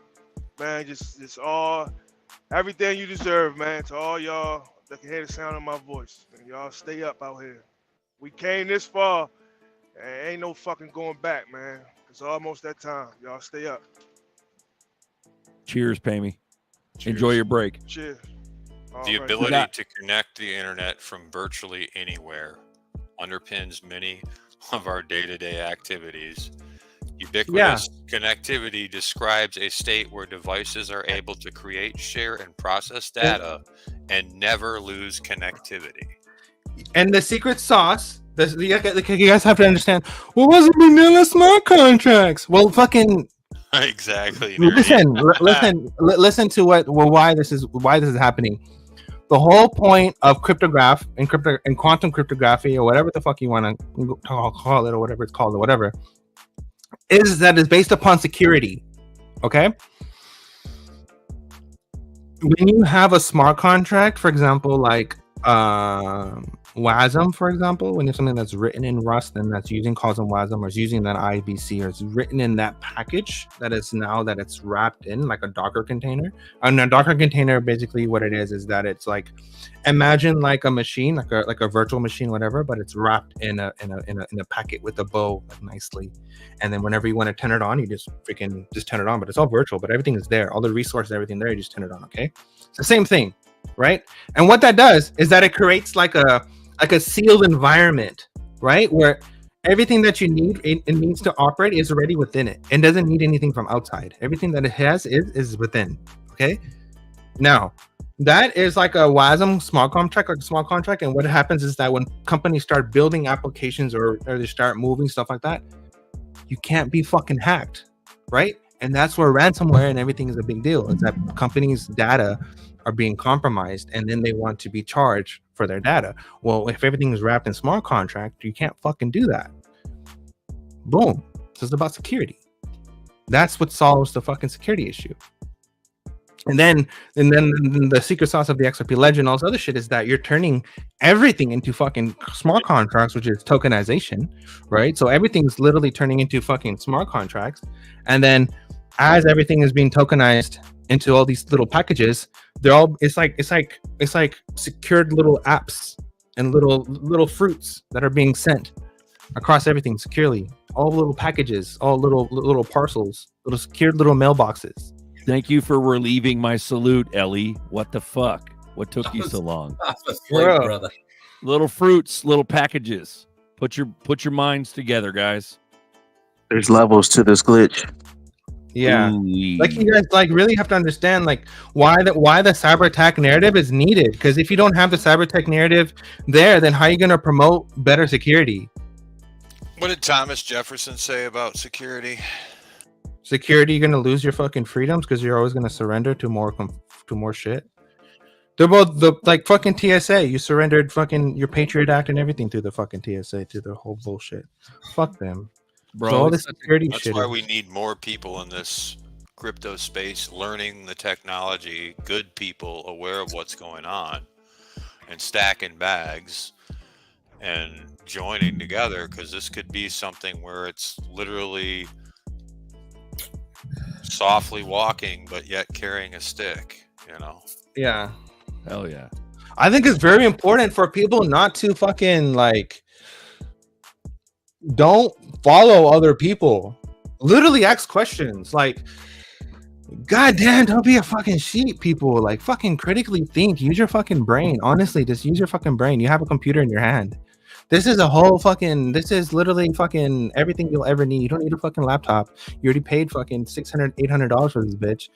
man. Just all everything you deserve, man. To all y'all that can hear the sound of my voice, and y'all stay up out here. We came this far, and ain't no fucking going back, man. It's almost that time. Y'all stay up. Cheers, Pammy. Cheers. Enjoy your break. Cheers. The ability to connect the internet from virtually anywhere underpins many of our day-to-day activities. Ubiquitous connectivity describes a state where devices are able to create, share, and process data and never lose connectivity. And the secret sauce, you guys have to understand, what was it vanilla smart contracts? Well, fucking exactly. Listen to why this is happening. The whole point of cryptograph and quantum cryptography, or whatever the fuck you want to call it, or whatever it's called, or whatever, is that it's based upon security. Okay. When you have a smart contract, for example, like WASM, for example, when there's something that's written in Rust and that's using COSM WASM, or is using that IBC, or it's written in that package that is now that it's wrapped in like a Docker container. And a Docker container, basically what it is that it's like, imagine like a machine, like a virtual machine, whatever, but it's wrapped in a packet with a bow, like, nicely. And then whenever you want to turn it on, you just turn it on, but it's all virtual, but everything is there, all the resources, everything there, you just turn it on. Okay, it's the same thing, right? And what that does is that it creates like a sealed environment, right? Where everything that you need, it needs to operate, is already within it and doesn't need anything from outside. Everything that it has is within. Okay. Now, that is like a WASM smart contract. And what happens is that when companies start building applications or they start moving stuff like that, you can't be fucking hacked, right? And that's where ransomware and everything is a big deal. Is that companies' data are being compromised, and then they want to be charged for their data. Well, if everything is wrapped in smart contract, you can't fucking do that. Boom. This is about security. That's what solves the fucking security issue. And then the secret sauce of the XRP ledger and all this other shit is that you're turning everything into fucking smart contracts, which is tokenization, right? So everything's literally turning into fucking smart contracts. And then as everything is being tokenized into all these little packages, it's like secured little apps and little fruits that are being sent across everything securely. All little packages, all little parcels, little secured little mailboxes. Thank you for relieving my salute, Ellie. What the fuck? What took you so long? Brother. Little fruits, little packages. Put your minds together, guys. There's levels to this glitch. Yeah. Ooh-wee. Like, you guys like really have to understand like why the cyber attack narrative is needed. Because if you don't have the cyber attack narrative there, then how are you going to promote better security? What did Thomas Jefferson say about security? Security, you're gonna lose your fucking freedoms because you're always gonna surrender to more shit. They're both like fucking TSA. You surrendered fucking your Patriot Act and everything through the fucking TSA, through the whole bullshit. Fuck them, bro. So all this security That's shit. why we need more people in this crypto space, learning the technology. Good people aware of what's going on, and stacking bags and joining together, because this could be something where it's literally softly walking but yet carrying a stick, you know. Yeah, hell yeah. I think it's very important for people not to fucking like don't follow other people. Literally ask questions like, God damn, don't be a fucking sheep, people. Like, fucking critically think. Use your fucking brain. Honestly, just use your fucking brain. You have a computer in your hand. This is literally fucking everything you'll ever need. You don't need a fucking laptop. You already paid fucking $600-$800 for this bitch.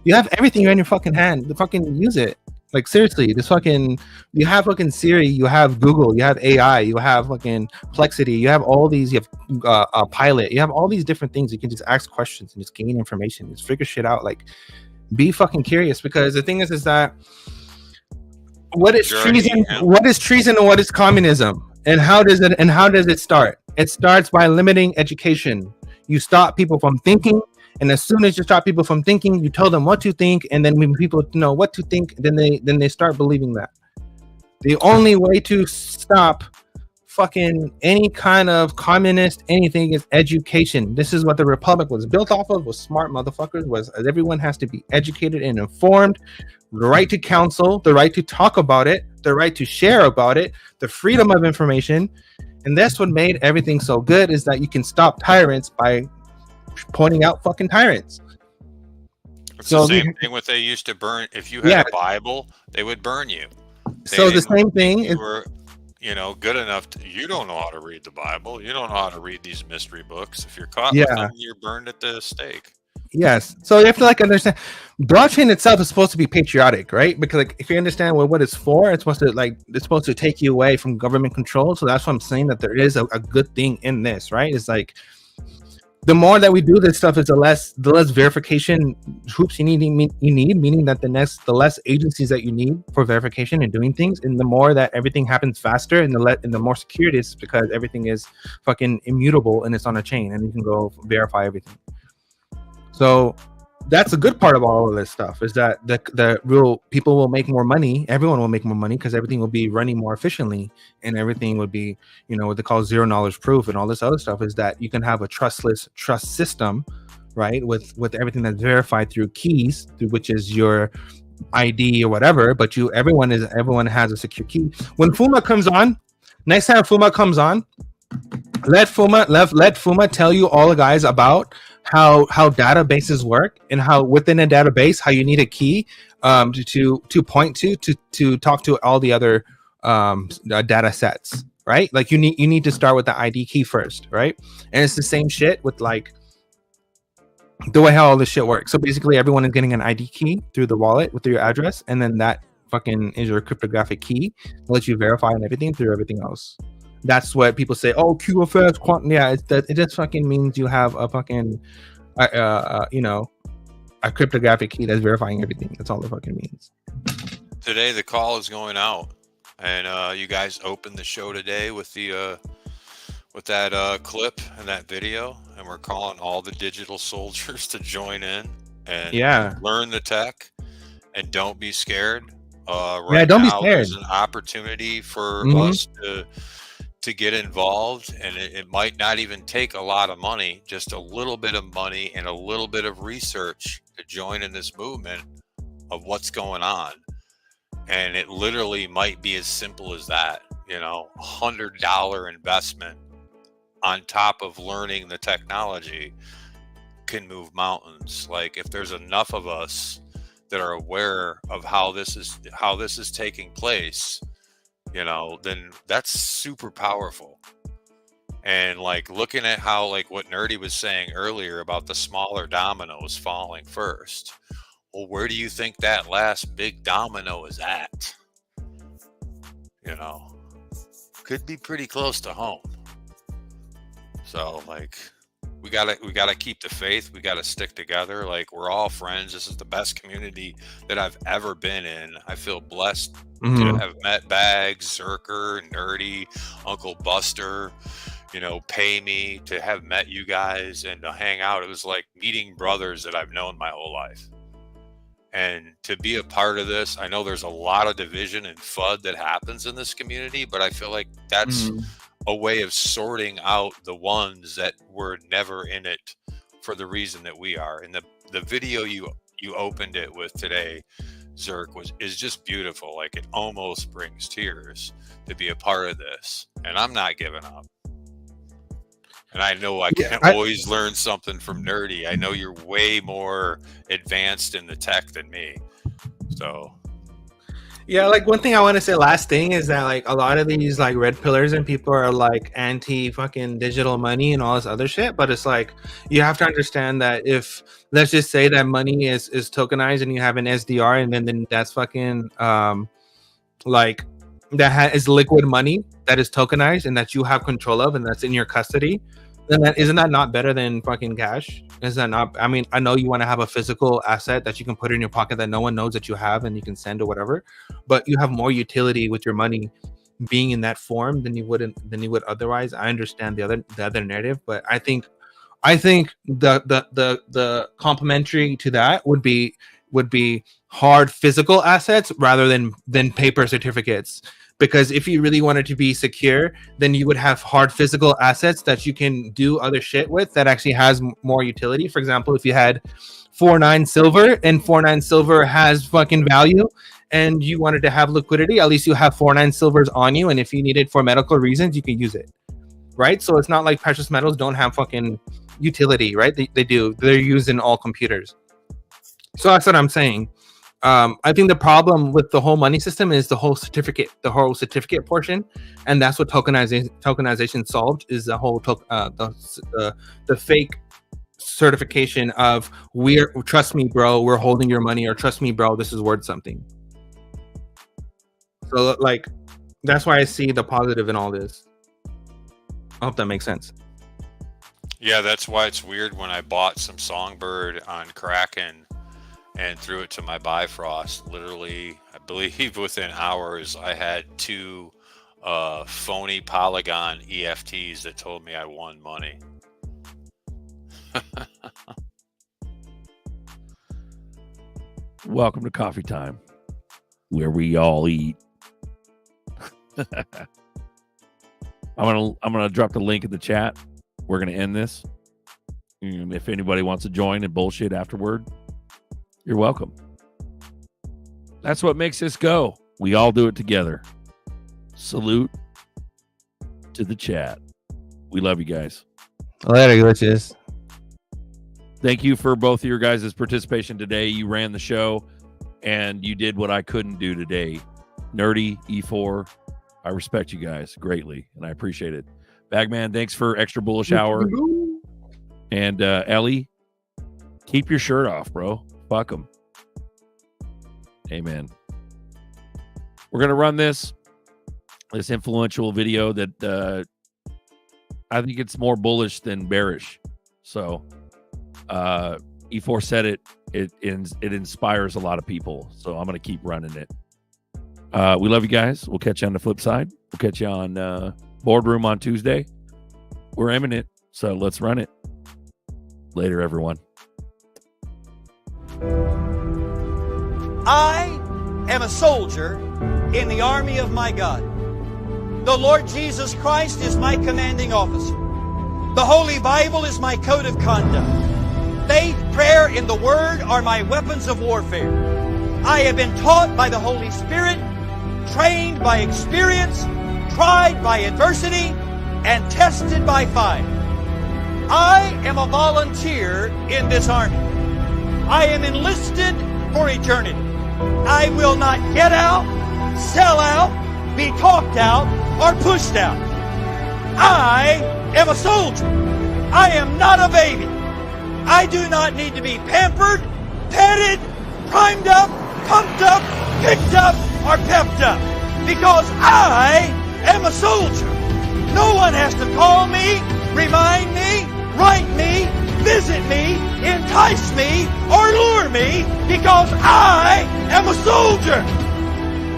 You have everything in your fucking hand. Fucking use it. Like, seriously, you have fucking Siri, you have Google, you have AI, you have fucking Plexity, you have all these, you have Pilot, you have all these different things. You can just ask questions and just gain information, just figure shit out. Like, be fucking curious, because the thing is that what is treason and what is communism? And how does it start? It starts by limiting education. You stop people from thinking, and as soon as you stop people from thinking, you tell them what to think, and then when people know what to think, then they start believing that. The only way to stop fucking any kind of communist anything is education. This is what the republic was built off of, was smart motherfuckers, was everyone has to be educated and informed, the right to counsel, the right to talk about it, the right to share about it, the freedom of information. And that's what made everything so good, is that you can stop tyrants by pointing out fucking tyrants. It's the same thing with they used to burn. If you had a Bible, they would burn you. So the same thing is, you know, good enough to, you don't know how to read the Bible, you don't know how to read these mystery books. If you're caught with them, you're burned at the stake. Yes. So you have to like understand, blockchain itself is supposed to be patriotic, right? Because like if you understand what it's for, it's supposed to take you away from government control. So that's what I'm saying, that there is a good thing in this, right? It's like the more that we do this stuff, is the less verification hoops you need, meaning that the less agencies that you need for verification and doing things, and the more that everything happens faster, and the more secure it is, because everything is fucking immutable and it's on a chain and you can go verify everything. So that's a good part of all of this stuff, is that the real people will make more money. Everyone will make more money because everything will be running more efficiently, and everything would be, you know, what they call zero knowledge proof and all this other stuff. Is that you can have a trust system, right? With everything that's verified through keys, which is your ID or whatever. But everyone has a secure key. When Fuma comes on, next time Fuma comes on, let Fuma tell you all the guys about how databases work, and how within a database how you need a key to point to talk to all the other data sets, right? Like you need to start with the ID key first, right? And it's the same shit with like the way how all this shit works. So basically everyone is getting an ID key through the wallet with your address, and then that fucking is your cryptographic key that lets you verify and everything through everything else. That's what people say. Oh, QFS, quantum. Yeah, it just fucking means you have a fucking, you know, a cryptographic key that's verifying everything. That's all it fucking means. Today, the call is going out, and you guys opened the show today with the with that clip and that video, and we're calling all the digital soldiers to join in and learn the tech, and don't be scared. Don't be scared. There's an opportunity for us to get involved, and it might not even take a lot of money, just a little bit of money and a little bit of research to join in this movement of what's going on. And it literally might be as simple as that, you know, $100 investment on top of learning the technology can move mountains. Like if there's enough of us that are aware of how this is taking place, you know, then that's super powerful. And like looking at how, like what Nerdy was saying earlier about the smaller dominoes falling first, well, where do you think that last big domino is at? You know, could be pretty close to home. So like we gotta keep the faith. We gotta stick together. Like we're all friends. This is the best community that I've ever been in. I feel blessed to have met Bags, Zerker, Nerdy, Uncle Buster, you know, Pay Me, to have met you guys and to hang out. It was like meeting brothers that I've known my whole life. And to be a part of this, I know there's a lot of division and FUD that happens in this community, but I feel like that's a way of sorting out the ones that were never in it for the reason that we are. And the video you opened it with today, Zerk, is just beautiful. Like it almost brings tears to be a part of this, and I'm not giving up. And I know I can always learn something from Nerdy. I know you're way more advanced in the tech than me. So yeah, like one thing I want to say last thing is that like a lot of these like red pillars and people are like anti fucking digital money and all this other shit, but it's like you have to understand that if let's just say that money is tokenized and you have an SDR, and then that's fucking like that is liquid money that is tokenized and that you have control of and that's in your custody, then isn't that not better than fucking cash? Is that not? I mean, I know you want to have a physical asset that you can put in your pocket that no one knows that you have and you can send or whatever, but you have more utility with your money being in that form than you would otherwise. I understand the other narrative, but I think the complementary to that would be hard physical assets rather than paper certificates, Because if you really wanted to be secure, then you would have hard physical assets that you can do other shit with that actually has more utility. For example, if you had 4.9 silver and 4.9 silver has fucking value and you wanted to have liquidity, at least you have 4.9 silvers on you. And if you need it for medical reasons, you can use it. Right? So it's not like precious metals don't have fucking utility, right? They do. They're used in all computers. So that's what I'm saying. I think the problem with the whole money system is the whole certificate portion, and that's what tokenization solved, is the whole the fake certification of trust me, bro, we're holding your money, or trust me, bro, this is worth something. So like that's why I see the positive in all this. I hope that makes sense. Yeah, that's why it's weird when I bought some Songbird on Kraken and threw it to my Bifrost. Literally, I believe within hours, I had 2 phony Polygon EFTs that told me I won money. Welcome to Coffee Time, where we all eat. I'm gonna drop the link in the chat. We're gonna end this. If anybody wants to join and bullshit afterward, you're welcome. That's what makes this go. We all do it together. Salute to the chat. We love you guys. Later, glitches. Thank you for both of your guys' participation today. You ran the show, and you did what I couldn't do today. Nerdy, E4, I respect you guys greatly, and I appreciate it. Bagman, thanks for extra bullish hour. And Ellie, keep your shirt off, bro. Fuck them. Amen. We're going to run this influential video that I think it's more bullish than bearish. So E4 said it inspires a lot of people. So I'm going to keep running it. We love you guys. We'll catch you on the flip side. We'll catch you on Boardroom on Tuesday. We're imminent, so let's run it. Later, everyone. I am a soldier in the army of my God. The Lord Jesus Christ is my commanding officer. The Holy Bible is my code of conduct. Faith, prayer, and the Word are my weapons of warfare. I have been taught by the Holy Spirit, trained by experience, tried by adversity, and tested by fire. I am a volunteer in this army. I am enlisted for eternity. I will not get out, sell out, be talked out, or pushed out. I am a soldier. I am not a baby. I do not need to be pampered, petted, primed up, pumped up, picked up, or pepped up, because I am a soldier. No one has to call me, remind me, write me, visit me, entice me, or lure me, because I am a soldier.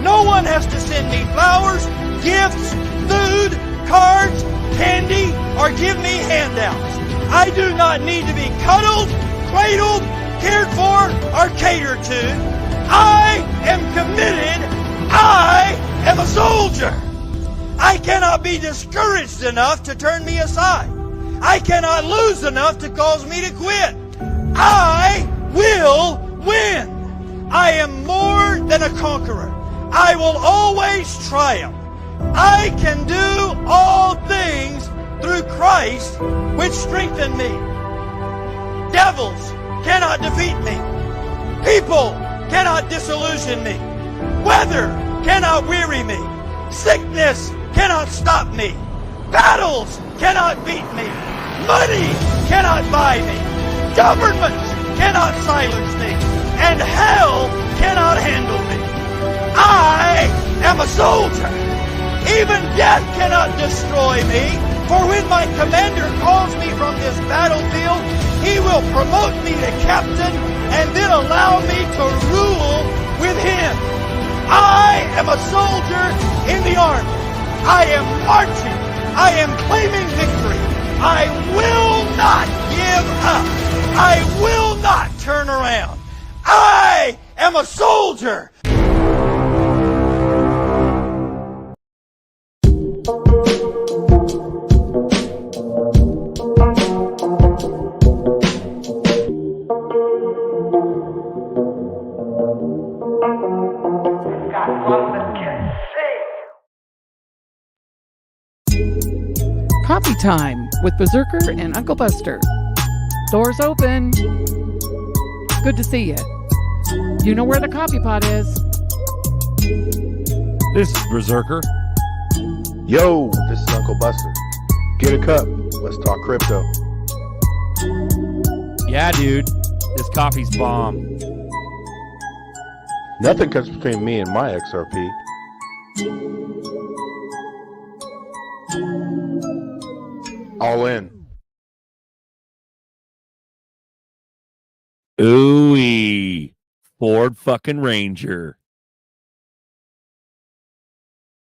No one has to send me flowers, gifts, food, cards, candy, or give me handouts. I do not need to be cuddled, cradled, cared for, or catered to. I am committed. I am a soldier. I cannot be discouraged enough to turn me aside. I cannot lose enough to cause me to quit. I will win. I am more than a conqueror. I will always triumph. I can do all things through Christ, which strengthen me. Devils cannot defeat me. People cannot disillusion me. Weather cannot weary me. Sickness cannot stop me. Battles cannot beat me. Money cannot buy me. Governments cannot silence me. And hell cannot handle me. I am a soldier. Even death cannot destroy me. For when my commander calls me from this battlefield, he will promote me to captain and then allow me to rule with him. I am a soldier in the army. I am marching. I am claiming victory. I will not give up. I will not turn around. I am a soldier. Coffee time with Berserker and Uncle Buster. Doors open. Good to see you. You know where the coffee pot is. This is Berserker. Yo, this is Uncle Buster. Get a cup. Let's talk crypto. Yeah, dude. This coffee's bomb. Nothing comes between me and my XRP. All in. Ooh-wee. Ford fucking Ranger.